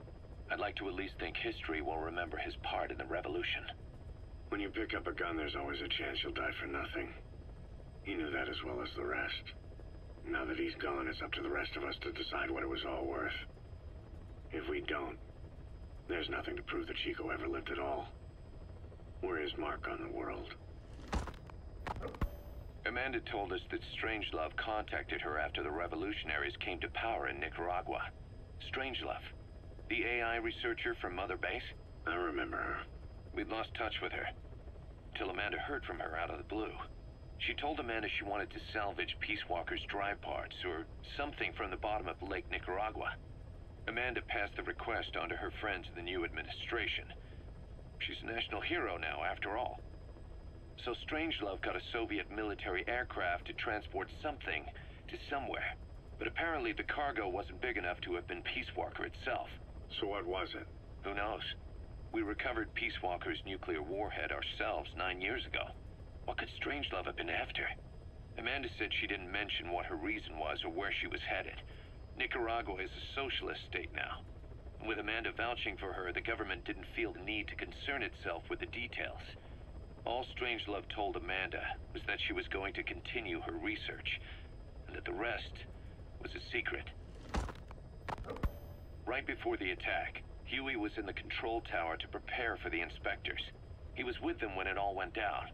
I'd like to at least think history will remember his part in the revolution. When you pick up a gun, there's always a chance you'll die for nothing. He knew that as well as the rest. Now that he's gone, it's up to the rest of us to decide what it was all worth. If we don't, there's nothing to prove that Chico ever lived at all. We're his mark on the world. Amanda told us that Strangelove contacted her after the revolutionaries came to power in Nicaragua. Strangelove, the AI researcher from Mother Base? I remember her. We'd lost touch with her, till Amanda heard from her out of the blue. She told Amanda she wanted to salvage Peace Walker's drive parts, or something from the bottom of Lake Nicaragua. Amanda passed the request on to her friends in the new administration. She's a national hero now, after all. So Strangelove got a Soviet military aircraft to transport something to somewhere. But apparently the cargo wasn't big enough to have been Peace Walker itself. So what was it? Who knows? We recovered Peace Walker's nuclear warhead ourselves 9 years ago. What could Strangelove have been after? Amanda said she didn't mention what her reason was or where she was headed. Nicaragua is a socialist state now. And with Amanda vouching for her, the government didn't feel the need to concern itself with the details. All Strangelove told Amanda was that she was going to continue her research, and that the rest was a secret. Right before the attack, Huey was in the control tower to prepare for the inspectors. He was with them when it all went down.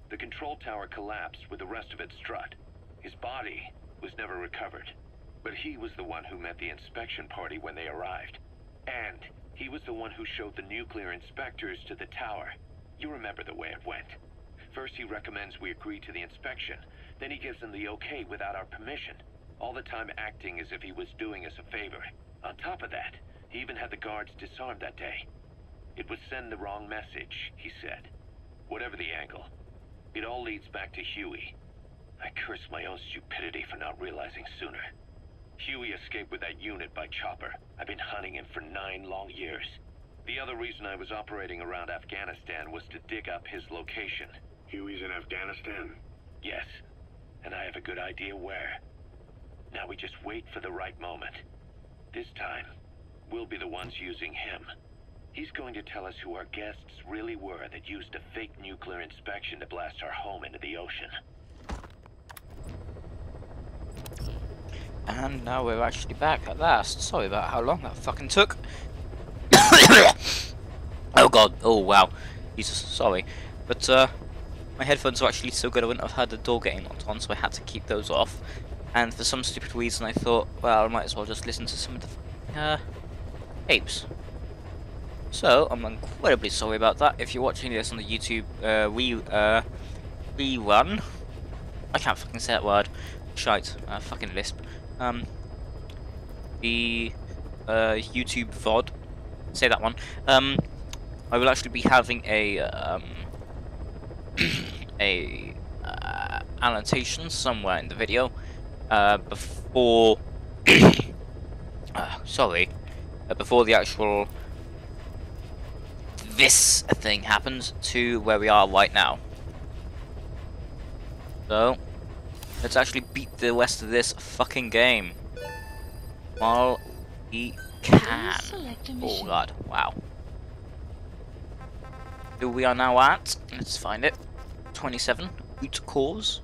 The control tower collapsed with the rest of its strut. His body was never recovered. But he was the one who met the inspection party when they arrived. And he was the one who showed the nuclear inspectors to the tower. You remember the way it went. First he recommends we agree to the inspection. Then he gives them the okay without our permission. All the time acting as if he was doing us a favor. On top of that, he even had the guards disarmed that day. It would send the wrong message, he said. Whatever the angle, it all leads back to Huey. I curse my own stupidity for not realizing sooner. Huey escaped with that unit by chopper. I've been hunting him for 9 long years. The other reason I was operating around Afghanistan was to dig up his location. Huey's in Afghanistan? Yes, and I have a good idea where. Now we just wait for the right moment. This time, we'll be the ones using him. He's going to tell us who our guests really were that used a fake nuclear inspection to blast our home into the ocean. And now we're actually back at last. Sorry about how long that fucking took. Oh god, oh wow. Jesus, sorry. But my headphones are actually so good I wouldn't have had the door getting locked on, so I had to keep those off. And for some stupid reason I thought, well, I might as well just listen to some of the apes. So, I'm incredibly sorry about that. If you're watching this on the YouTube rerun, I can't fucking say that word. Shite, fucking lisp. The YouTube VOD, say that one. I will actually be having a annotation somewhere in the video before before the actual this thing happens to where we are right now. So let's actually beat the rest of this fucking game while we can. Oh god, wow. So we are now at, let's find it, 27 root cause.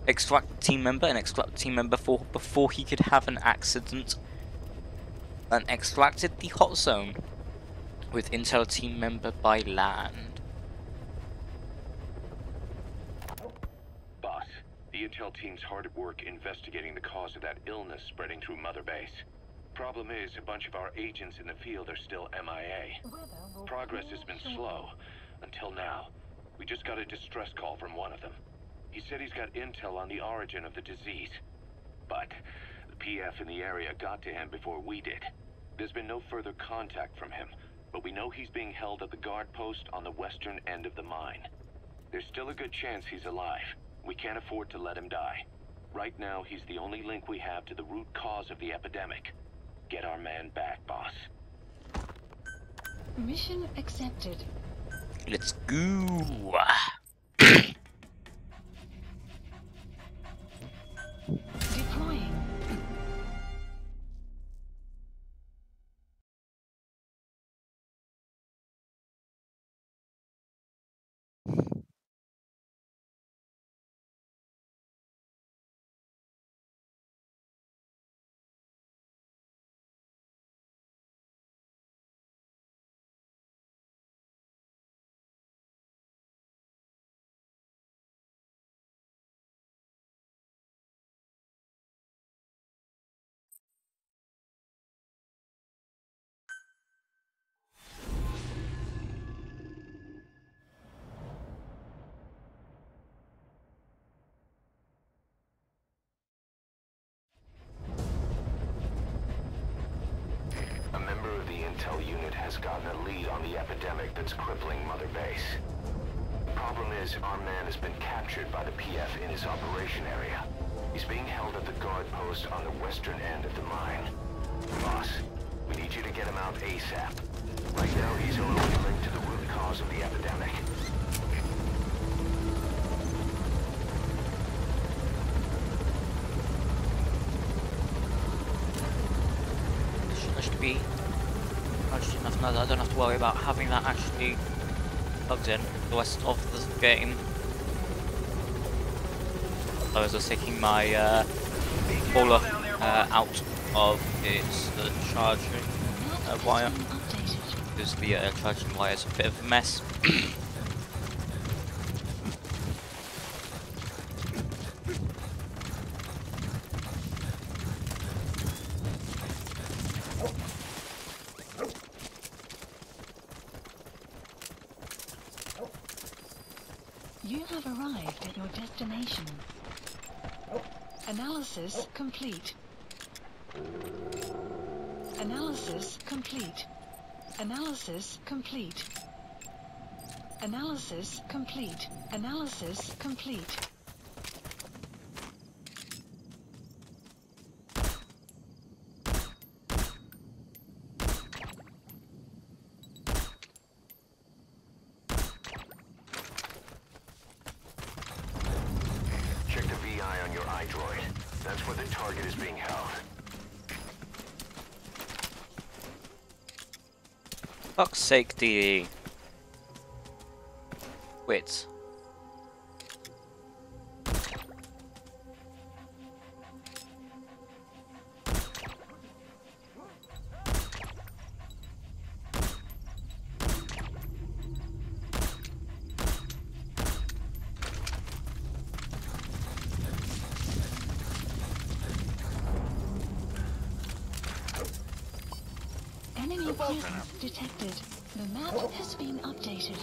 Extract team member and extract team member before he could have an accident. And extracted the hot zone with intel team member by land. Boss, the intel team's hard at work investigating the cause of that illness spreading through Mother Base. Problem is, a bunch of our agents in the field are still MIA. Progress has been slow, until now. We just got a distress call from one of them. He said he's got intel on the origin of the disease. But the PF in the area got to him before we did. There's been no further contact from him, but we know he's being held at the guard post on the western end of the mine. There's still a good chance he's alive. We can't afford to let him die. Right now, he's the only link we have to the root cause of the epidemic. Get our man back, boss. Mission accepted. Let's go. Deploying. A member of the intel unit has gotten a lead on the epidemic that's crippling Mother Base. Problem is, our man has been captured by the PF in his operation area. He's being held at the guard post on the western end of the mine. Boss, we need you to get him out ASAP. Right now, he's only linked to the root cause of the epidemic. Should be actually enough now that I don't have to worry about having that actually plugged in the rest of the game. I was just taking my controller out of its charging wire because the charging wire is a bit of a mess. You have arrived at your destination. Analysis complete. Analysis complete. Analysis complete. Analysis complete. Analysis complete. Check the VI on your iDroid. That's where the target is being held. Fuck's sake, DE. Wait. Enemy presence detected. The map has been updated.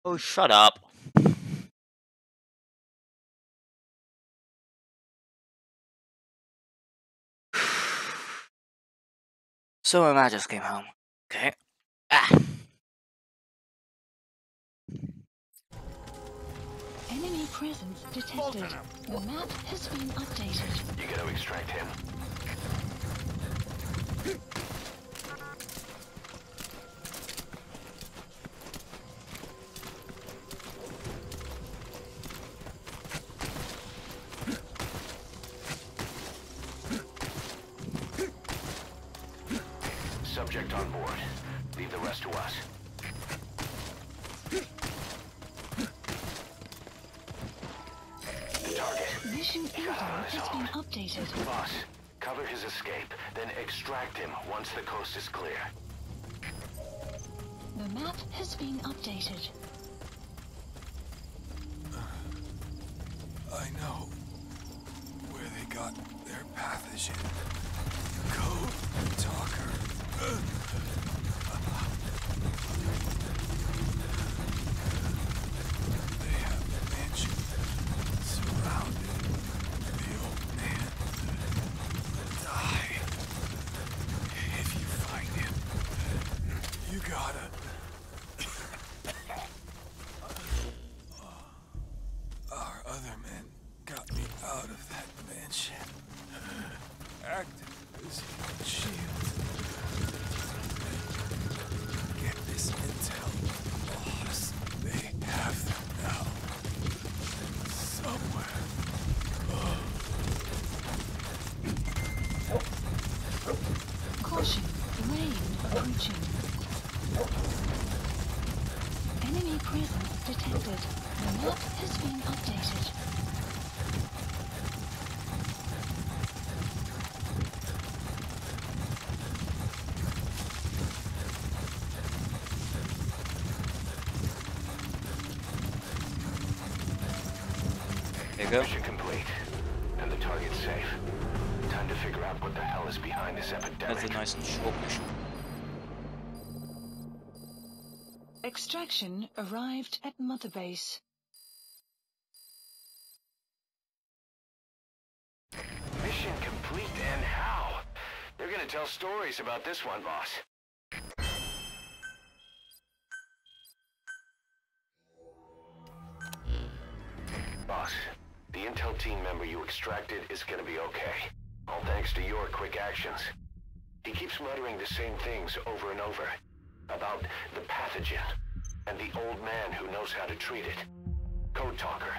Oh, shut up. So my man just came home. Okay. Enemy presence detected. The map has been updated. You gotta extract him. Subject on board. Leave the rest to us. The target. Mission info has been updated. Boss, cover his escape, then extract him once the coast is clear. The map has been updated. I know where they got their pathogen. Code talker. They have the mansion surrounded. The old man. Die. If you find him, you gotta. Our other men got me out of that mansion. Acted as a shield. Get this intel, boss. They have them now. Somewhere. Caution, rain approaching. Enemy presence detected. The map has been updated. you go. Mission complete. And the target's safe. Time to figure out what the hell is behind this epidemic. That's a nice and short mission. Extraction arrived at Mother Base. Mission complete, and how? They're gonna tell stories about this one, boss. Boss, the intel team member you extracted is gonna be okay. All thanks to your quick actions. He keeps muttering the same things over and over. About the pathogen, and the old man who knows how to treat it. Code Talker.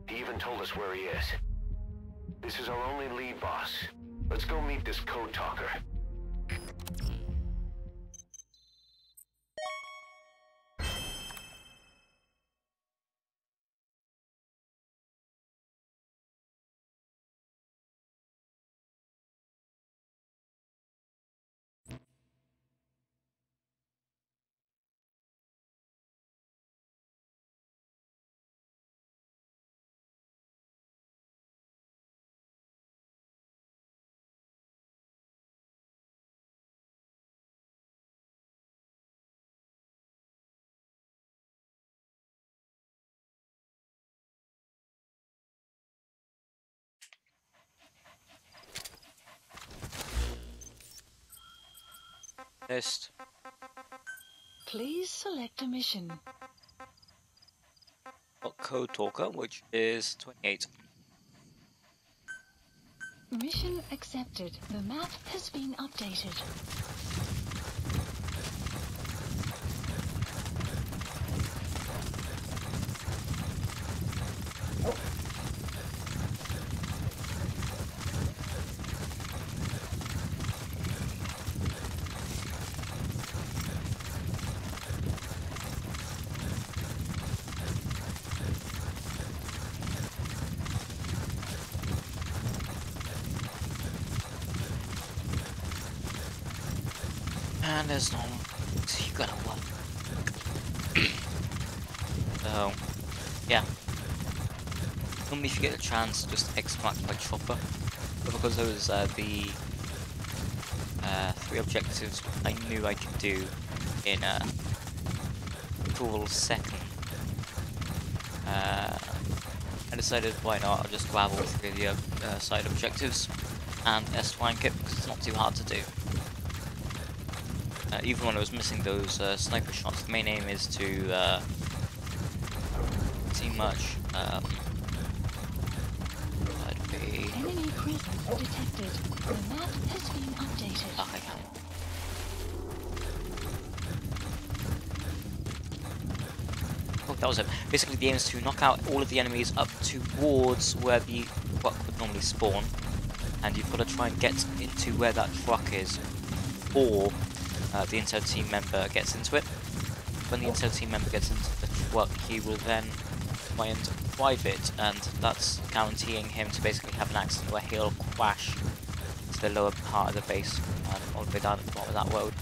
He even told us where he is. This is our only lead, boss. Let's go meet this Code Talker. List. Please select a mission. Got Code Talker, which is 28. Mission accepted. The map has been updated. And there's no one. So you gotta work. So, yeah. Normally if you get a chance, just extract by chopper. But because those are the 3 objectives I knew I could do in a full second, I decided why not, I'll just grab all 3 of the side objectives and S-flank it because it's not too hard to do. Even when I was missing those sniper shots, the main aim is to pretty much Enemy presence detected. The map has been updated. I can. Oh, that was it. Basically, the aim is to knock out all of the enemies up towards where the truck would normally spawn, and you've got to try and get into where that truck is, or the intel team member gets into it. When the intel team member gets into the truck, he will then try and drive it, and that's guaranteeing him to basically have an accident where he'll crash to the lower part of the base and all the way down at the bottom of that road.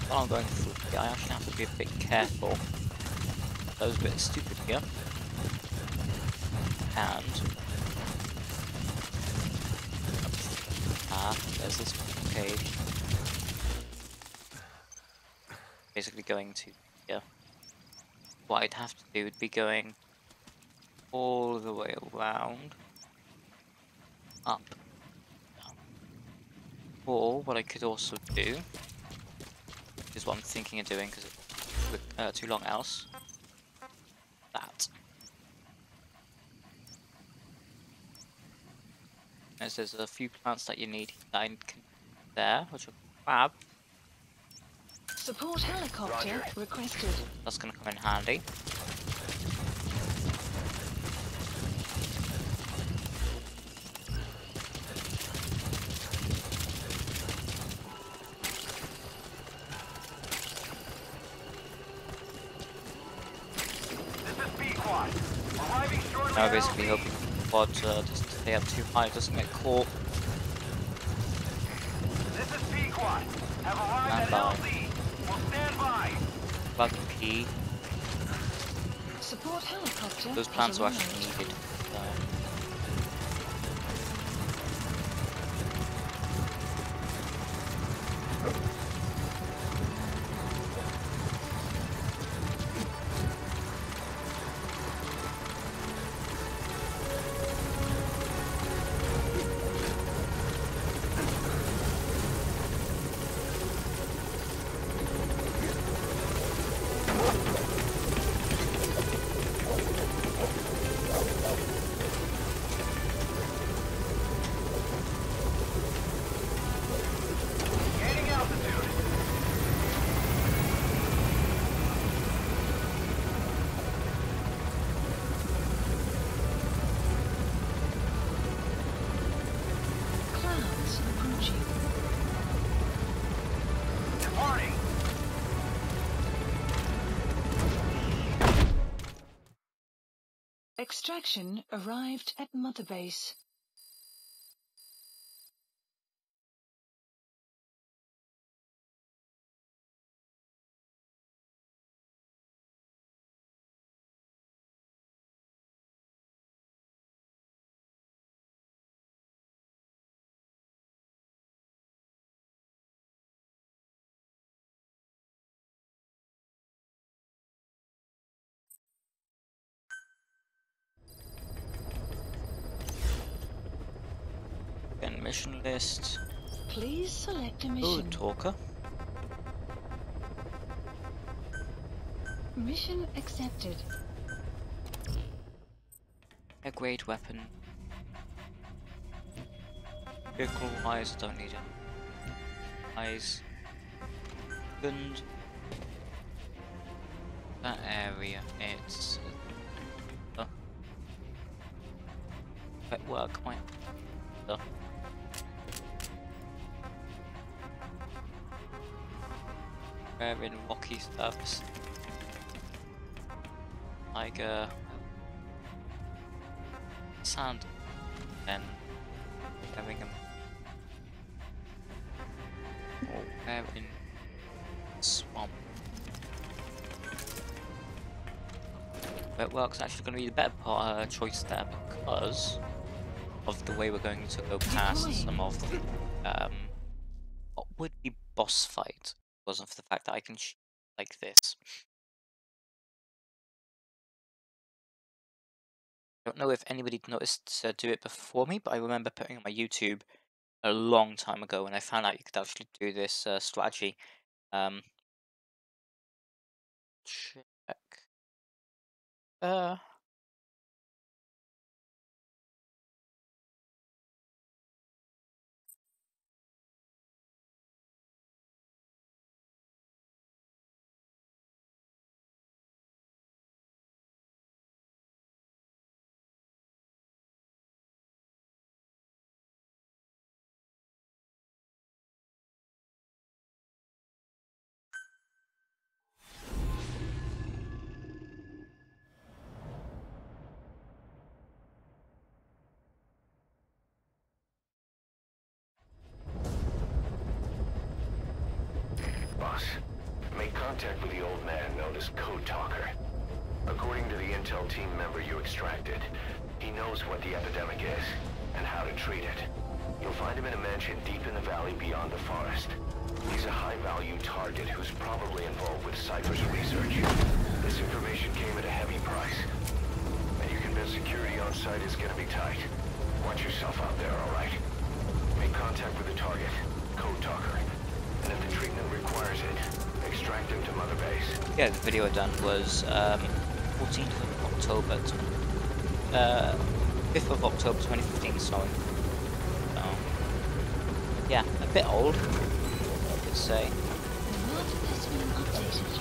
While I'm going through here, I actually have to be a bit careful. That was a bit stupid here. And there's this cage. Basically going to here. What I'd have to do would be going all the way around, up, down. Or what I could also do, which is what I'm thinking of doing because it's too long else, that. As there's a few plants that you need that I can there, which I'll grab. Support helicopter Roger. requested. That's going to come in handy. This is B-Quad. Arriving shortly Now basically hoping the quad doesn't stay up too high, doesn't get caught. This is Pequot. Have arrived And at LZ. Will stand by. About the P. Support helicopter. Those has plants are arrived. actually needed. Gaining altitude. Clouds approaching. Departing. Extraction arrived at Mother Base. Again, mission list. Please select a Ooh, mission. talker. Mission accepted. A great weapon. Vehicle wise, don't need it. Eyes. And that area, it's wet work might. We're in rocky stuffs. Like sand and having them. Or we're in swamp. Wet work's actually going to be the better choice there because of the way we're going to go past some of the what would be boss fight because of the fact that I can shoot like this. I don't know if anybody noticed to do it before me, but I remember putting on my YouTube a long time ago when I found out you could actually do this strategy. Check. Boss, make contact with the old man known as Code Talker. According to the intel team member you extracted, he knows what the epidemic is and how to treat it. You'll find him in a mansion deep in the valley beyond the forest. He's a high-value target who's probably involved with Cypher's research. This information came at a heavy price. And you convinced security on site is gonna be tight. Watch yourself out there, alright? Make contact with the target, Code Talker. And if the treatment requires it, extract him to Mother Base. Yeah, the video I done was 14th of October, 5th of October 2015, sorry. So, yeah, a bit old, I could say. The map has been updated.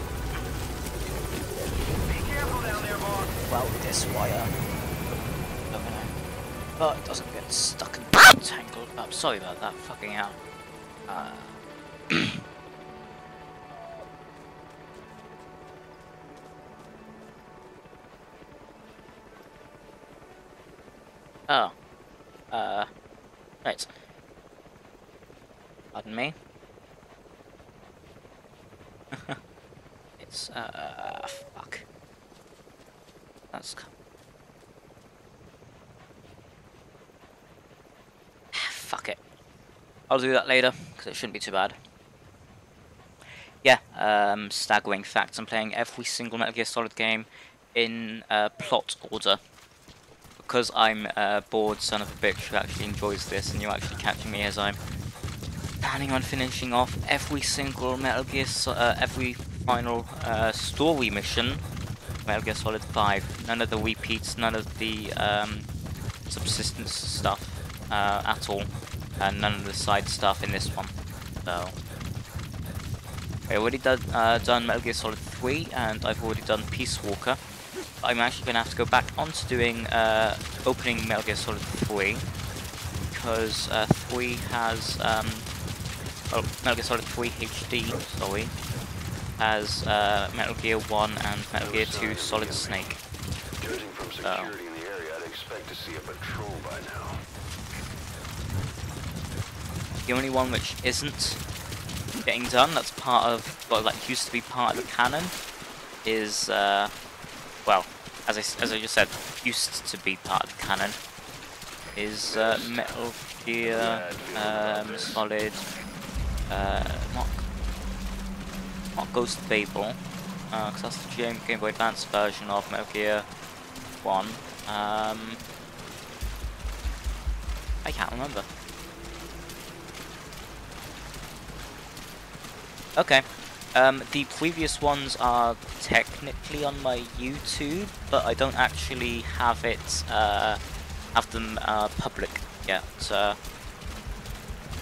Be careful down there, boss. Well, this wire. But it doesn't get stuck and tangled up. Sorry about that, fucking hell. Oh. Right. Pardon me. It's, fuck. That's... Fuck it. I'll do that later, because it shouldn't be too bad. Yeah, staggering facts. I'm playing every single Metal Gear Solid game in plot order. Because I'm a bored son of a bitch who actually enjoys this, and you're actually catching me as I'm planning on finishing off every single Metal Gear, every final story mission, Metal Gear Solid 5. None of the repeats, none of the subsistence stuff at all, and none of the side stuff in this one. So I already done Metal Gear Solid 3, and I've already done Peace Walker. I'm actually going to have to go back onto doing opening Metal Gear Solid 3, because 3 has Metal Gear Solid 3 HD, sorry, has Metal Gear 1 and Metal Gear 2 Solid Snake. Judging from security in the area, I'd expect to see a patrol by now. The only one which isn't getting done, that's part of, well, that used to be part of the canon, is, well, as I just said, used to be part of the canon, is Metal Gear Solid, not Ghost Babel, because that's the Game Boy Advance version of Metal Gear 1. I can't remember. Okay. The previous ones are technically on my YouTube, but I don't actually have it, have them public yet. They're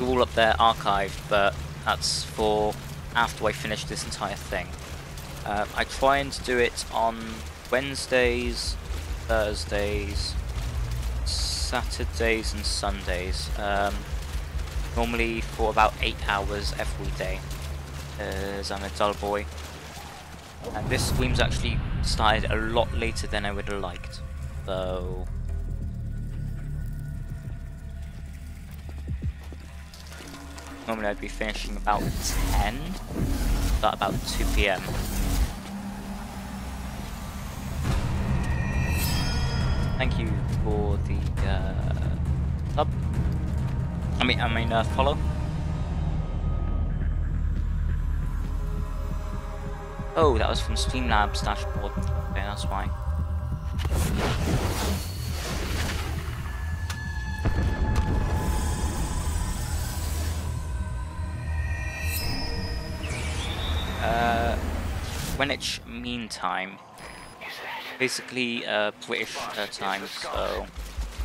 all up there archived, but that's for after I finish this entire thing. I try and do it on Wednesdays, Thursdays, Saturdays and Sundays. Normally for about 8 hours every day. As I'm a dull boy, and this stream's actually started a lot later than I would have liked, so normally I'd be finishing about 10, but about 2 PM. Thank you for the sub. I mean follow. Oh, that was from Streamlabs dashboard. Okay, that's why. Greenwich Mean Time. Basically, British time, so...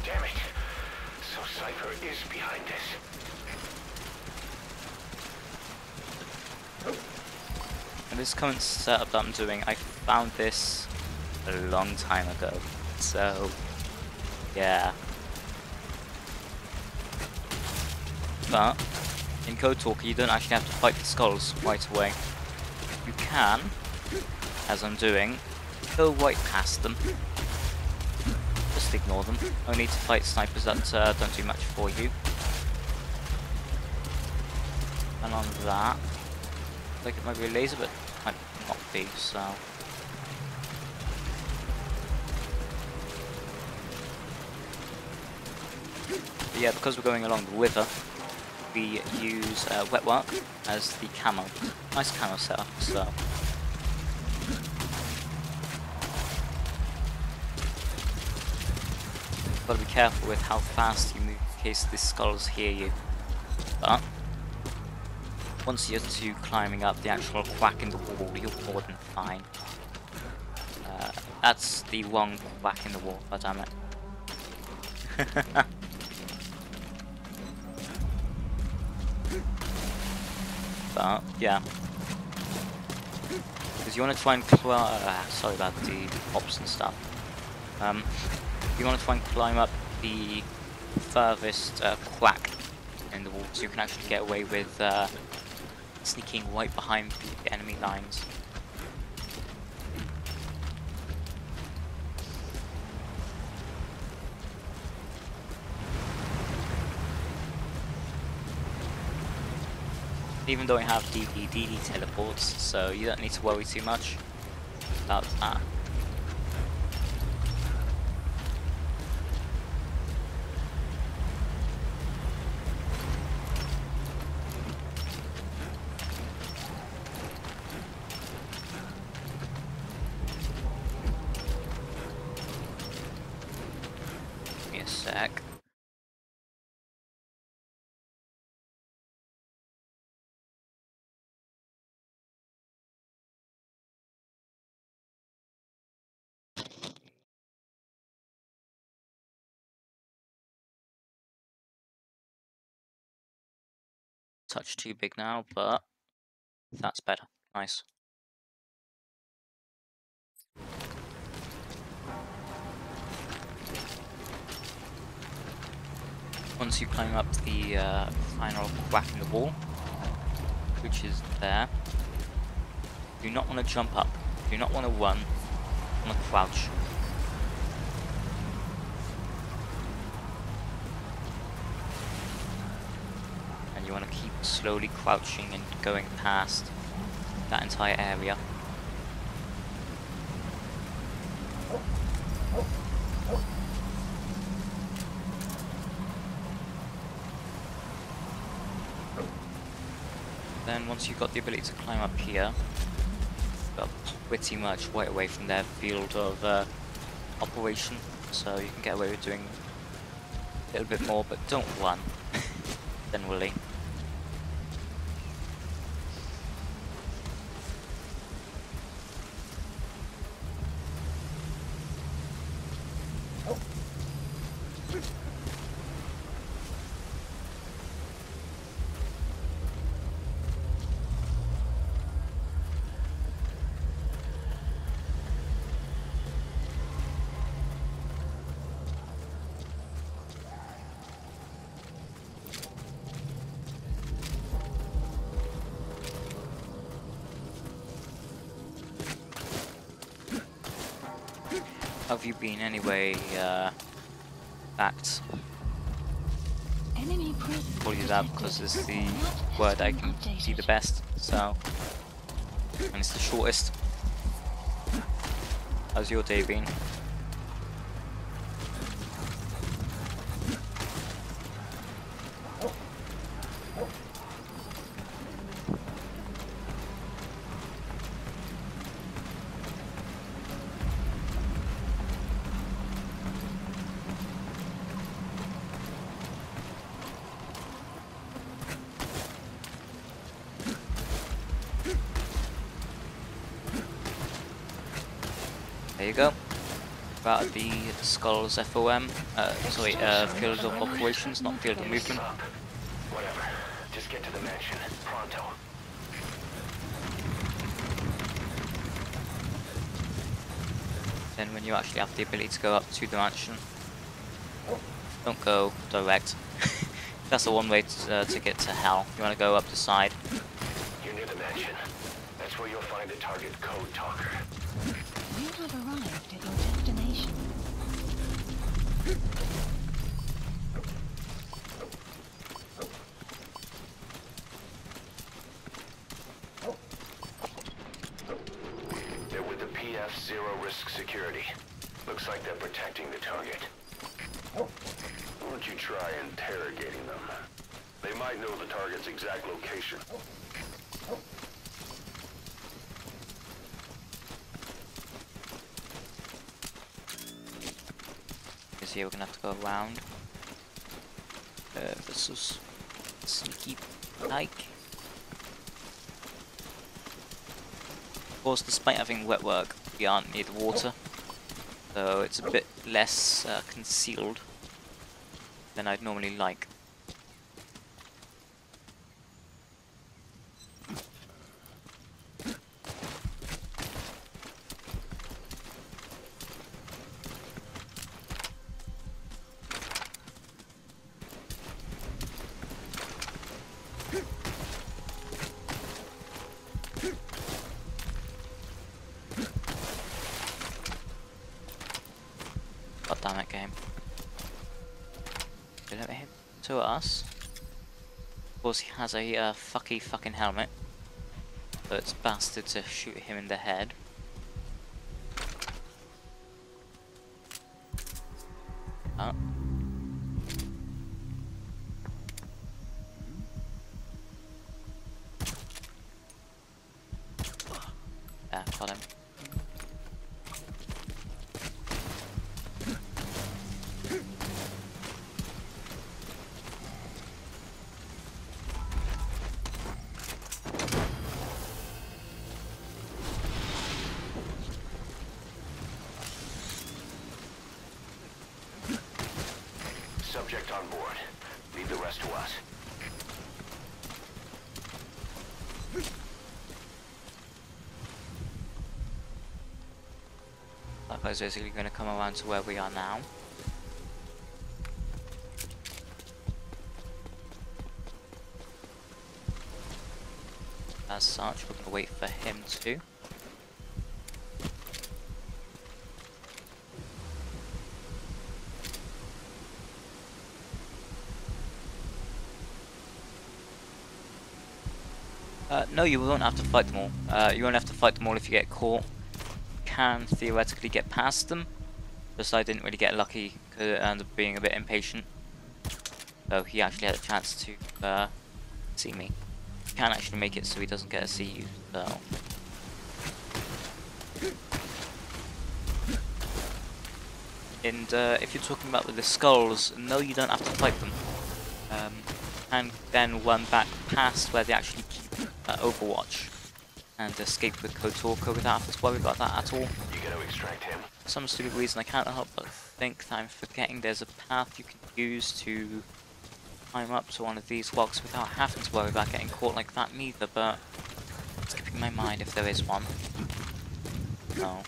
Damn it! So Cypher is behind this. And this current setup that I'm doing, I found this a long time ago, so yeah. But in Code Talker, you don't actually have to fight the skulls right away. You can, as I'm doing, go right past them. Just ignore them. Only to fight snipers that don't do much for you. And on that, like it might be a laser, but it might not be, so... But yeah, because we're going along the river, we use wet work as the camo. Nice camo setup, so... Gotta be careful with how fast you move in case the skulls hear you. But once you're to climbing up the actual crack in the wall, you're more than fine. That's the wrong crack in the wall, god damn it. But yeah, because you want to try and sorry about the pops and stuff. You want to try and climb up the furthest crack in the wall, so you can actually get away with sneaking right behind the enemy lines. Even though I have DD teleports, so you don't need to worry too much about that. Give me a sec. Touch too big now, but that's better. Nice. Once you climb up the final crack in the wall, which is there, do not want to jump up. Do not want to run. Want to crouch. And you want to keep slowly crouching and going past that entire area. Then once you've got the ability to climb up here, you're pretty much right away from their field of operation, so you can get away with doing a little bit more, but don't run, generally. How have you been anyway, Facts? Enemy presence Call you that because it's the word I can see the best, so... And it's the shortest. How's your day been? There you go. About the Skulls FOM, field of operations, not field of movement. Whatever. Just get to the mansion. Pronto. Then when you actually have the ability to go up to the mansion, don't go direct. That's the one way to get to hell. You want to go up the side. You're near the mansion. That's where you'll find a target code talker. You have arrived at your destination. They're with the PF Zero Risk Security. Looks like they're protecting the target. Why don't you try interrogating them? They might know the target's exact location. Because here we're gonna have to go around. This is sneaky like. Of course, despite having wet work, we aren't near the water, so it's a bit less concealed than I'd normally like. God damn it, game. Did it hit to us? Of course, he has a fucking helmet. So it's bastard to shoot him in the head. Oh. Yeah, got him. Subject on board. Leave the rest to us. That guy's basically going to come around to where we are now. As such, we're going to wait for him to. No, you won't have to fight them all. You won't have to fight them all if you get caught. You can theoretically get past them. Just I didn't really get lucky because it ended up being a bit impatient. So he actually had a chance to see me. You can actually make it so he doesn't get to see you. So. And if you're talking about the skulls, no, you don't have to fight them. And then run back past where they actually keep Overwatch and escape with Kotorka without having to worry about that at all. You gotta extract him. For some stupid reason I can't help but think that I'm forgetting there's a path you can use to climb up to one of these rocks without having to worry about getting caught like that neither, but it's skipping my mind if there is one. No.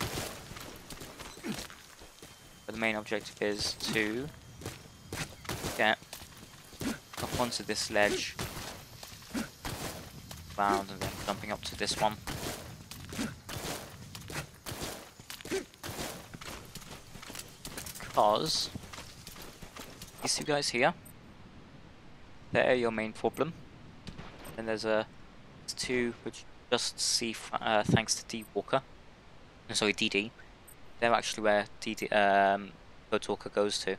But the main objective is to get up onto this ledge, round, and then jumping up to this one. Because these two guys here, they're your main problem. And there's two which just see thanks to D-Walker. Sorry, DD. They're actually where DD Kotorka goes to.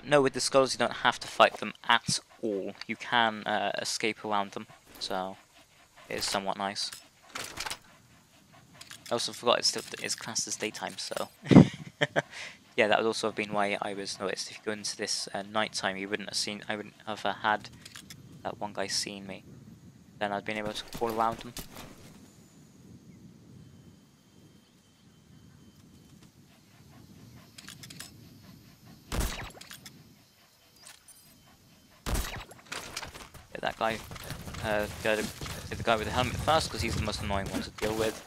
No, with the skulls you don't have to fight them at all. You can escape around them, so it is somewhat nice. I also forgot it's classed as daytime, so yeah, that would also have been why I was noticed. If you go into this nighttime, you wouldn't have seen. I wouldn't have had that one guy seeing me. Then I'd been able to crawl around him. That guy, go to the guy with the helmet first because he's the most annoying one to deal with.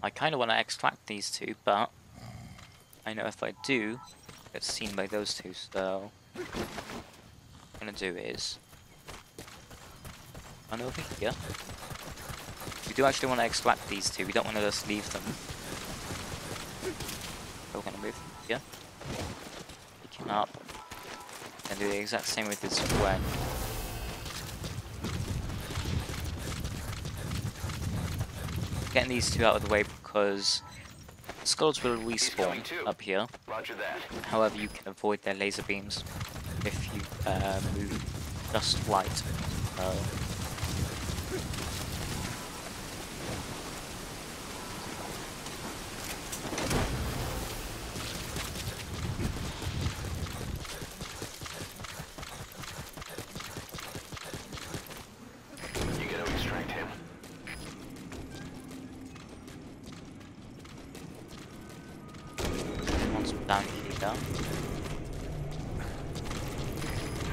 I kind of want to extract these two, but I know if I do, I get seen by those two. So what I'm gonna do is run over here. We do actually want to extract these two, we don't want to just leave them. So we're going to move here, pick him up, and do the exact same with this square. Getting these two out of the way because skulls will respawn up here. Roger that. However, you can avoid their laser beams if you move just right. Down here.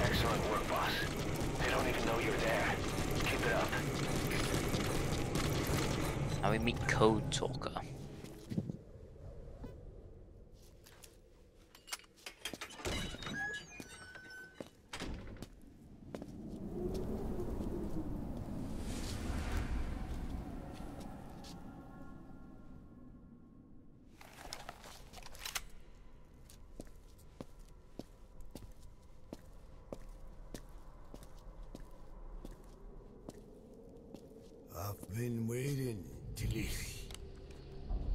Excellent work, boss. They don't even know you're there. Keep it up. Now we meet Kotorka. Ven waiting, Tilisi.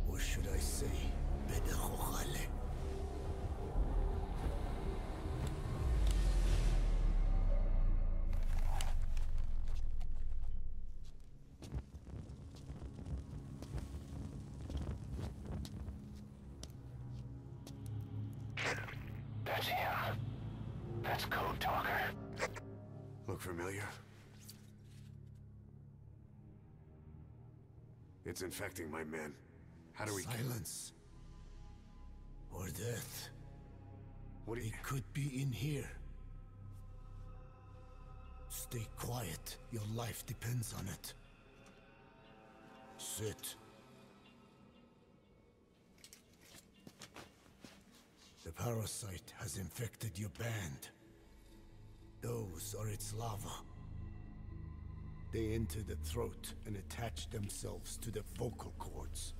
Or should I say, Bedahochale? That's him. That's Code Talker. Look familiar? It's infecting my men. How do we Silence. Or death. What do you... It could be in here. Stay quiet. Your life depends on it. Sit. The parasite has infected your band. Those are its larvae. They enter the throat and attach themselves to the vocal cords.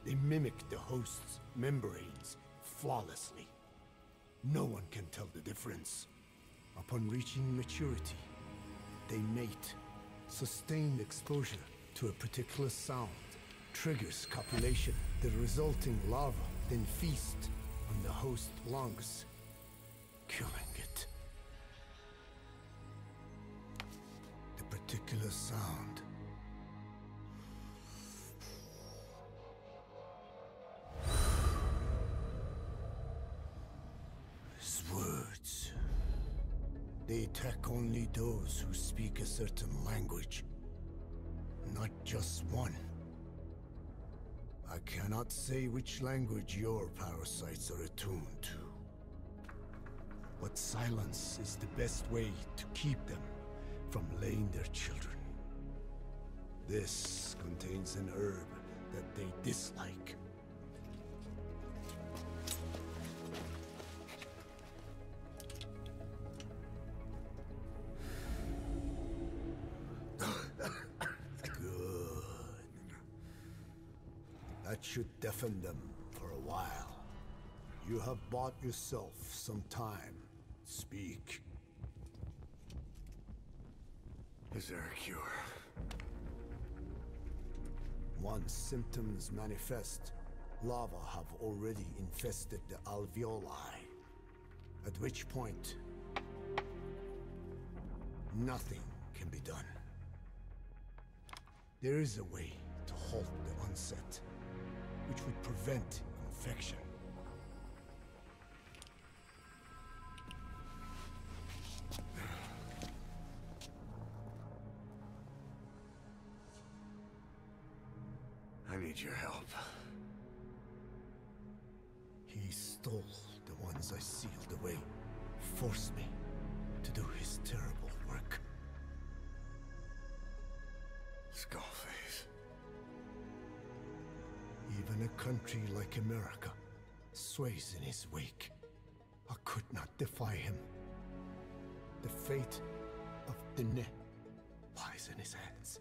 They mimic the host's membranes flawlessly. No one can tell the difference. Upon reaching maturity, they mate. Sustained exposure to a particular sound triggers copulation. The resulting larva then feast on the host lungs, killing it. The particular sound is words. They attack only those who speak a certain language, not just one. I cannot say which language your parasites are attuned to. But silence is the best way to keep them from laying their children. This contains an herb that they dislike. That should deafen them for a while. You have bought yourself some time. Speak. Is there a cure? Once symptoms manifest, larvae have already infested the alveoli. At which point, nothing can be done. There is a way to halt the onset, which would prevent infection. I need your help. He stole the ones I sealed away, forced me to do his terrible work. Skullface. Even a country like America sways in his wake. I could not defy him. The fate of Dine lies in his hands.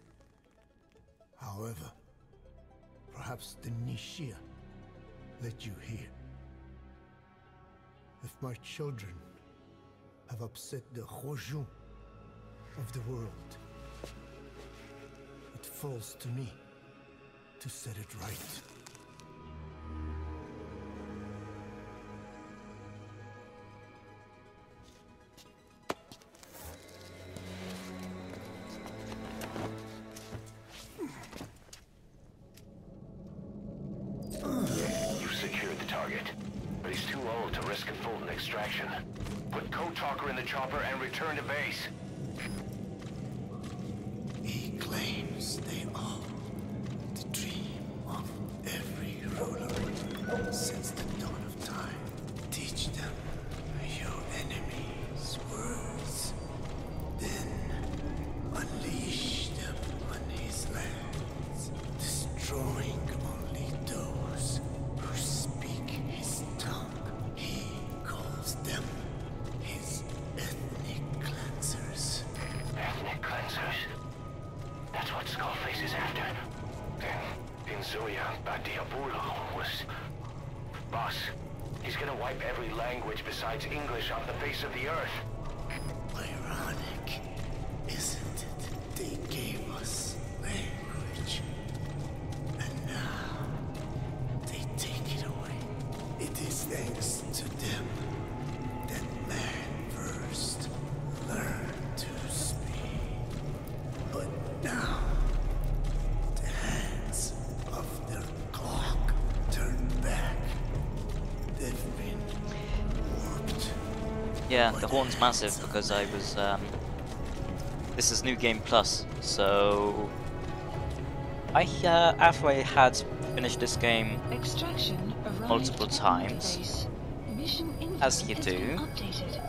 However, perhaps the Nishia led you here. If my children have upset the Rojun of the world, it falls to me to set it right. You've secured the target, but he's too old to risk a full extraction. Put Code Talker in the chopper and return to base. He claims they are the dream of every ruler since the dawn of time. Teach them your enemy's words, then unleash them on his lands, destroying only those who speak his tongue. He calls them his ethnic cleansers. Ethnic cleansers? That's what Skullface is after. Then, Inzoya Badiabulo was... Boss, he's gonna wipe every language besides English off the face of the earth. Ironic, isn't it? They gave us Thanks to them, that man first learned to speak. But now, the hands of their clock turned back. They've been warped. Yeah, the horn's massive because I was, this is New Game Plus, so after I had finished this game Extraction arrived multiple at times, interface. Mission info as you has do, been updated.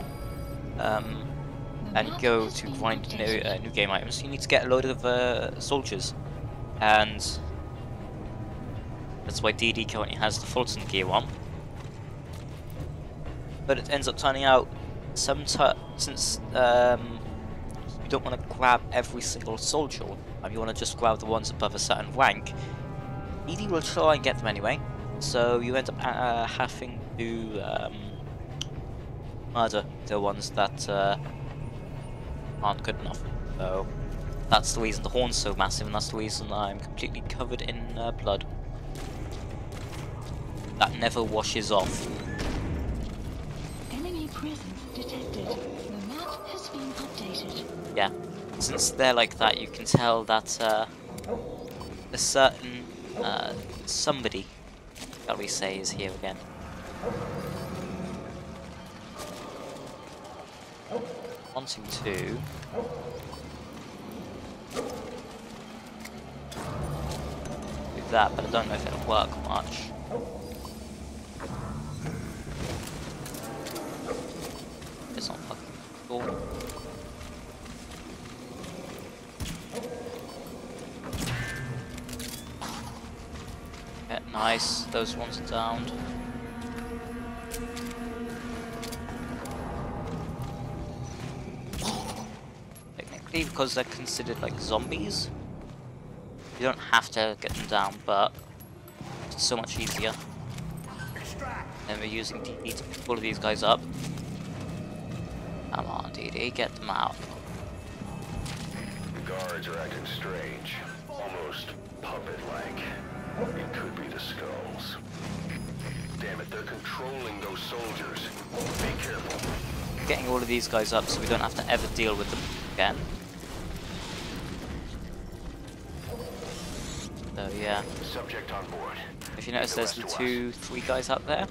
and map go has to been grind updated. new game items, you need to get a load of soldiers, and that's why DD currently has the Fulton gear on. But it ends up turning out, since you don't want to grab every single soldier, you want to just grab the ones above a certain rank, DD will try and get them anyway, so you end up having to murder the ones that aren't good enough. So that's the reason the horn's so massive, and that's the reason I'm completely covered in blood. That never washes off. Enemy presence detected. The map has been updated. Yeah, since they're like that, you can tell that a certain somebody, shall we say, is here again. Wanting to do that, but I don't know if it'll work much. It's not fucking cool. Yeah, nice. Those ones are downed. Technically, because they're considered like zombies, you don't have to get them down, but it's so much easier. And we're using DD to pick all of these guys up. Come on, DD, get them out. The guards are acting strange. Almost puppet-like. It could be the skulls. Damn it, they're controlling those soldiers. Be careful. Getting all of these guys up so we don't have to ever deal with them again. So yeah. Subject on board. If you notice, there's the 3 guys up there.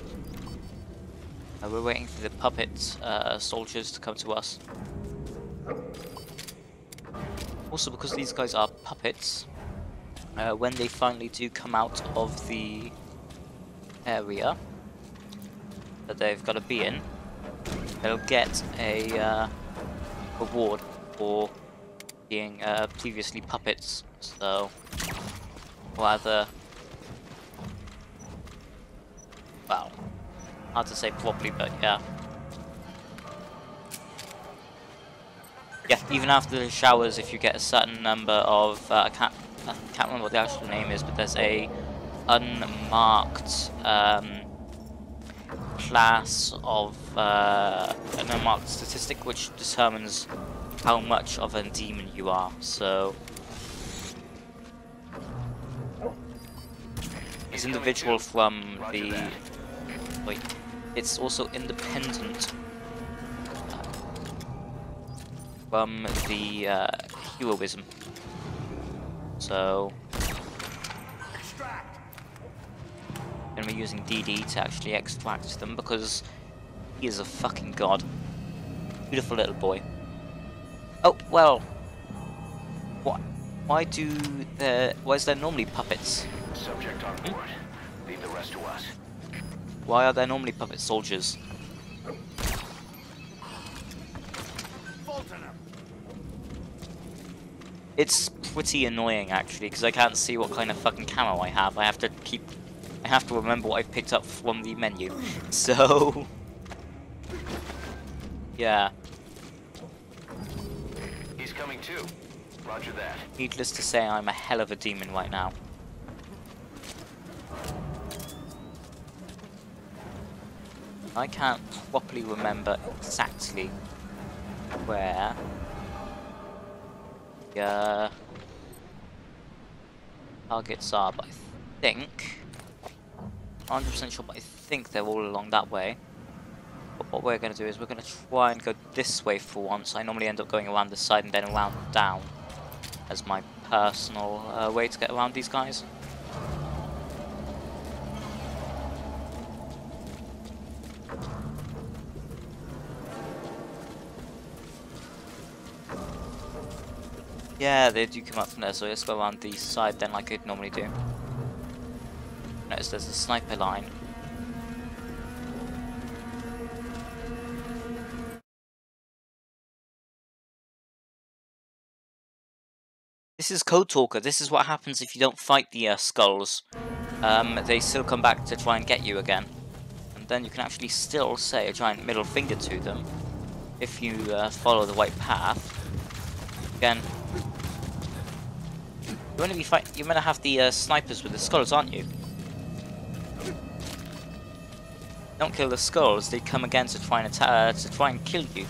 We're waiting for the puppet soldiers to come to us. Also, because these guys are puppets, when they finally do come out of the area that they've got to be in, they'll get a reward for being previously puppets. So, rather, well, hard to say properly, but yeah. Yeah, even after the showers, if you get a certain number of, I can't remember what the actual name is, but there's a unmarked class of an unmarked statistic which determines how much of a demon you are. So it's individual from the. Wait, it's also independent from the heroism. So I'm gonna be using DD to actually extract them because he is a fucking god. Beautiful little boy. Oh well. What? Why is there normally puppets? Subject on board. Leave the rest to us. Why are there normally puppet soldiers? It's pretty annoying actually, because I can't see what kind of fucking camo I have. I have to remember what I've picked up from the menu. So yeah. He's coming too. Roger that. Needless to say, I'm a hell of a demon right now. I can't properly remember exactly where the targets are, but I think 100% sure, but I think they're all along that way. But what we're going to do is we're going to try and go this way for once. I normally end up going around the side and then around down as my personal way to get around these guys. Yeah, they do come up from there, so let's go around the side then like I'd normally do. Notice there's a sniper line. This is Code Talker. This is what happens if you don't fight the skulls. They still come back to try and get you again. And then you can actually still say a giant middle finger to them if you follow the right path. Again, you're gonna have the snipers with the skulls, aren't you? Don't kill the skulls; they come again to try and kill you.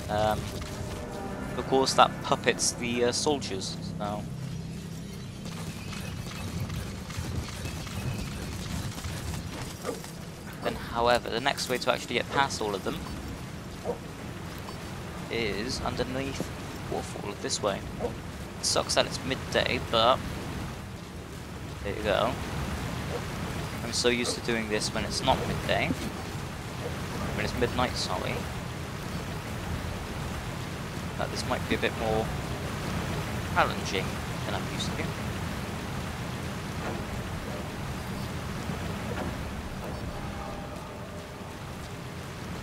Of course, that puppets the soldiers. So. Then, however, the next way to actually get past all of them is underneath the waterfall this way. It sucks that it's midday, but there you go. I'm so used to doing this when it's not midday. When it's midnight, sorry. That this might be a bit more challenging than I'm used to.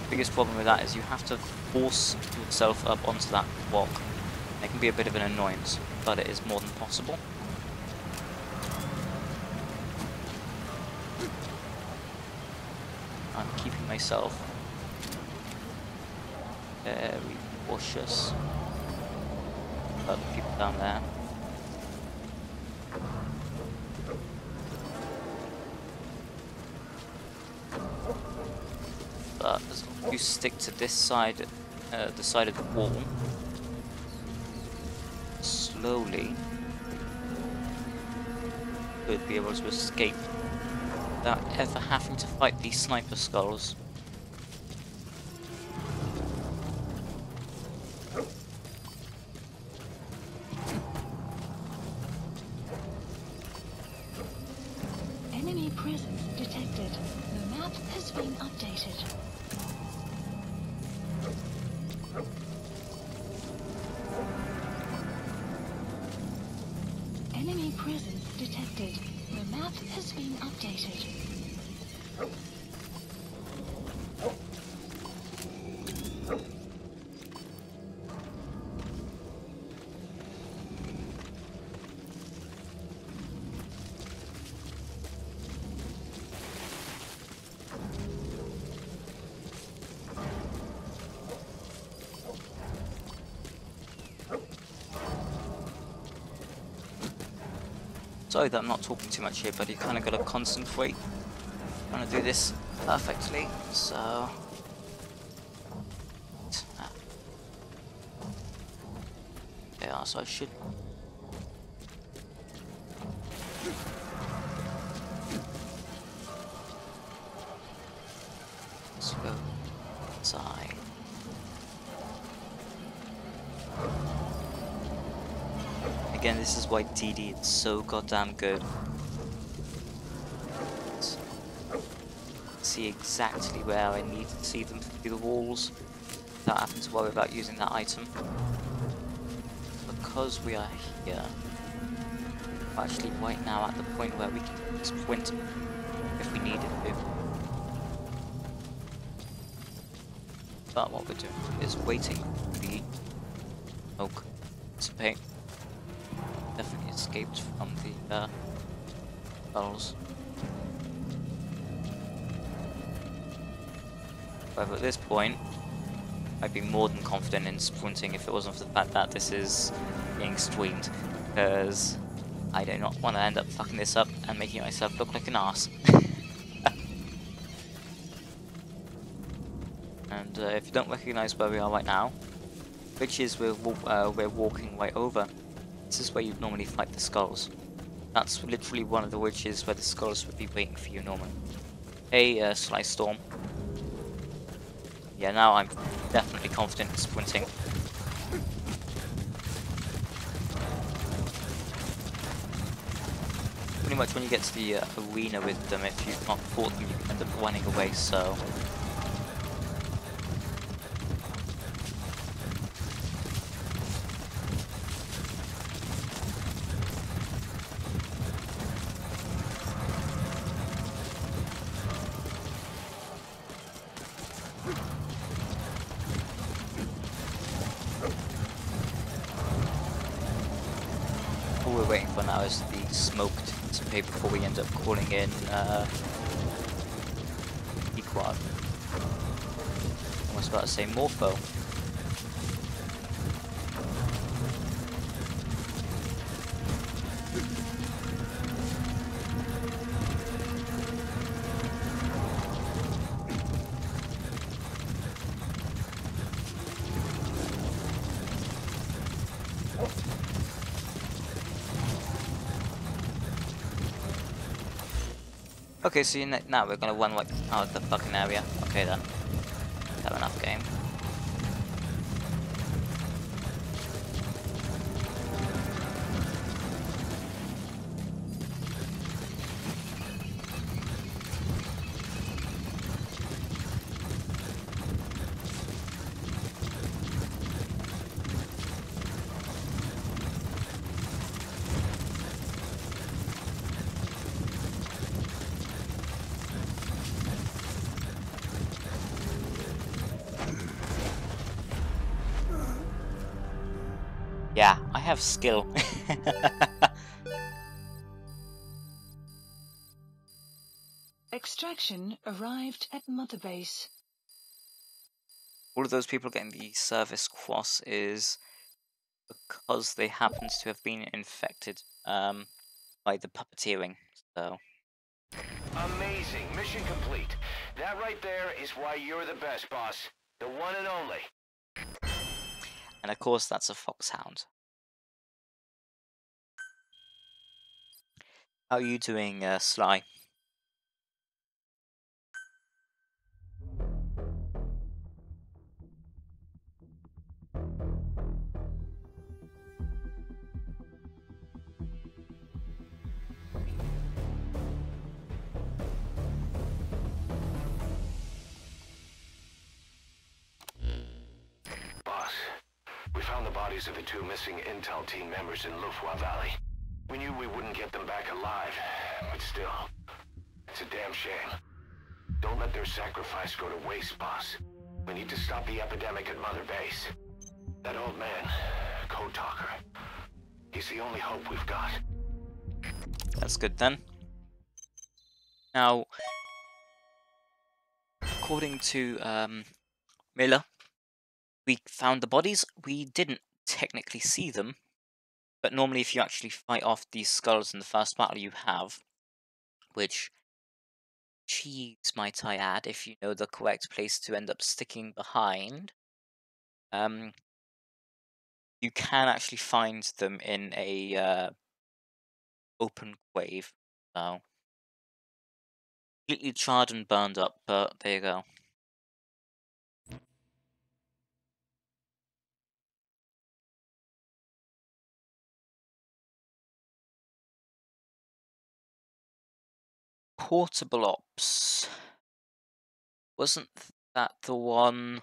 The biggest problem with that is you have to force yourself up onto that rock. It can be a bit of an annoyance, but it is more than possible. I'm keeping myself very cautious about the people down there. But as long as you stick to this side, the side of the wall, slowly, you could be able to escape without ever having to fight these sniper skulls. Enemy presence detected. The map has been updated. Enemy presence detected. The map has been updated. Sorry that I'm not talking too much here, but you kind of got to concentrate. I want to do this perfectly, so... Yeah, so I should... Let's go inside. Again, this is why DD is so goddamn good. See exactly where I need to see them through the walls without having to worry about using that item. Because we are here, we're actually right now at the point where we can sprint if we needed to. But what we're doing is waiting for the smoke to dissipate. Definitely escaped from the tunnels. However, at this point, I'd be more than confident in sprinting if it wasn't for the fact that this is being streamed, because I do not want to end up fucking this up and making myself look like an arse. And if you don't recognise where we are right now, which is we're walking right over. This is where you'd normally fight the skulls. That's literally one of the witches where the skulls would be waiting for you normally. Hey, Sly Storm. Yeah, now I'm definitely confident in sprinting. Pretty much when you get to the arena with them, if you've not fought them, you can end up running away, so... All we're waiting for now is the smoke to dissipate before we end up calling in Equad. Almost about to say Morpho. Okay, so now we're gonna run like out of the fucking area. Okay then. Fair enough, game. Yeah, I have skill. Extraction arrived at Mother Base. All of those people getting the service cross is because they happen to have been infected by the puppeteering. So Amazing. Mission complete. That right there is why you're the best, boss. The one and only. and of course that's a foxhound. How are you doing, Sly? Boss, we found the bodies of the two missing Intel team members in Lufwa Valley. We knew we wouldn't get them back alive, but still, it's a damn shame. Don't let their sacrifice go to waste, boss. We need to stop the epidemic at Mother Base. That old man, Code Talker, he's the only hope we've got. That's good then. Now, according to Miller, we found the bodies. We didn't technically see them, but normally if you actually fight off these skulls in the first battle you have, which, cheese might I add, if you know the correct place to end up sticking behind, you can actually find them in a open grave. So, completely charred and burned up, but there you go. Portable Ops. Wasn't that the one?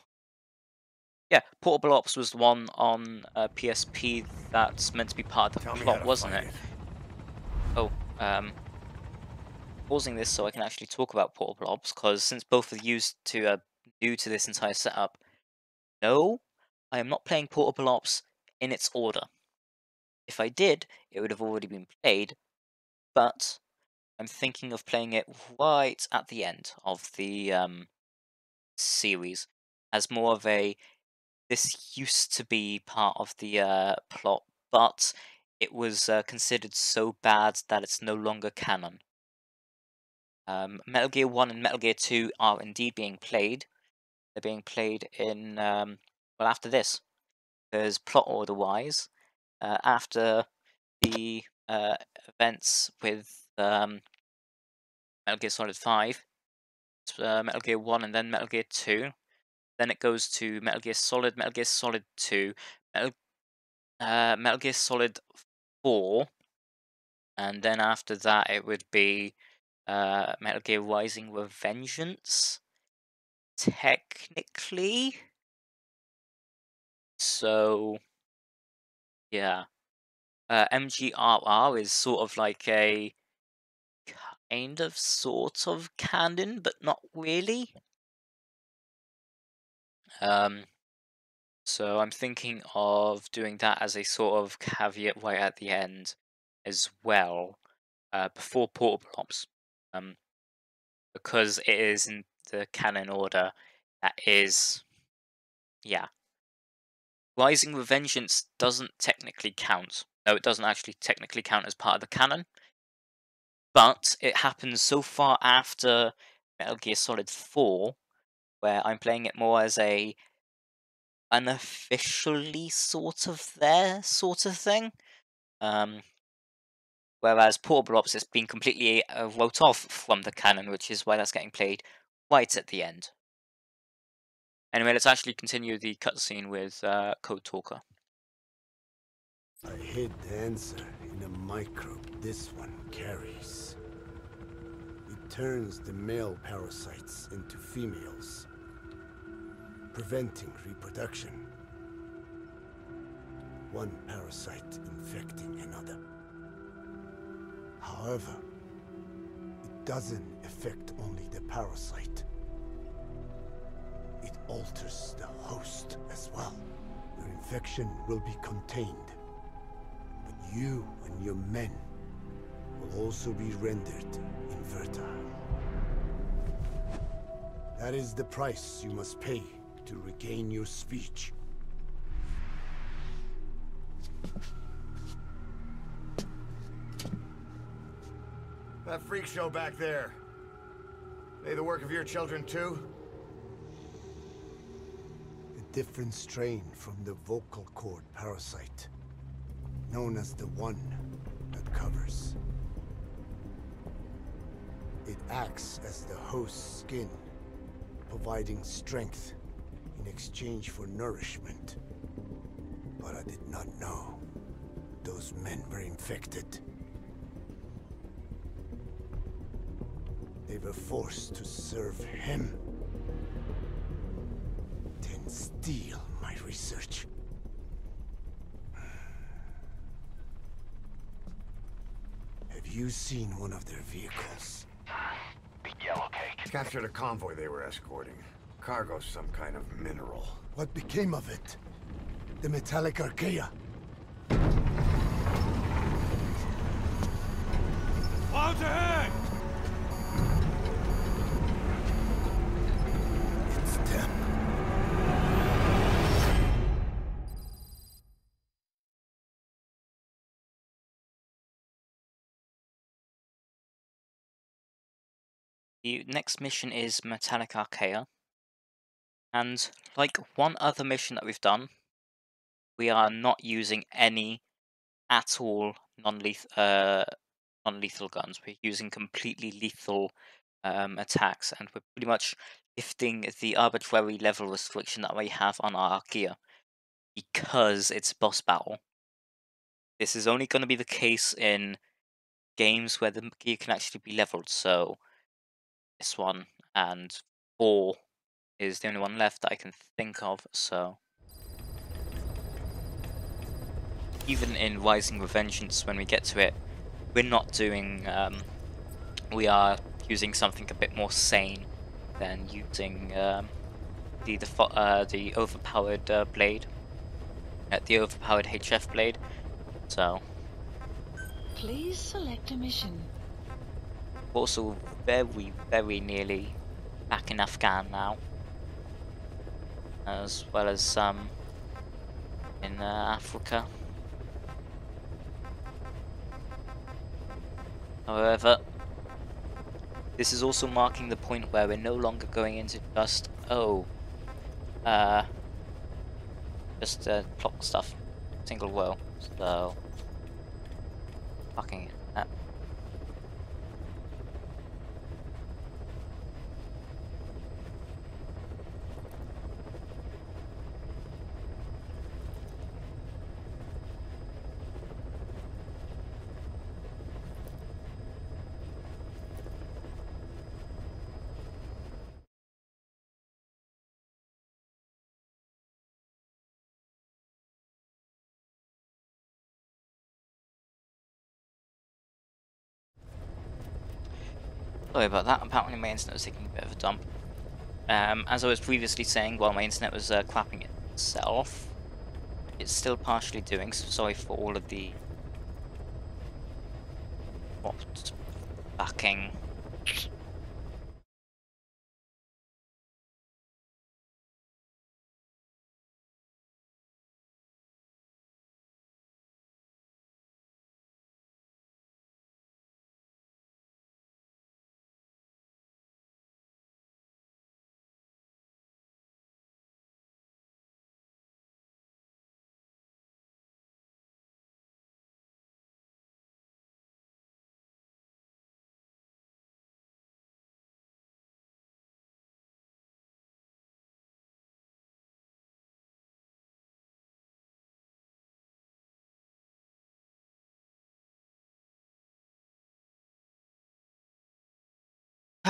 Yeah, Portable Ops was the one on PSP that's meant to be part of the plot, wasn't it? Oh, pausing this so I can actually talk about Portable Ops, because since both of you new to this entire setup, no, I am not playing Portable Ops in its order. If I did, it would have already been played, but I'm thinking of playing it right at the end of the series, as more of a, this used to be part of the plot, but it was considered so bad that it's no longer canon. Metal Gear 1 and Metal Gear 2 are indeed being played. They're being played in, well, after this. Because plot order-wise, after the uh, events with Metal Gear Solid 5, Metal Gear 1, and then Metal Gear 2. Then it goes to Metal Gear Solid, Metal Gear Solid 2, Metal Gear Solid 4, and then after that it would be Metal Gear Rising with Vengeance, technically. So, yeah. MGRR is sort of like a kind of sort of canon, but not really. So I'm thinking of doing that as a sort of caveat right at the end as well, before Portable Ops, because it is in the canon order. That is, yeah. Rising with Vengeance doesn't technically count. No, it doesn't actually technically count as part of the canon, but it happens so far after Metal Gear Solid 4, where I'm playing it more as a unofficially sort of there sort of thing. Whereas Portable Ops has been completely wrote off from the canon, which is why that's getting played right at the end. Anyway, let's actually continue the cutscene with Code Talker. I hid the answer in a microbe this one carries. It turns the male parasites into females, preventing reproduction. One parasite infecting another. However, it doesn't affect only the parasite. It alters the host as well. Your infection will be contained, but you and your men will also be rendered infertile. That is the price you must pay to regain your speech. That freak show back there, they the work of your children too? A different strain from the vocal cord parasite, known as the one that covers. It acts as the host's skin, providing strength in exchange for nourishment. But I did not know those men were infected. They were forced to serve him, then steal my research. Have you seen one of their vehicles? The yellow cake. Captured a convoy they were escorting. Cargo's some kind of mineral. What became of it? The metallic archaea? Clouds ahead! It's them. The next mission is Metallic Archaea. And like one other mission that we've done, we are not using any at all non-lethal guns. We're using completely lethal attacks, and we're pretty much lifting the arbitrary level restriction that we have on our Archaea because it's a boss battle. This is only going to be the case in games where the gear can actually be leveled, so this one and 4 is the only one left that I can think of, so even in Rising with Vengeance, when we get to it, we're not doing, we are using something a bit more sane than using the overpowered blade, the overpowered HF blade, so. Please select a mission. Also very, very nearly back in Afghan now, as well as in Africa. However, this is also marking the point where we're no longer going into just plot stuff, single row. So fucking. Sorry about that, apparently my internet was taking a bit of a dump. As I was previously saying, while my internet was clapping itself, it's still partially doing, so sorry for all of the dropped backing.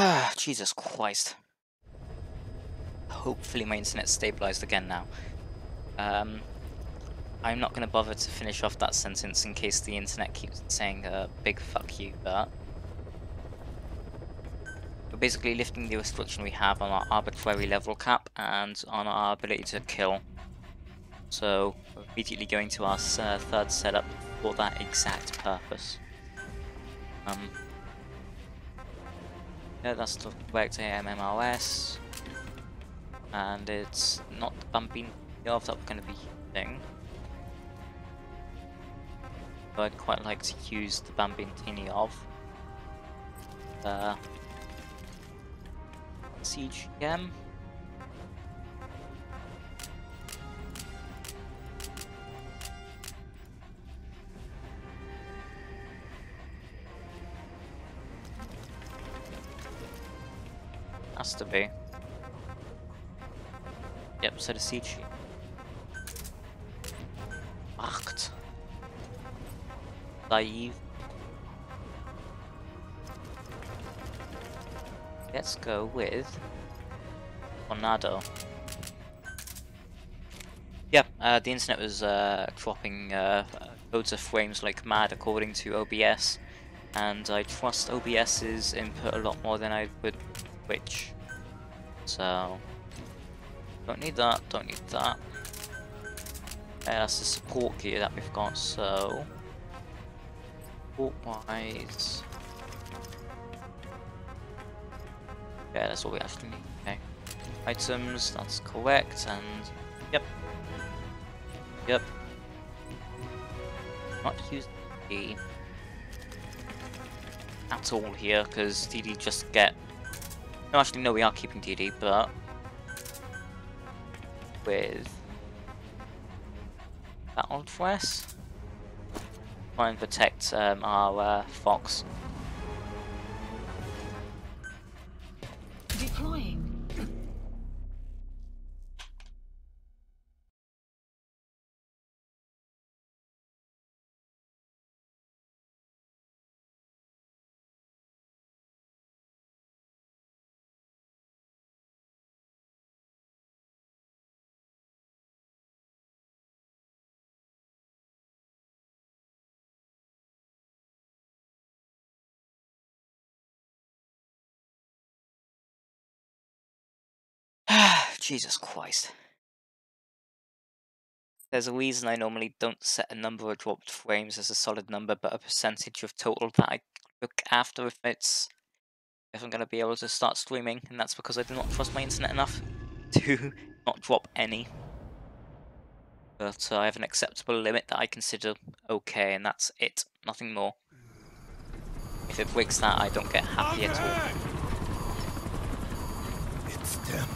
Ah, Jesus Christ. Hopefully my internet's stabilized again now. I'm not going to bother to finish off that sentence in case the internet keeps saying big fuck you, but we're basically lifting the restriction we have on our arbitrary level cap and on our ability to kill. So we're immediately going to our third setup for that exact purpose. Yeah, that's the correct AMMRS, and it's not the bumping of that we're going to be using. But I'd quite like to use the Bambintini of CGM. Has to be. Yep, so the CG. Acht. Naive. Let's go with Tornado. Yeah, the internet was dropping loads of frames like mad according to OBS, and I trust OBS's input a lot more than I would Twitch. So don't need that, don't need that. That's the support gear that we've got, so support-wise, yeah, that's all we actually need. Okay, items, that's correct, and yep, not use DD at all here because DD just get. No, actually, no, we are keeping DD, but with Battle Press, try and protect our Fox. Deploying. Jesus Christ. There's a reason I normally don't set a number of dropped frames as a solid number, but a percentage of total that I look after if I'm going to be able to start streaming, and that's because I do not trust my internet enough to not drop any. But I have an acceptable limit that I consider okay, and that's it, nothing more. If it breaks that, I don't get happy at all. It's them.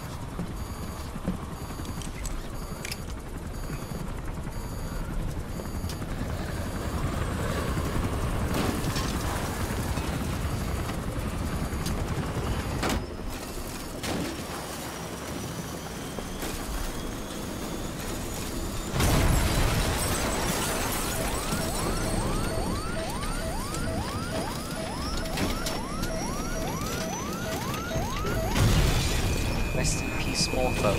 Rest in peace, Morpho.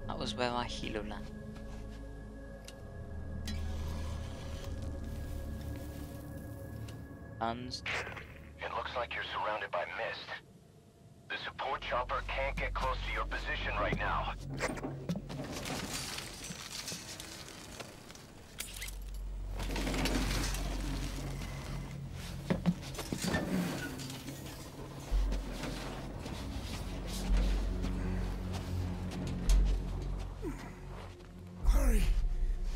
That was where our helo landed. And It looks like you're surrounded by mist. The support chopper can't get close to your position right now. Hurry!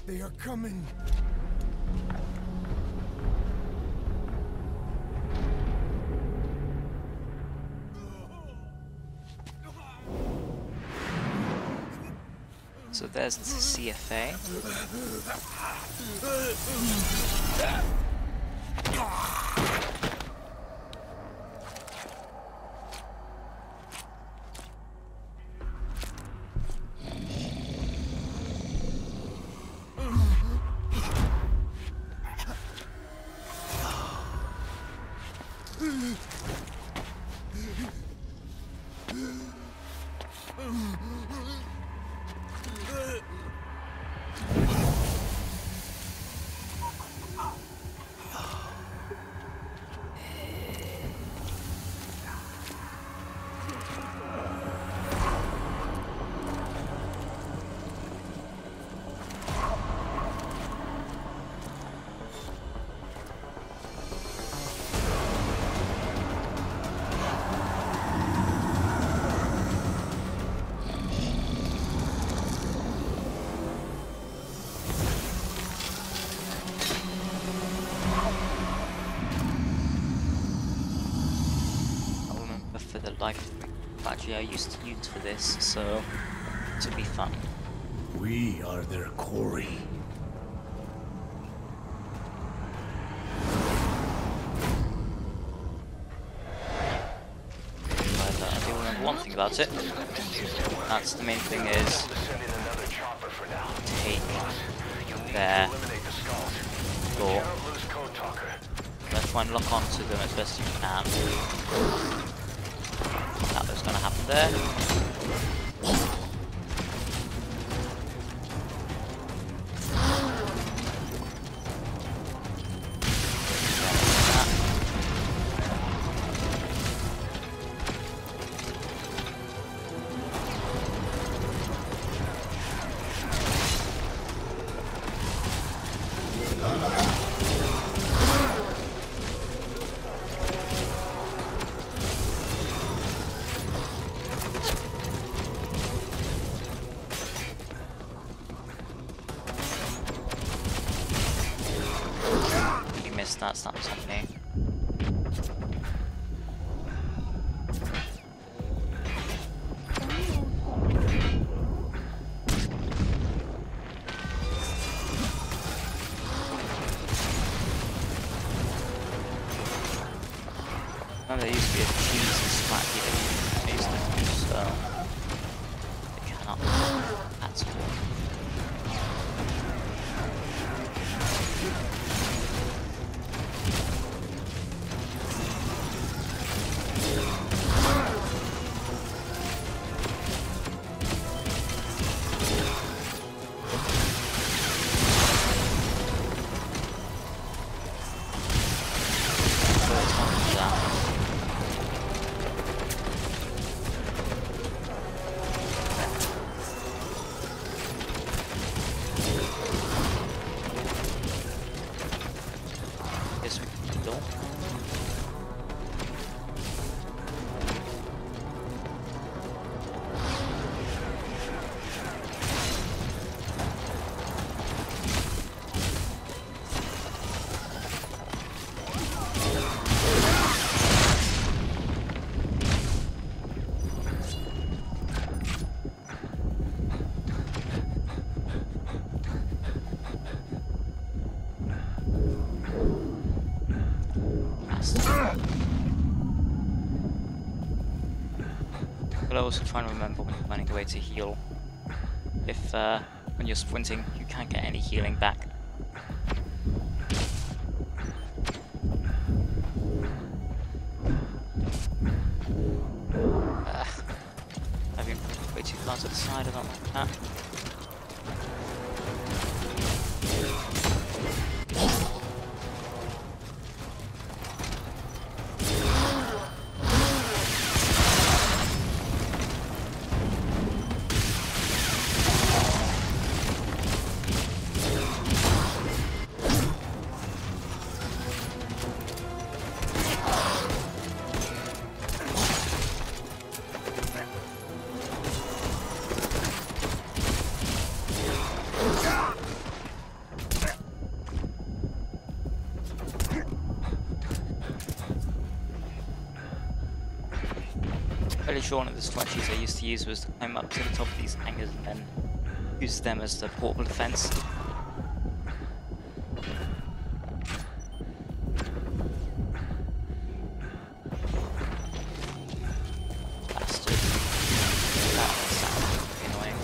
They are coming! so there's the CFA. For the life battery I used to use for this, so to be fun. We are their quarry. But I do remember one thing about it. That's the main thing is take their door. Let's try and lock onto them as best you can. That was going to happen there. That's not something. Remember, there used to be a cheesy splat here. I used to use, so it cannot at all. Door. But I also try and remember when you're running away to heal. If when you're sprinting, you can't get any healing back. I've been way too far to the side, I don't like that. Fairly sure one of the strategies I used to use was to climb up to the top of these hangars and then use them as the portable defense. Bastard. That sounds pretty annoying.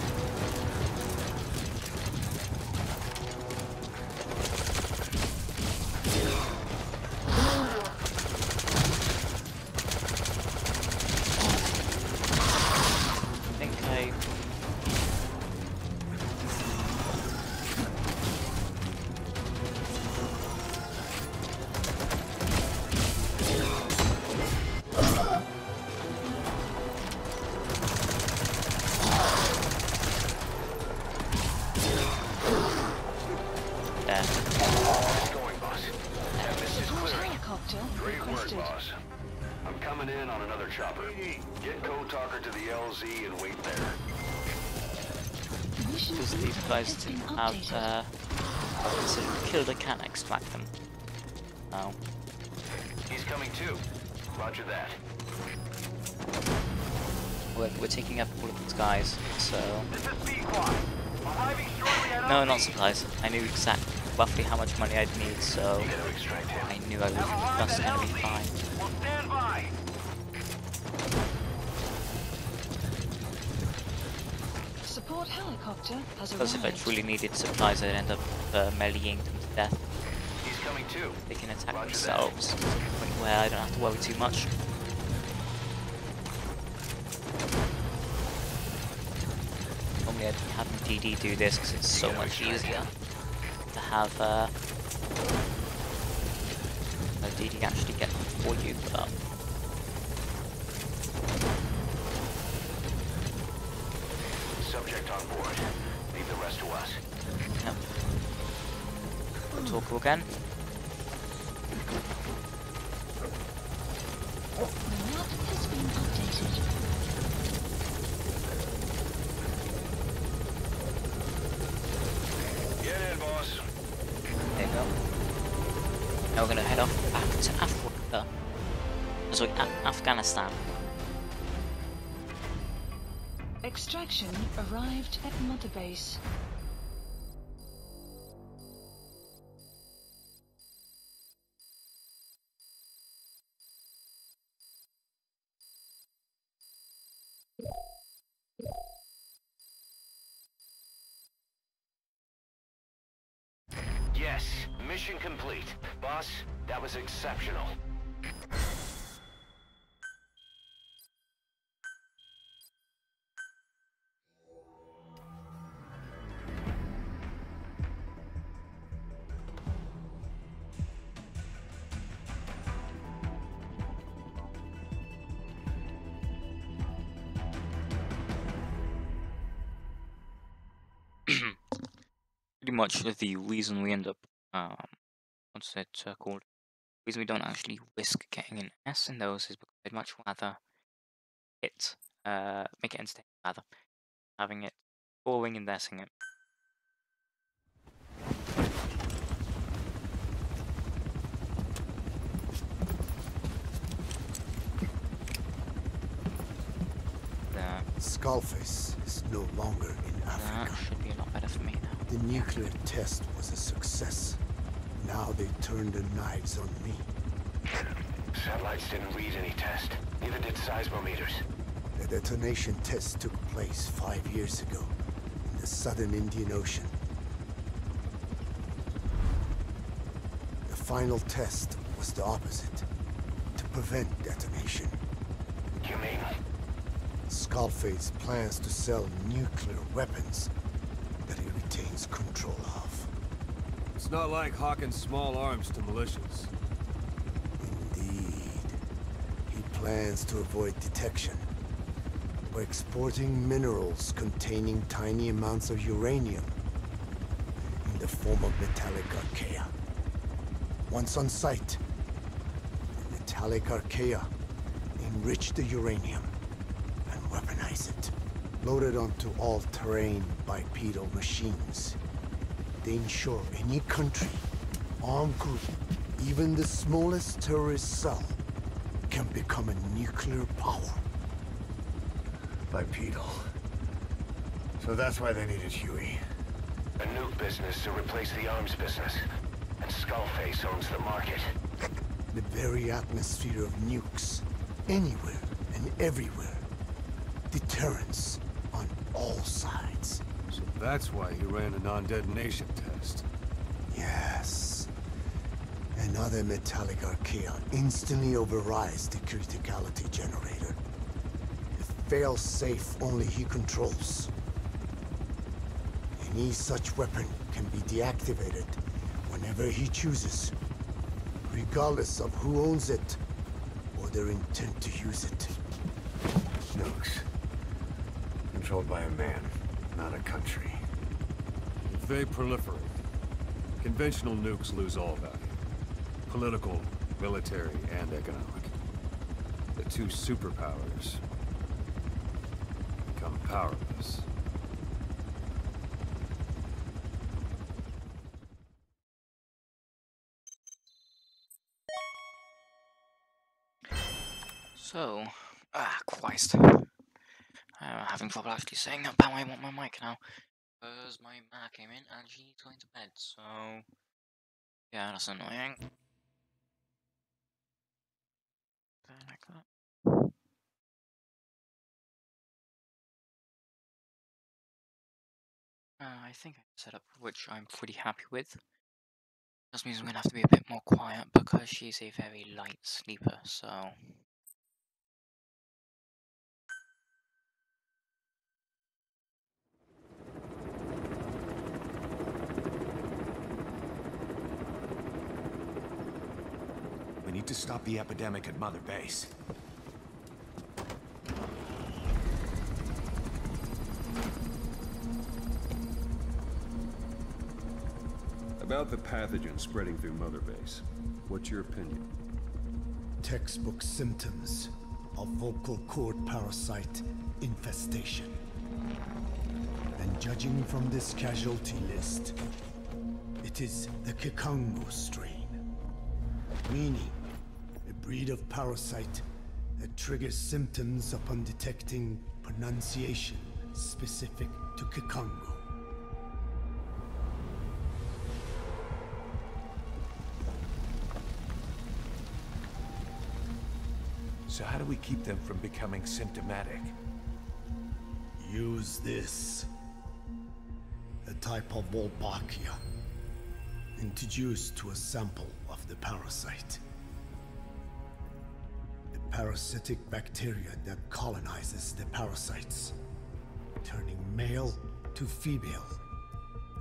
Great work, boss. I'm coming in on another chopper. Get Code Talker to the LZ and wait there. Because these guys didn't have killed, I can't extract them. No. He's coming too. Roger that. We're taking up all of these guys, so... No, not supplies. I knew roughly how much money I'd need, so I knew I was just going to be fine. Support helicopter has Because if I arrived. truly needed supplies, I'd end up meleeing them to death. He's coming too. They can attack themselves to the point where I don't have to worry too much. Normally I'd be having DD do this because it's so much easier to have DD actually get for you, but Subject on board. Leave the rest to us. yep. Talk again. The map has been updated. Get in, boss. There you go. Now we're gonna head off back to Africa. Sorry, Afghanistan. Extraction arrived at Mother Base. Yes, mission complete. Boss, that was exceptional. Pretty much the reason we end up, what's it called? The reason we don't actually risk getting an S in those is because I'd much rather make it entertaining rather, having it boring and messing it. There. Skullface is no longer in Africa. That should be a lot better for me now. The nuclear test was a success. Now they turned their knives on me. Satellites didn't read any test. Neither did seismometers. The detonation test took place 5 years ago in the southern Indian Ocean. The final test was the opposite, to prevent detonation. You mean? Skullface plans to sell nuclear weapons that he retains control of. It's not like hawking small arms to militias. Indeed. He plans to avoid detection by exporting minerals containing tiny amounts of uranium in the form of metallic archaea. Once on site, the metallic archaea enrich the uranium and weaponize it. Loaded onto all-terrain bipedal machines, they ensure any country, armed group, even the smallest terrorist cell, can become a nuclear power. Bipedal. So that's why they needed Huey. A nuke business to replace the arms business. And Skullface owns the market. The very atmosphere of nukes, anywhere and everywhere. Deterrence on all sides. So that's why he ran a non-detonation test. Yes. Another metallic archaea instantly overrides the criticality generator. A fail-safe only he controls. Any such weapon can be deactivated whenever he chooses, regardless of who owns it or their intent to use it. Nukes. Controlled by a man, not a country. If they proliferate, conventional nukes lose all value. Political, military, and economic. The two superpowers become powerless. So, Christ. I'm having trouble actually saying that about I want my mic now. Because my ma came in and she's going to bed, so... yeah, that's annoying. Like that. I think I set up, which I'm pretty happy with. Just means I'm going to have to be a bit more quiet because she's a very light sleeper, so... We need to stop the epidemic at Mother Base. About the pathogen spreading through Mother Base, what's your opinion? Textbook symptoms of vocal cord parasite infestation. And judging from this casualty list, it is the Kikongo strain, meaning a breed of parasite that triggers symptoms upon detecting pronunciation specific to Kikongo. So how do we keep them from becoming symptomatic? Use this. A type of Wolbachia, introduced to a sample of the parasite. The parasitic bacteria that colonizes the parasites, turning male to female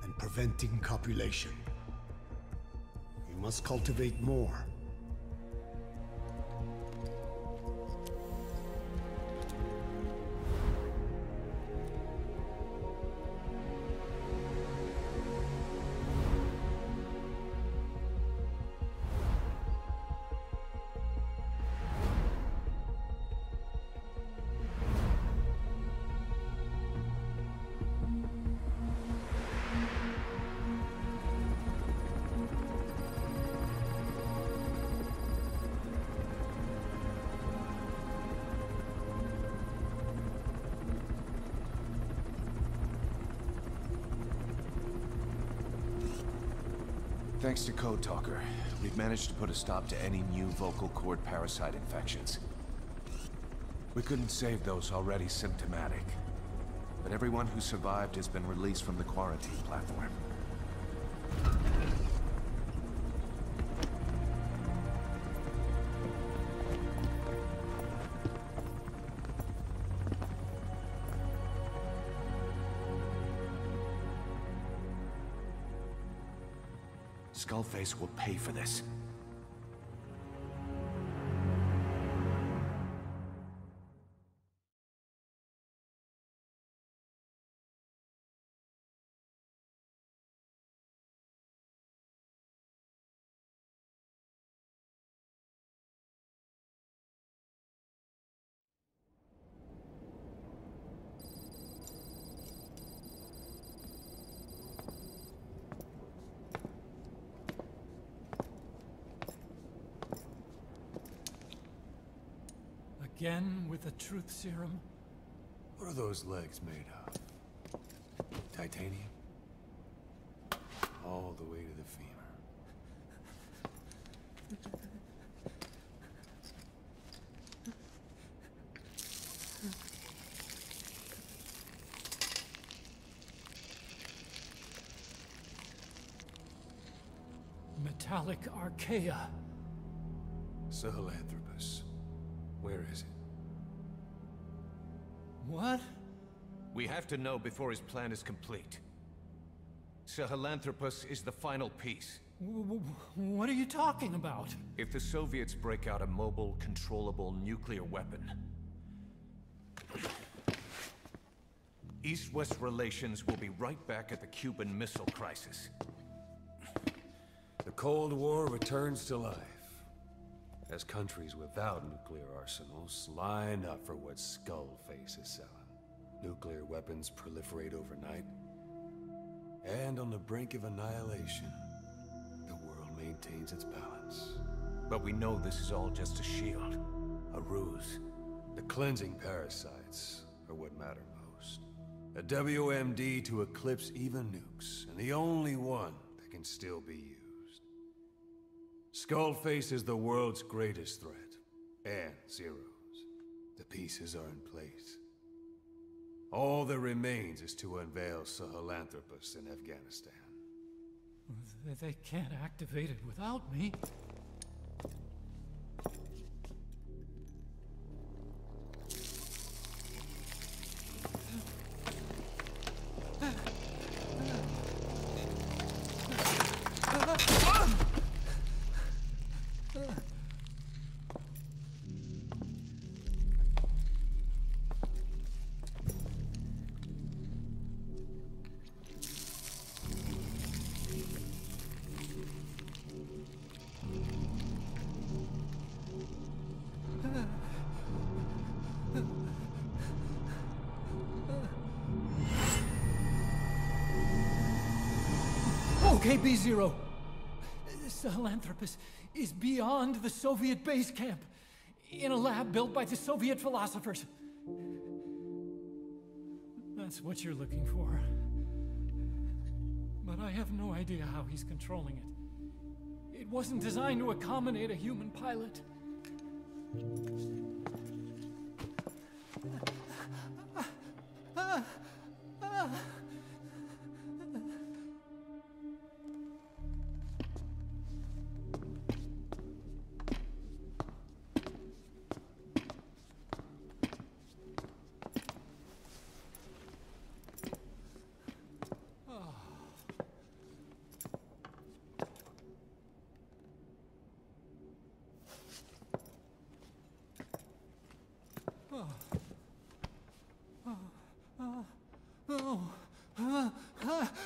and preventing copulation. We must cultivate more. Thanks to Code Talker, we've managed to put a stop to any new vocal cord parasite infections. We couldn't save those already symptomatic, but everyone who survived has been released from the quarantine platform. Skullface will pay for this. Again with the truth serum? What are those legs made of? Titanium? All the way to the femur. Metallic archaea. Sahelanthropus. Where is it? What? We have to know before his plan is complete. Sahelanthropus is the final piece. What are you talking about? If the Soviets break out a mobile, controllable nuclear weapon, East-West relations will be right back at the Cuban Missile Crisis. The Cold War returns to life, as countries without nuclear arsenals line up for what Skullface is selling. Nuclear weapons proliferate overnight, and on the brink of annihilation, the world maintains its balance. But we know this is all just a shield, a ruse. The cleansing parasites are what matter most. A WMD to eclipse even nukes, and the only one that can still be used. Skullface is the world's greatest threat, and Zero's. The pieces are in place. All that remains is to unveil Sahelanthropus in Afghanistan. They can't activate it without me. Okay, B-Zero. Sahelanthropus is beyond the Soviet base camp, in a lab built by the Soviet philosophers. That's what you're looking for. But I have no idea how he's controlling it. It wasn't designed to accommodate a human pilot.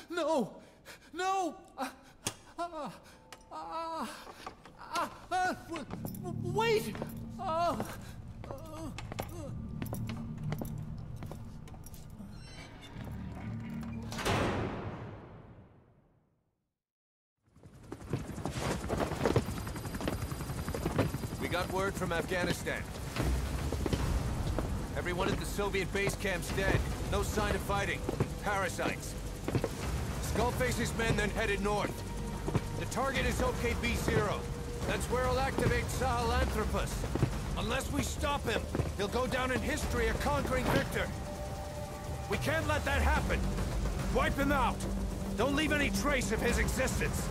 No! No! Wait! We got word from Afghanistan. Everyone at the Soviet base camp's dead. No sign of fighting. Parasites. Skullface's men then headed north. The Target is OKB-0. That's where he'll activate Sahelanthropus. Unless we stop him, he'll go down in history a conquering victor. We can't let that happen. Wipe him out. Don't leave any trace of his existence.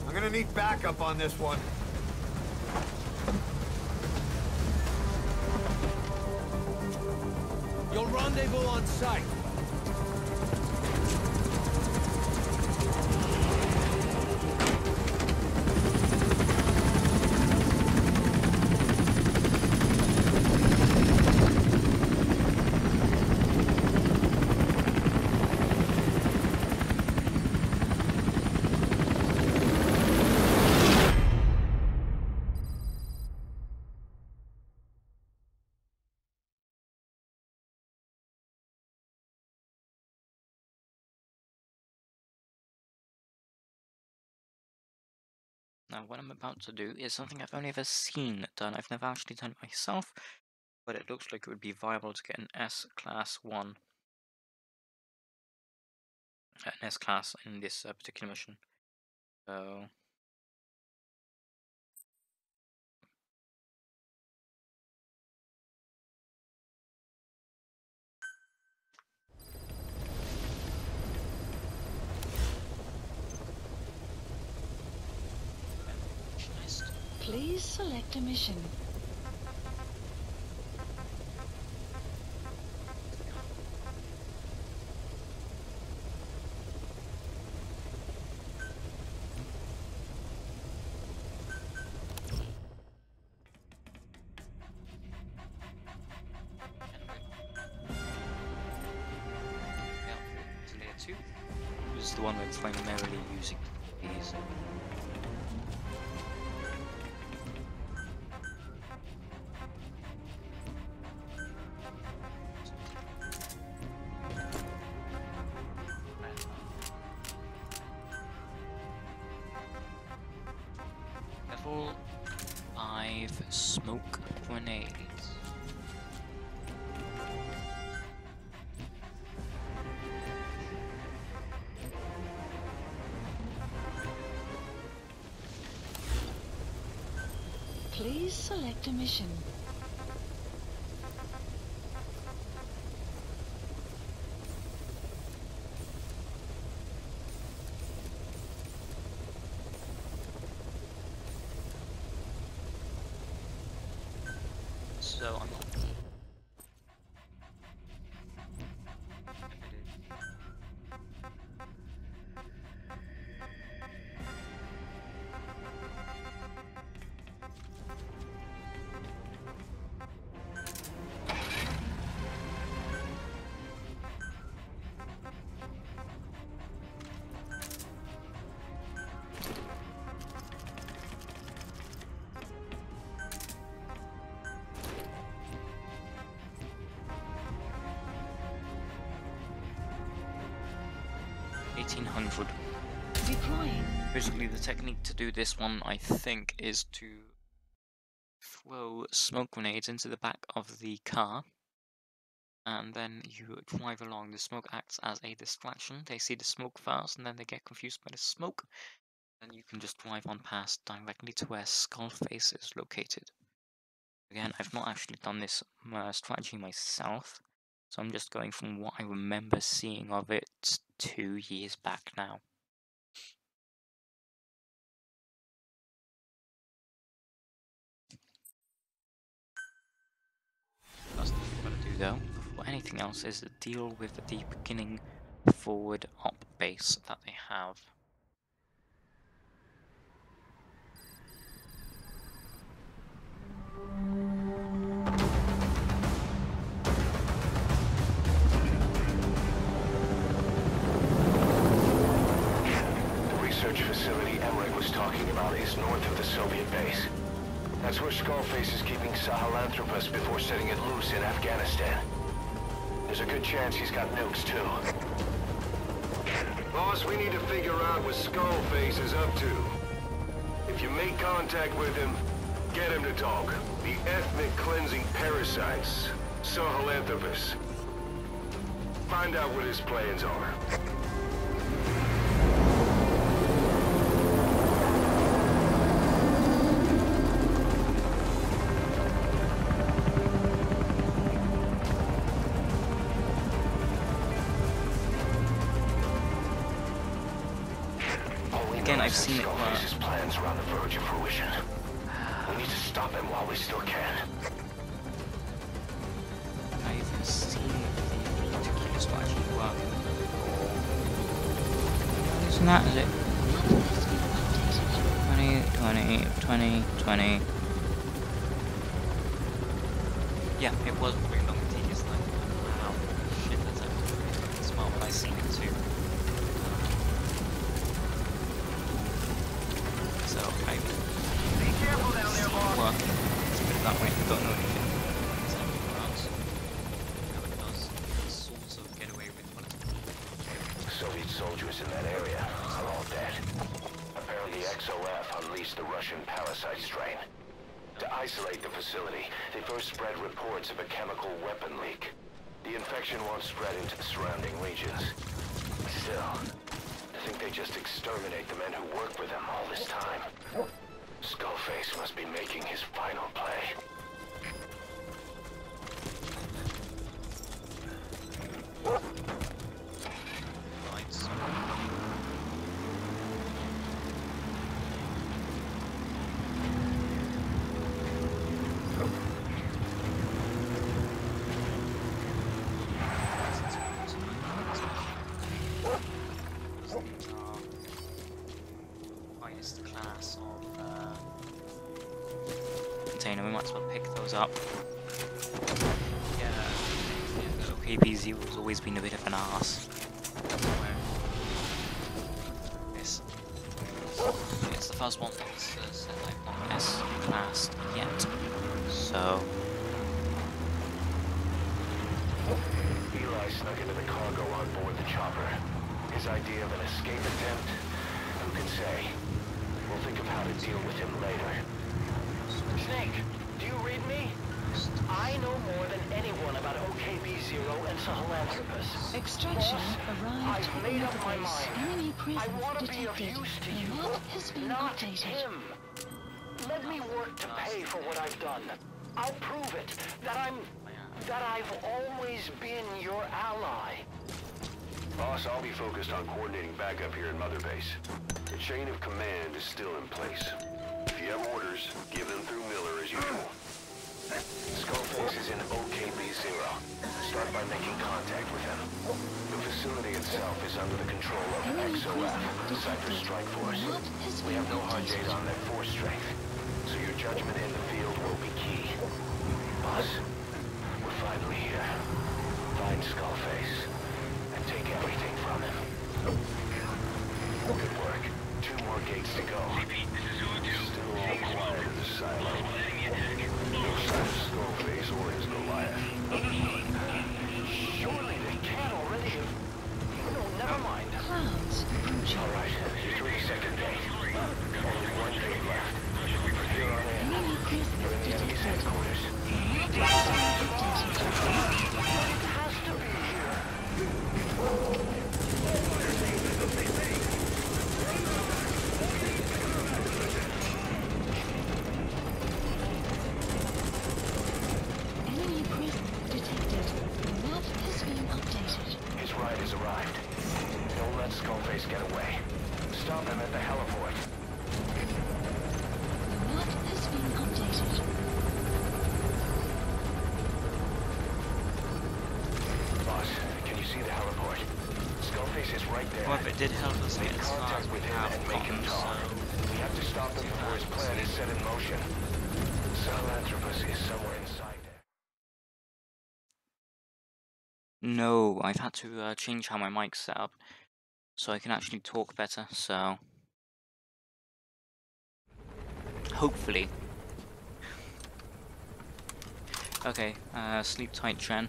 I'm gonna need backup on this one. You'll rendezvous on site. Now, what I'm about to do is something I've only ever seen done. I've never actually done it myself, but it looks like it would be viable to get an S-Class 1. An S-Class in this particular mission. So... Please select a mission. Layer 2 this is the one we're primarily using these. Level 5 smoke grenades. Please select a mission. So I'm not... $1,800. Deploying. Basically, the technique to do this one, I think, is to throw smoke grenades into the back of the car, and then you drive along. The smoke acts as a distraction. They see the smoke first, and then they get confused by the smoke. Then you can just drive on past directly to where Skullface is located. Again, I've not actually done this strategy myself, so I'm just going from what I remember seeing of it 2 years back now. Last thing I've got to do though, before anything else, is deal with the beginning forward op base that they have. Research facility Emmerich was talking about is north of the Soviet base. That's where Skullface is keeping Sahelanthropus before setting it loose in Afghanistan. There's a good chance he's got nukes too. Boss, we need to figure out what Skullface is up to. If you make contact with him, get him to talk. The ethnic cleansing parasites, Sahelanthropus. Find out what his plans are. I've seen it work. Skullface's plans are on the verge of fruition. We need to stop him while we still can. I've seen it to keep actually working. Isn't that, is it? 20, 20, 20, 20. Yeah, it was very long and tedious. Like, wow, shit, that's actually really smart when I seen it too. So, I be careful down there, boss. Working. Let's put it that way. I don't know if it exactly works. How it does sort of get away with what it's. Soviet soldiers in that area are all dead. Apparently XOF unleashed the Russian parasite strain. To isolate the facility, they first spread reports of a chemical weapon leak. The infection won't spread into the surrounding regions. Still, I think they just exterminate the men who work with them all this time. Skullface must be making his final play. Class of container, we might as well pick those up. Yeah, the OKB0 has always been a bit of an arse. It's the first one that's said I've not S-classed yet, so... Eli snuck into the cargo on board the chopper. His idea of an escape attempt? Who can say? We'll think of how to deal with him later. Snake, do you read me? I know more than anyone about OKB0 and Sahelanthropus. Extraction arrived I've at made the up my base. mind. Enemy I presence want to be of detected. use to The you, map has been not updated. him. Let me work to pay for what I've done. I'll prove it, that I've always been your ally. Boss, I'll be focused on coordinating backup here in Mother Base. The chain of command is still in place. If you have orders, give them through Miller as usual. Skullface is in OKB0. Start by making contact with him. The facility itself is under the control of XOF, the Cypher Strike Force. We have no hard data on their force strength, so your judgment in the field will be key. Boss, we're finally here. Find Skullface and take everything from him. Good work. 2 more gates to go. Still all quiet in the silo. No sign of Skullface or his Goliath. Surely they can't already have... No, never mind. Clouds approaching. All right, you're through the second gate. Only 1 gate left. You're on in. Enemy presence You're in the enemy's detected. headquarters. The map has been updated. It has to be here. Enemy presence detected. The map has been updated. His ride has arrived. Don't let Skullface get away. Stop him at the heliport. The map has been updated. Boss, can you see the heliport? Skullface is right there. Well, if it did help us Make get as far as contact we with him have and make him gotten, talk. so... We have to stop him before his plan is set in motion. Sahelanthropus is somewhere inside there. No, I've had to change how my mic's set up, so I can actually talk better, so... Hopefully. Okay, sleep tight, Chen.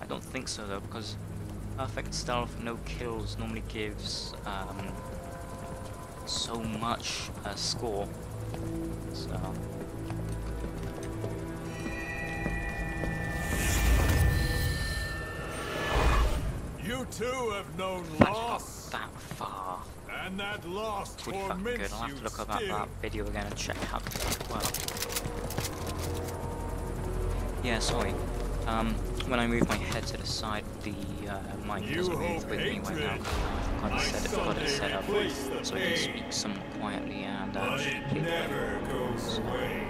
I don't think so though, because perfect stealth, no kills normally gives so much score. So You too have known got loss, that far. and that loss Pretty fucking good. torments I'll have you to look up at still. that video again and check how it well. Yeah, sorry. When I move my head to the side, the mic doesn't move with me right now. I've got it set up so I can speak somewhat quietly and actually never goes away.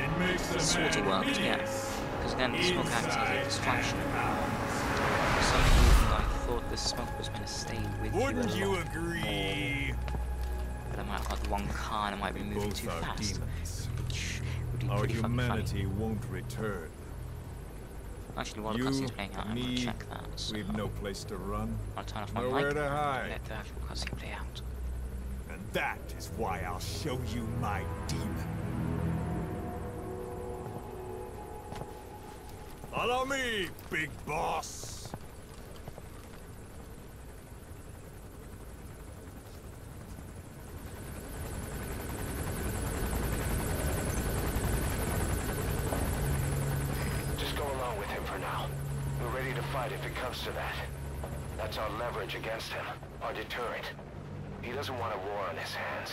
It makes it sort of worked, yeah. Because again, the smoke acts as a distraction. For some reason, I thought the smoke was going to stay with you. Wouldn't you agree? But I might have got one car and I might be moving too fast. Our humanity won't return. Actually, while the cutscene's playing out, I'm going to check that. So we've no place to run. I'll turn off my nowhere mic to and hide. let the actual cutscene play out. And that is why I'll show you my demon. Follow me, big boss. If it comes to that. That's our leverage against him, our deterrent. He doesn't want a war on his hands.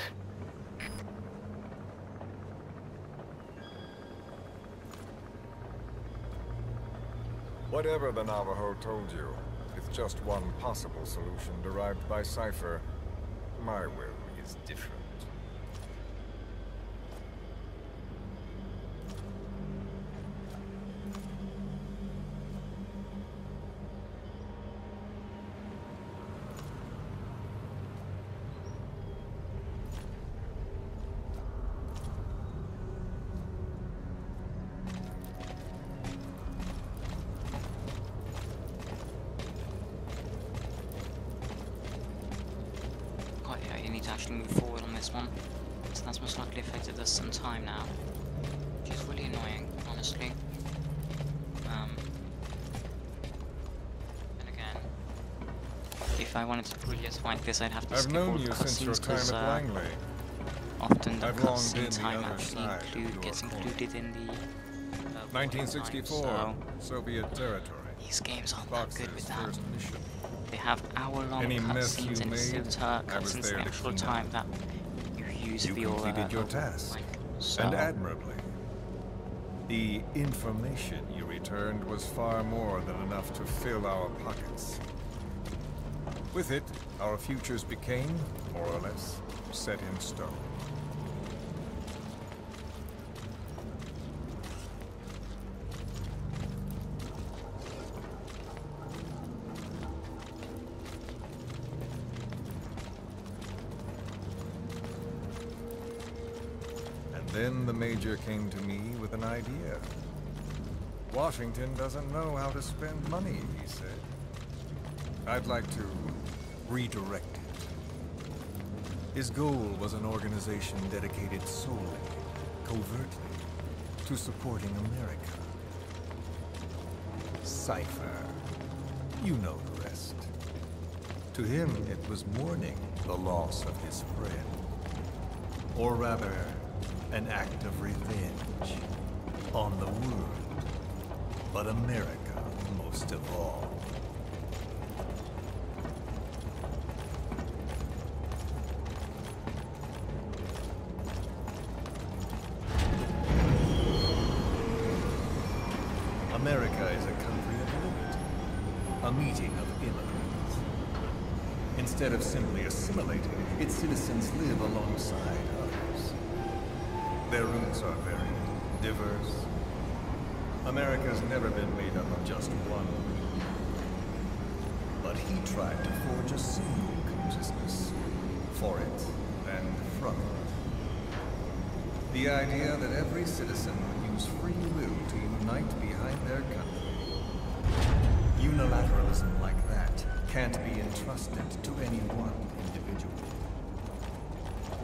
Whatever the Navajo told you, it's just one possible solution derived by Cypher. My will is different. Actually move forward on this one, so that's most likely affected us some time now, which is really annoying, honestly. And again, if I wanted to really just like this, I'd have to skip all the cutscenes because often the cutscene time actually gets included in the 1964 time, so Soviet territory. These games aren't that good with that. They have hour-long cutscenes and it's still cutscenes the actual time that you use for your completed your task, and admirably. The information you returned was far more than enough to fill our pockets. With it, our futures became, more or less, set in stone. Then the Major came to me with an idea. Washington doesn't know how to spend money, he said. I'd like to redirect it. His goal was an organization dedicated solely, covertly, to supporting America. Cypher. You know the rest. To him, it was mourning the loss of his friend. Or rather, an act of revenge on the world, but America most of all. America is a country of liberty, a meeting of immigrants. Instead of simply assimilating, its citizens live alongside others. Their roots are varied, diverse. America's never been made up of just one group. But he tried to forge a single consciousness, for it and from it. The idea that every citizen would use free will to unite behind their country. Unilateralism like that can't be entrusted to any one individual.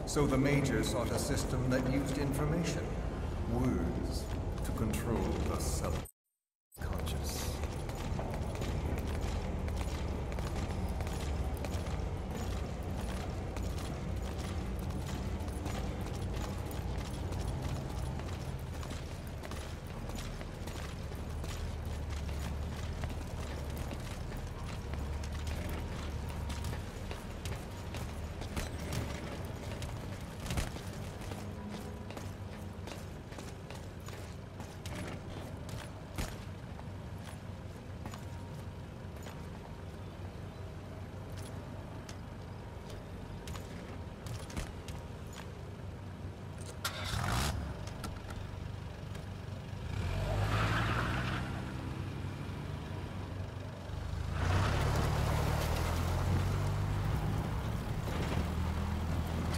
So the Major sought a system that used information, words, to control the self-conscious.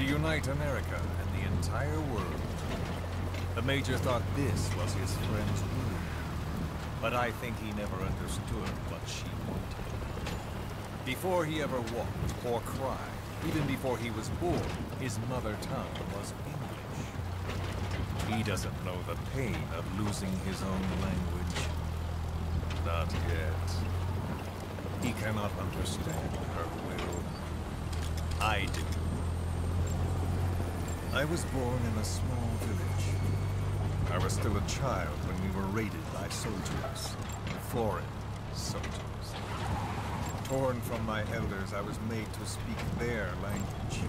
To unite America and the entire world. The Major thought this was his friend's word. But I think he never understood what she wanted. Before he ever walked or cried, even before he was born, his mother tongue was English. He doesn't know the pain of losing his own language. Not yet. He cannot understand her will. I do. I was born in a small village. I was still a child when we were raided by soldiers. Foreign soldiers. Torn from my elders, I was made to speak their language.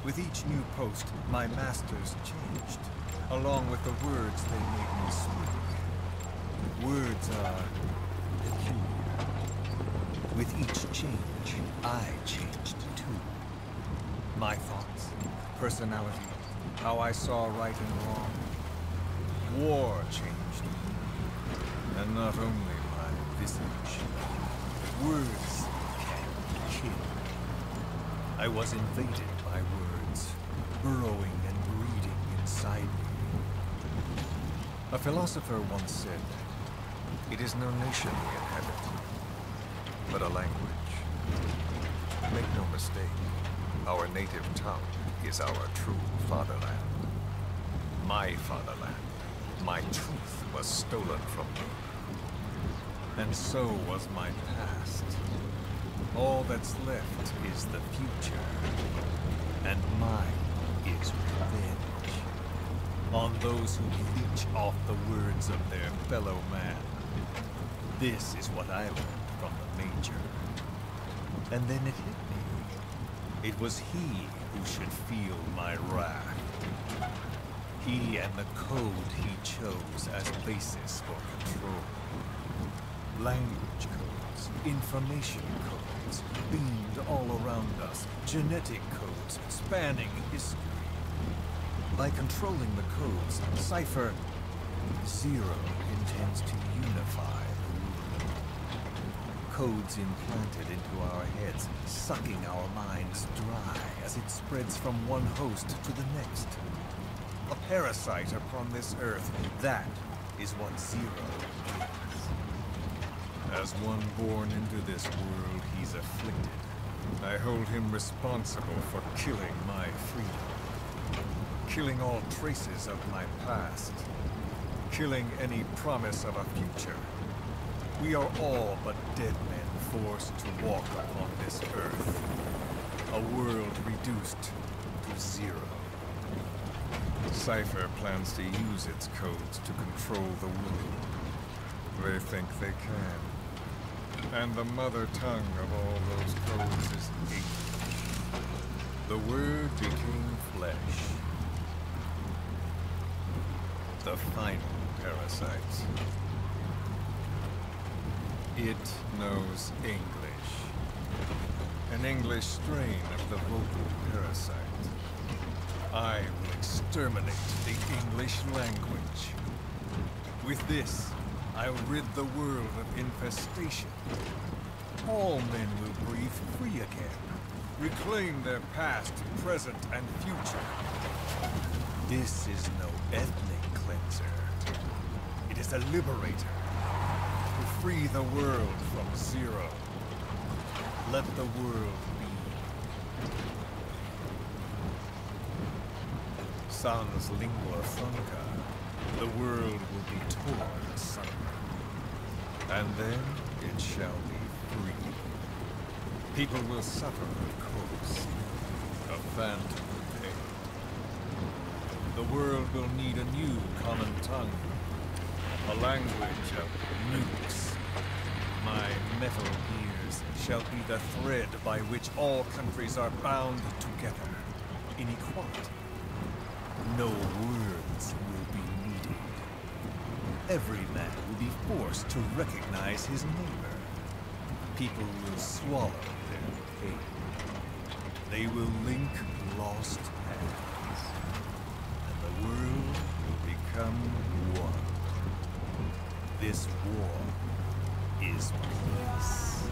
With each new post, my masters changed, along with the words they made me speak. Words are peculiar. With each change, I changed too. My thoughts, personality, how I saw right and wrong. War changed me, and not only my visage. Words can kill. I was invaded by words, burrowing and breeding inside me. A philosopher once said, "It is no nation we inhabit, but a language." Make no mistake, our native tongue is our true fatherland. My fatherland. My truth was stolen from me. And so was my past. All that's left is the future. And mine is revenge. On those who leech off the words of their fellow man. This is what I learned from the Major. And then it hit me. It was he who should feel my wrath. He and the code he chose as basis for control. Language codes, information codes, beamed all around us, genetic codes spanning history. By controlling the codes, Cypher Zero intends to unify the world. Codes implanted into our heads, sucking our minds dry as it spreads from one host to the next. A parasite upon this earth, that is what Zero is. As one born into this world, he's afflicted. I hold him responsible for killing my freedom. Killing all traces of my past. Killing any promise of a future. We are all but dead men forced to walk upon this earth. A world reduced to zero. Cypher plans to use its codes to control the world. They think they can. And the mother tongue of all those codes is English. The word became flesh. The final parasite. It knows English. An English strain of the vocal parasite. I will exterminate the English language. With this, I'll rid the world of infestation. All men will breathe free again, reclaim their past, present, and future. This is no ethnic cleanser. It is a liberator. To free the world from Zero. Let the world be. Sans lingua franca, the world will be torn asunder. And then it shall be free. People will suffer, of course. A phantom pain. The world will need a new common tongue. A language of nukes. My metal ears shall be the thread by which all countries are bound together. In equality. No words will be needed. Every man will be forced to recognize his neighbor. People will swallow their pain. They will link lost hands. And the world will become one. This war is peace.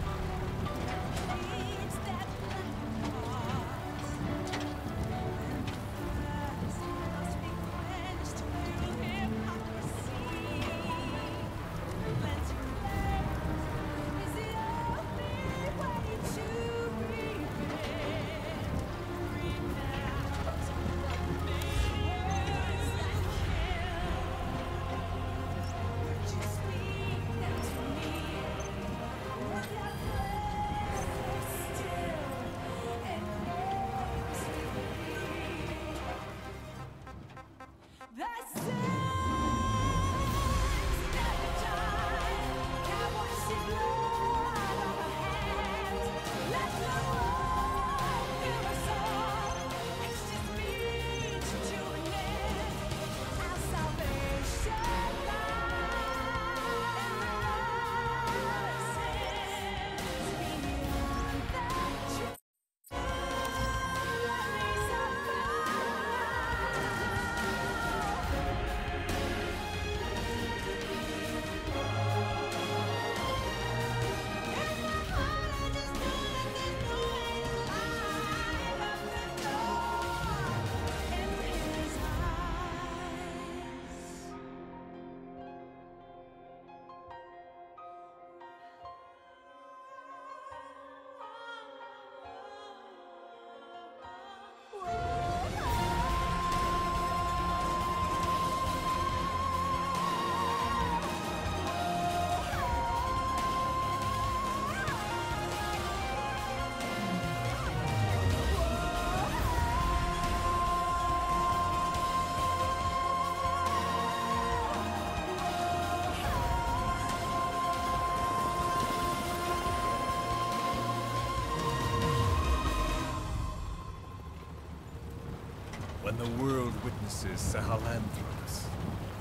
when the world witnesses Sahelanthropus,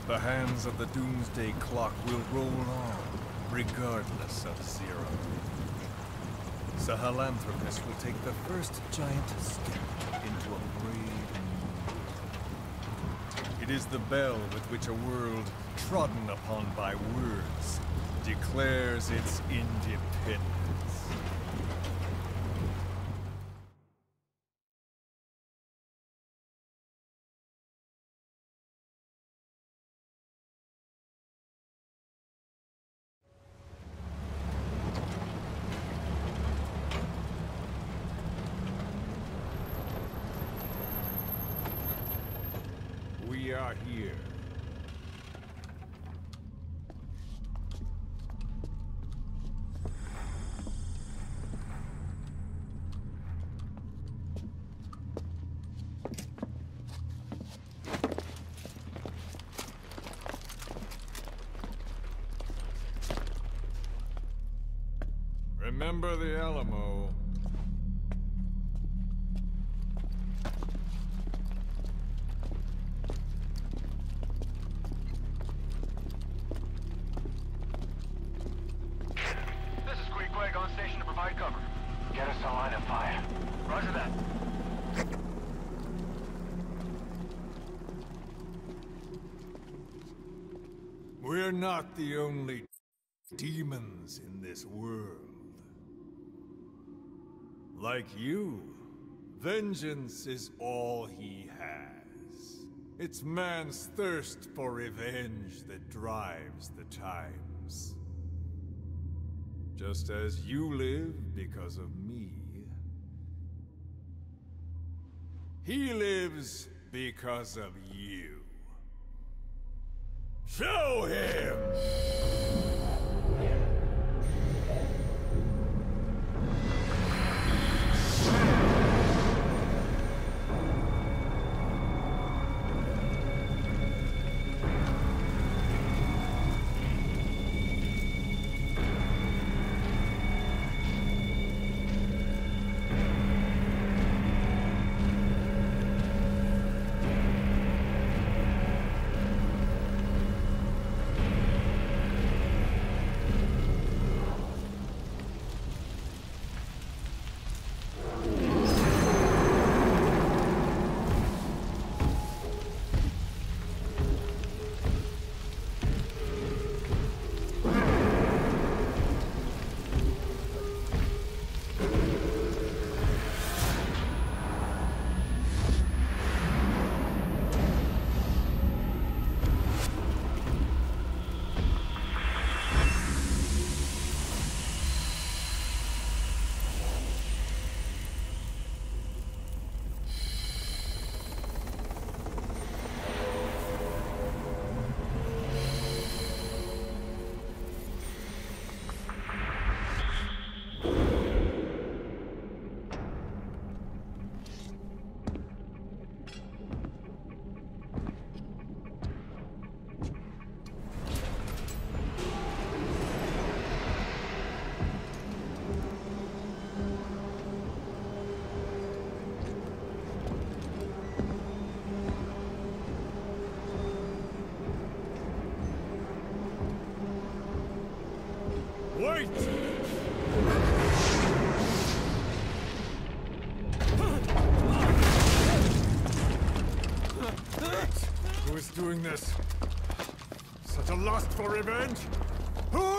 the hands of the doomsday clock will roll on, regardless of Zero. Sahelanthropus will take the first giant step into a brave new. It is the bell with which a world trodden upon by words declares its independence. We are here. Remember the Alamo. On station to provide cover. Get us a line of fire. Roger that. We're not the only demons in this world. Like you, vengeance is all he has. It's man's thirst for revenge that drives the times. Just as you live because of me, he lives because of you. Show him! Wait! Who is doing this? Such a lust for revenge? Who?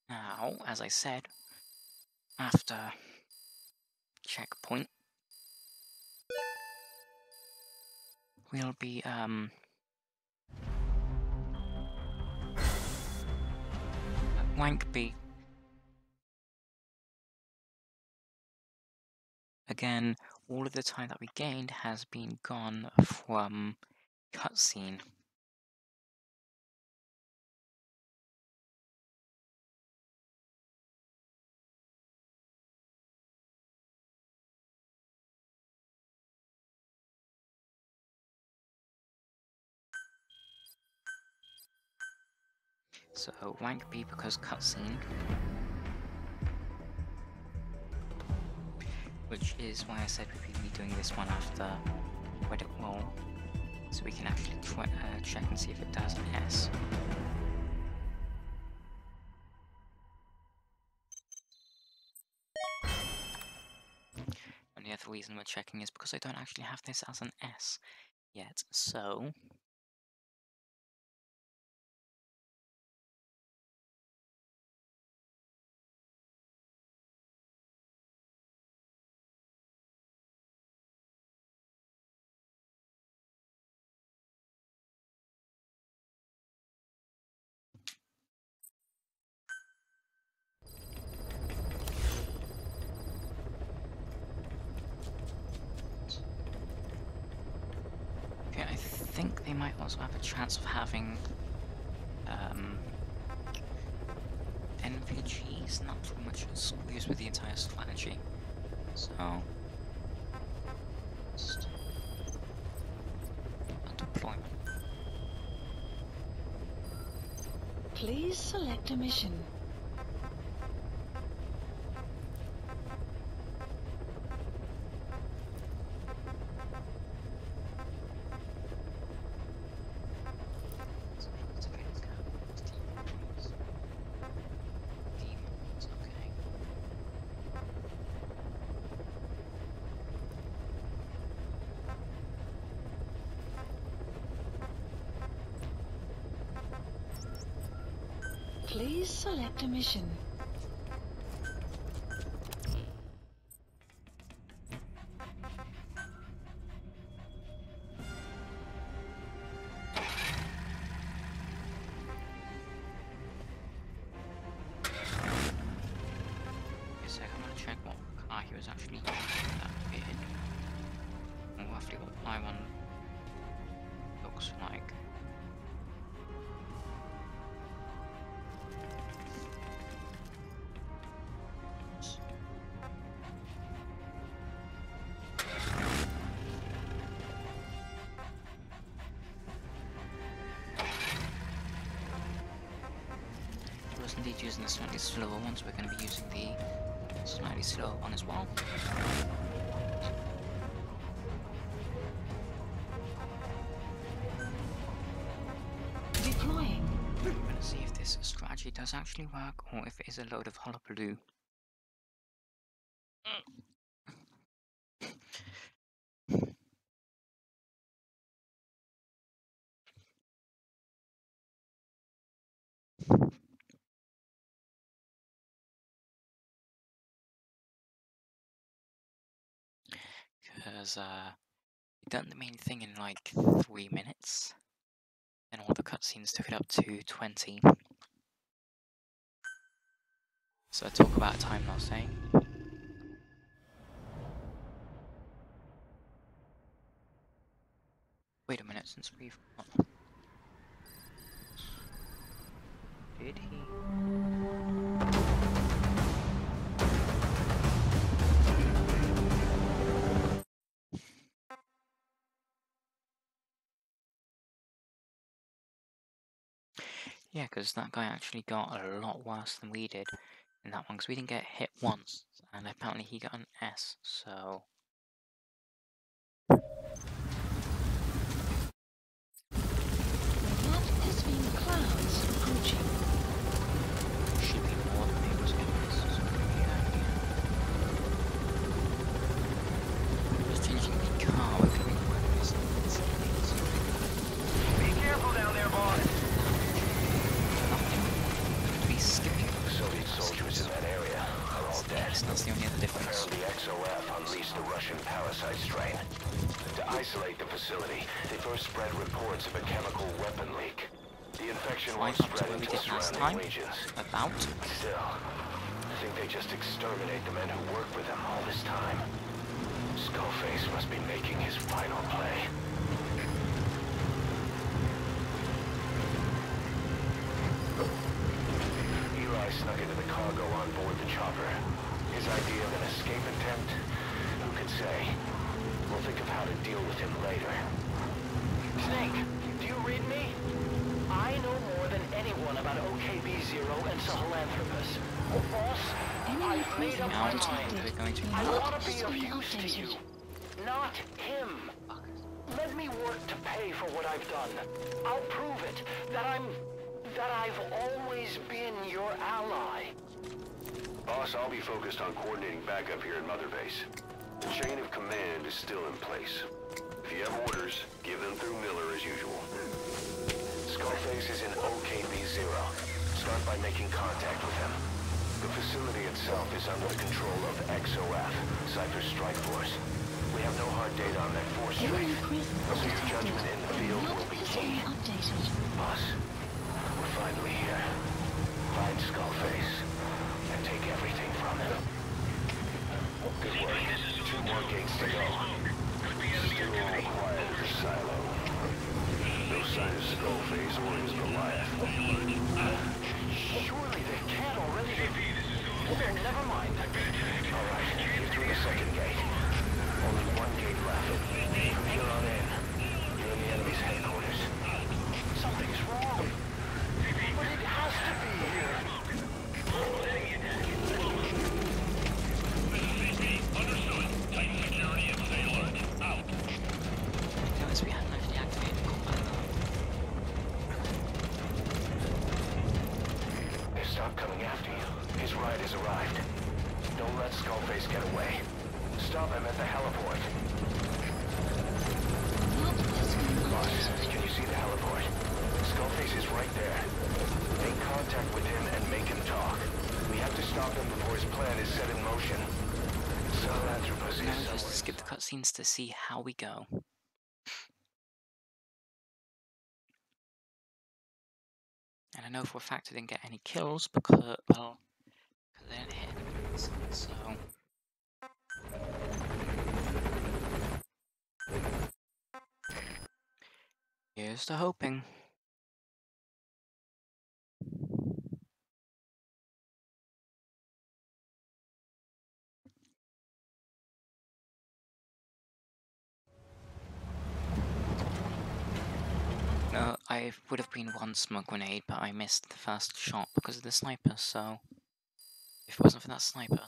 Now, as I said, after checkpoint, we'll be Wankby. Again, all of the time that we gained has been gone from cutscene. So, Wankby because cutscene. Which is why I said we'd be doing this one after credit roll. So we can actually check and see if it does an S. And the other reason we're checking is because I don't actually have this as an S yet, so... Okay, I think they might also have a chance of having NVGs, not too much screws with the entire strategy. So just deployment. Please select a mission. Please select a mission. So I'm going to check what car he was actually using that bid, and roughly what my one looks like. He was indeed using the slightly slower one, so we're going to be using the slightly slower one as well. Deploying. I'm going to see if this strategy does actually work, or if it is a load of hullabaloo. Because we've done the main thing in like 3 minutes, and all the cutscenes took it up to 20. So talk about time loss, eh? Wait a minute, since we've... Did he? Yeah, because that guy actually got a lot worse than we did in that one, because we didn't get hit once, and apparently he got an S, so... The map has been clouds approaching. Should be more than he was getting this, so just changing the car, we're going to be working this. Be careful down there, boss. Nothing. We're going to be skipping. So he strain. To isolate the facility, they first spread reports of a chemical weapon leak. The infection will spread into the surrounding regions. Still, I think they just exterminate the men who work with them all this time. Skullface must be making his final play. Eli snuck into the cargo on board the chopper. His idea of an escape attempt? Who could say? We'll think of how to deal with him later. Snake, do you read me? I know more than anyone about OKB-0 and Sahelanthropus. Boss, I've made up my mind. I want to be of use to you, not him. Let me work to pay for what I've done. I'll prove it, that I've always been your ally. Boss, I'll be focused on coordinating backup here at Mother Base. The chain of command is still in place. If you have orders, give them through Miller as usual. Skullface is in OKB-0. Start by making contact with him. The facility itself is under the control of XOF, Cypher's Strike Force. We have no hard data on that force strength, so your judgment in the field will be key. Boss, we're finally here. Find Skullface, and take everything from him. Good work. 2 more gates to go. Still all quiet at the silo. No sign of Skullface or his Goliath. Surely they can't already. Oh, never mind. Alright, you're through the second gate. Only 1 gate left. From here on in, you're in the enemy's headquarters. Something's wrong. But it has to be here. Understood. Tight security and stay alert. Out. Notice we hadn't actually activated combat. They stopped coming after you. His ride has arrived. Don't let Skullface get away. Stop him at the heliport. Boss, can you see the heliport? Skullface is right there. Make contact with him and make him talk. We have to stop him before his plan is set in motion. Sahelanthropus No, is just skip the cutscenes to see how we go. And I know for a fact I didn't get any kills because, well, because I didn't hit anything, so... Here's to hoping. No, I would have been 1 smoke grenade, but I missed the first shot because of the sniper, so... If it wasn't for that sniper...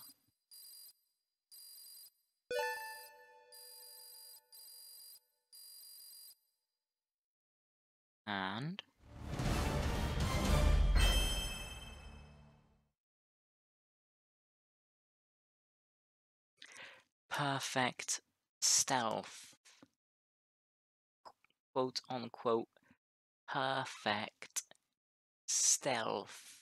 And... perfect stealth. Quote unquote, perfect stealth.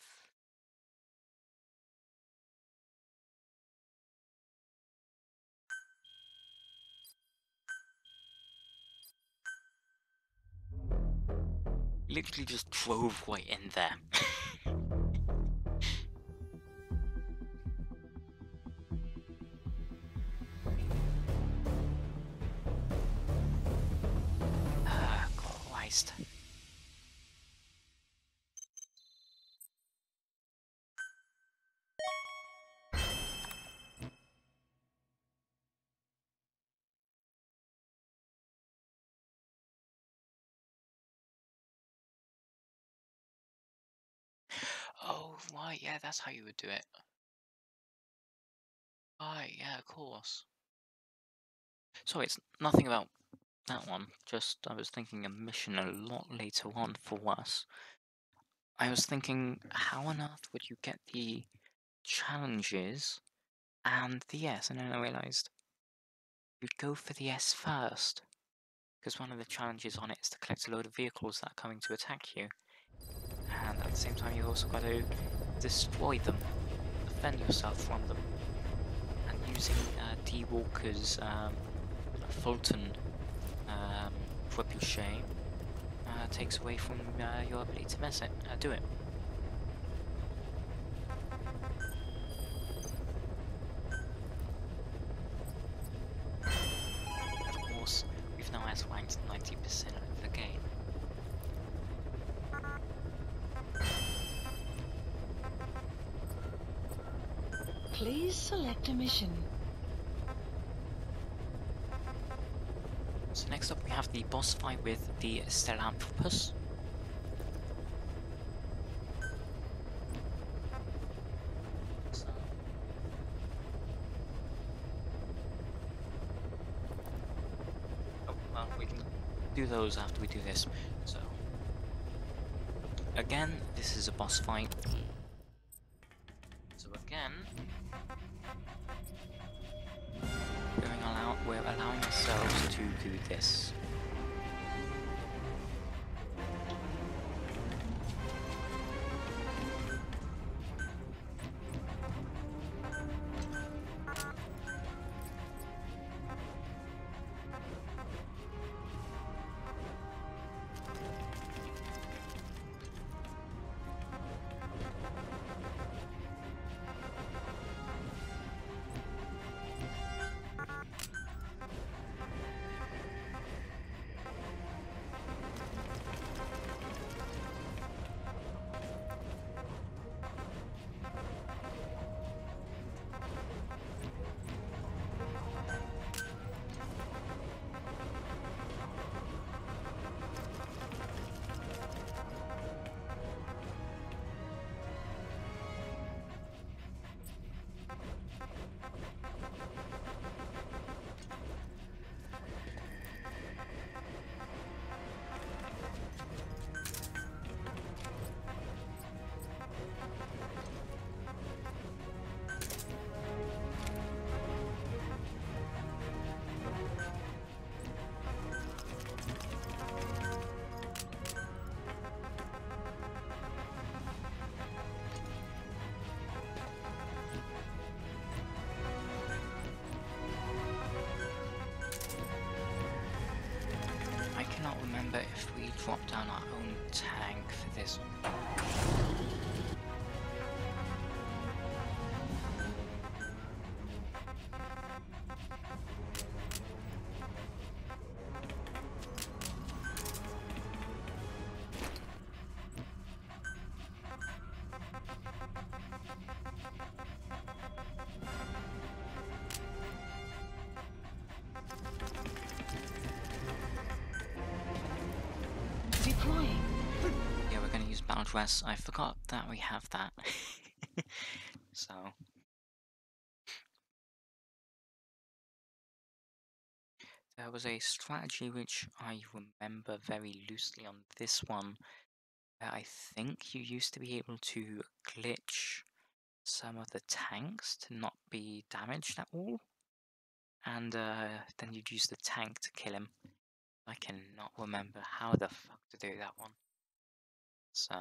Literally just drove right in there. Christ. Oh, right, yeah, that's how you would do it. Right, yeah, of course. Sorry, it's nothing about that one, just I was thinking a mission a lot later on for us. I was thinking, how on earth would you get the challenges and the S? And then I realised you'd go for the S first, because one of the challenges on it is to collect a load of vehicles that are coming to attack you. And at the same time, you've also got to destroy them, defend yourself from them. And using D. Walker's Fulton Trebuchet takes away from your ability to do it. Of course, we've now S-ranked 90% of the game. Please select a mission. So next up we have the boss fight with the Sahelanthropus. Oh, well, we can do those after we do this. So again, this is a boss fight. So again, we're allowing ourselves to do this. Remember if we drop down our own tank for this. Yeah, we're going to use battle dress. I forgot that we have that. So there was a strategy which I remember very loosely on this one. I think you used to be able to glitch some of the tanks to not be damaged at all, and then you'd use the tank to kill him. I cannot remember how the fuck to do that one. So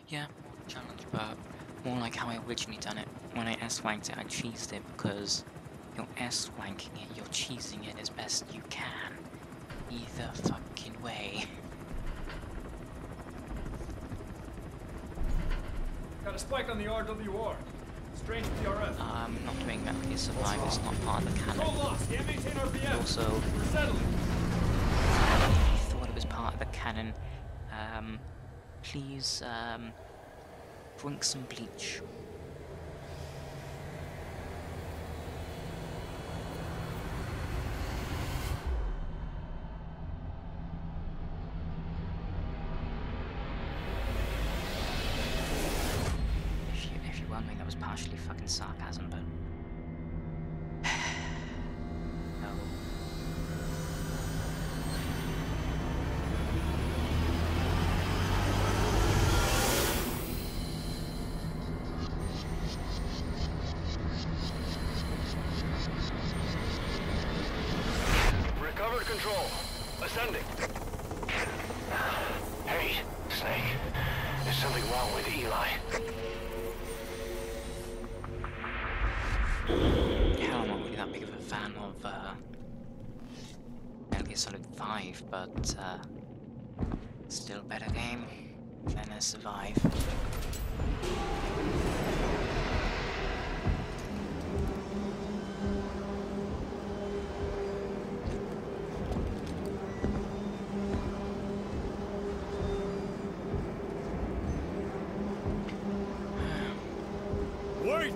yeah, challenge, but more like how I originally done it. When I S-ranked it, I cheesed it because you're S-ranking it, you're cheesing it as best you can. Either fucking way. Got a spike on the RWR. Strange PRF. Not doing Metal Gear Survive, it's not part of the canon. Lost. Can't maintain RPM. Also, settling. If you thought it was part of the canon, please drink some bleach. If you're wondering, that was partially fucking sarcasm, but no. Recovered control. Ascending. something wrong with Eli. Yeah, I'm not really that big of a fan of Metal Gear Solid 5, but still a better game than a Survive. Wait!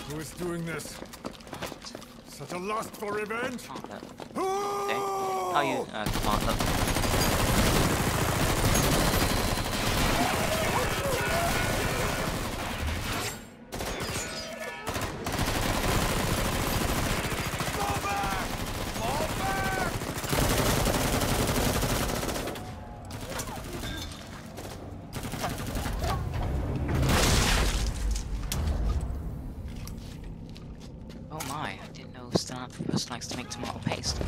Who is doing this? Such a lust for revenge? Okay. How you command them? Oh my, I didn't know Sahelanthropus likes to make tomato paste.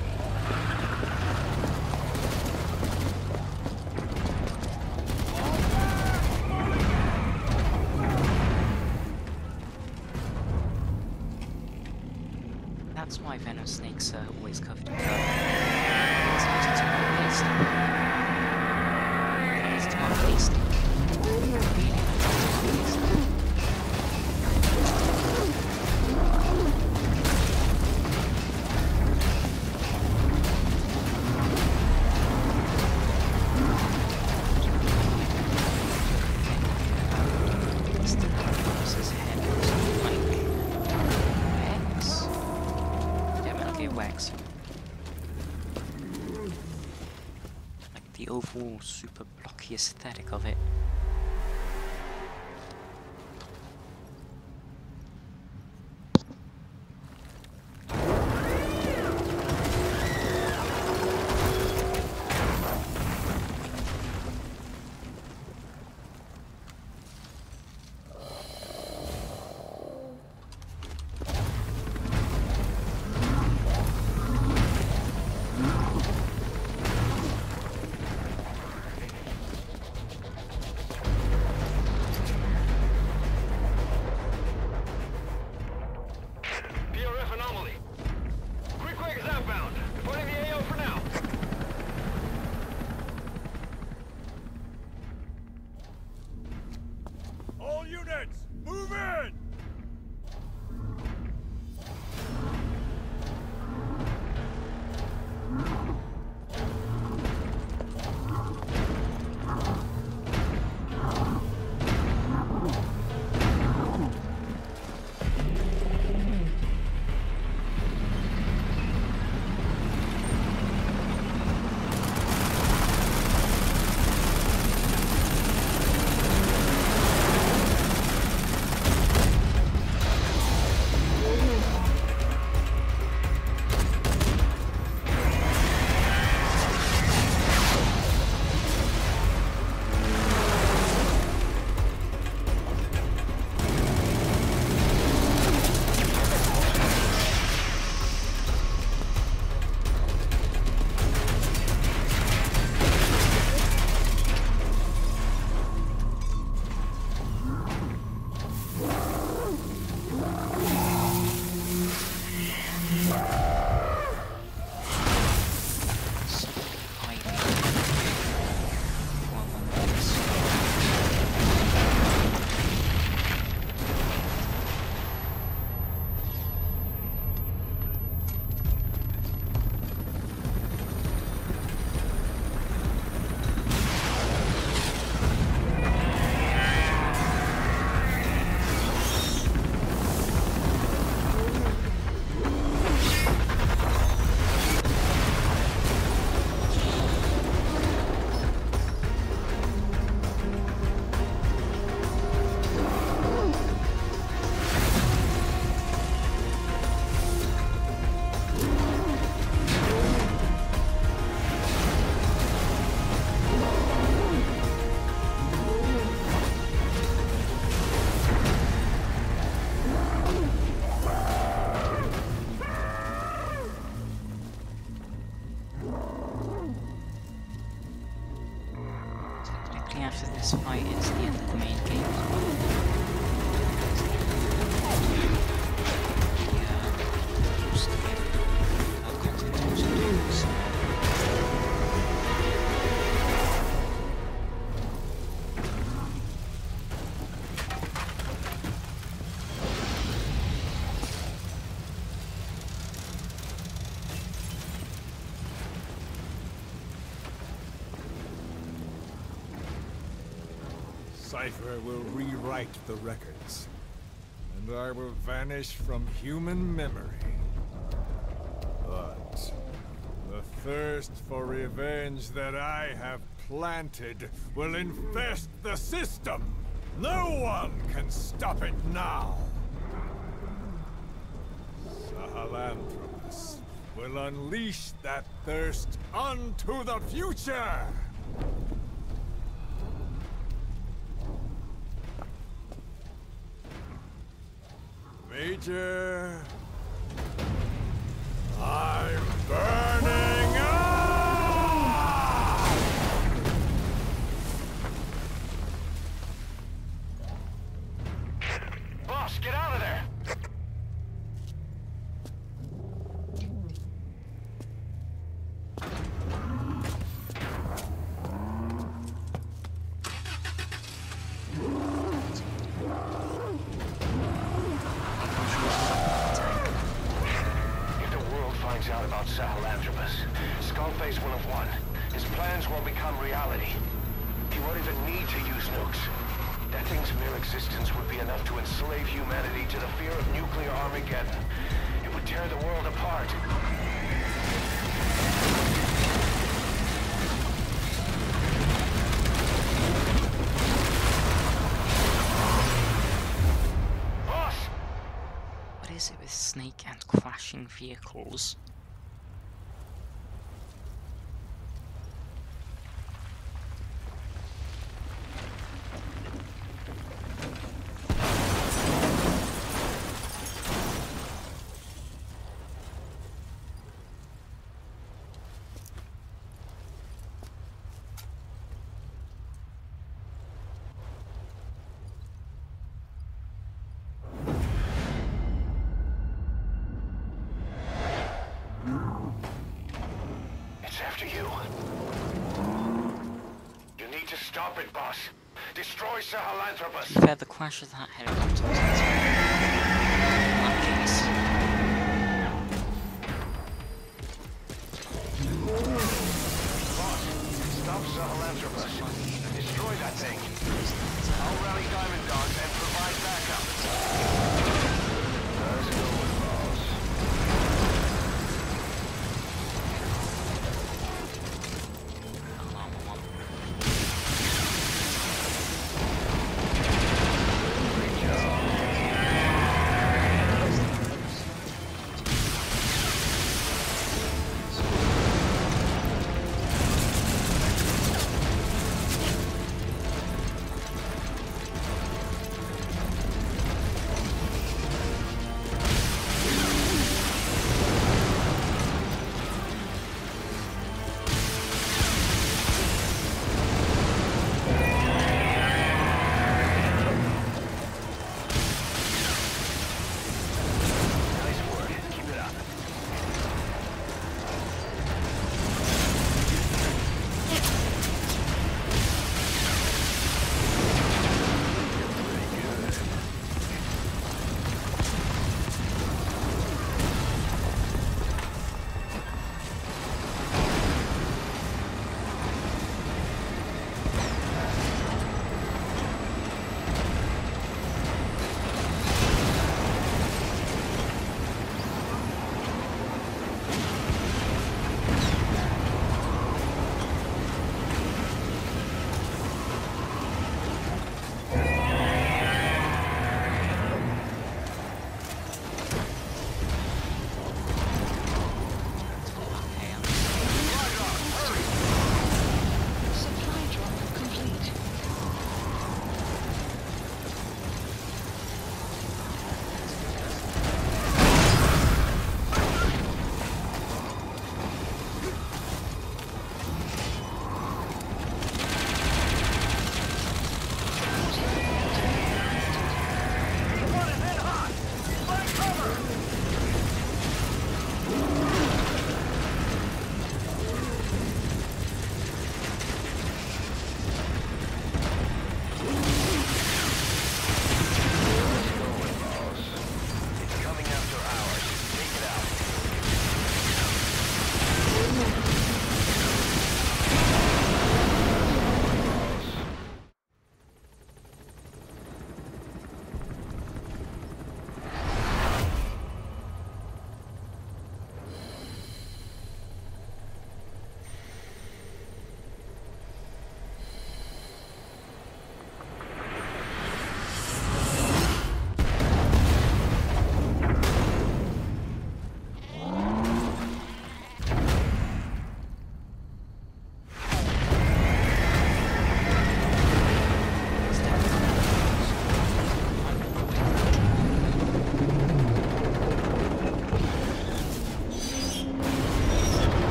That's why venom snakes are always covered in blood. It's actually tomato paste. It's tomato paste. Really like tomato paste. Wax. Like the overall super blocky aesthetic of it. this fight is the end of the main game as well. Just to get content also doing so. Cypher will rewrite the records, and I will vanish from human memory. But the thirst for revenge that I have planted will infest the system. No one can stop it now. Sahelanthropus will unleash that thirst onto the future! Major, I'm burning up! Boss, get out of there! Out about Sahelanthropus. Skullface will have won. His plans will become reality. He won't even need to use nukes. That thing's mere existence would be enough to enslave humanity to the fear of nuclear Armageddon. It would tear the world apart. Boss! What is it with Snake and crashing vehicles? Stop it, boss. Destroy Sahelanthropus. To be fair, the crash of that helicopter was in that case. Boss, stop Sahelanthropus. Destroy that thing. I'll rally Diamond Dogs and provide backup. Let's go, boss.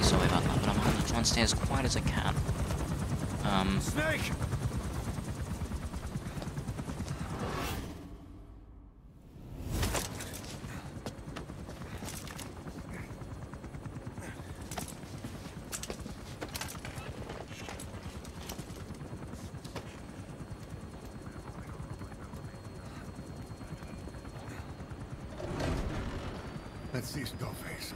sorry about that, but I'm going to try and stay as quiet as I can. Snake! Let's see Skullface.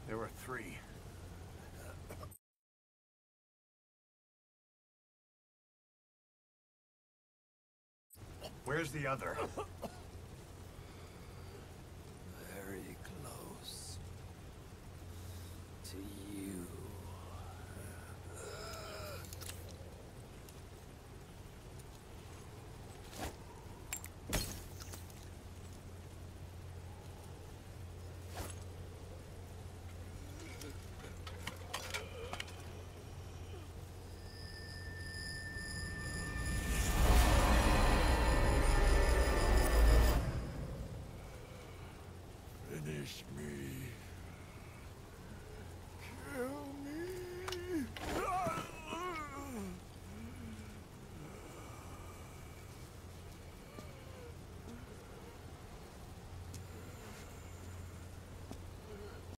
There were 3. Where's the other?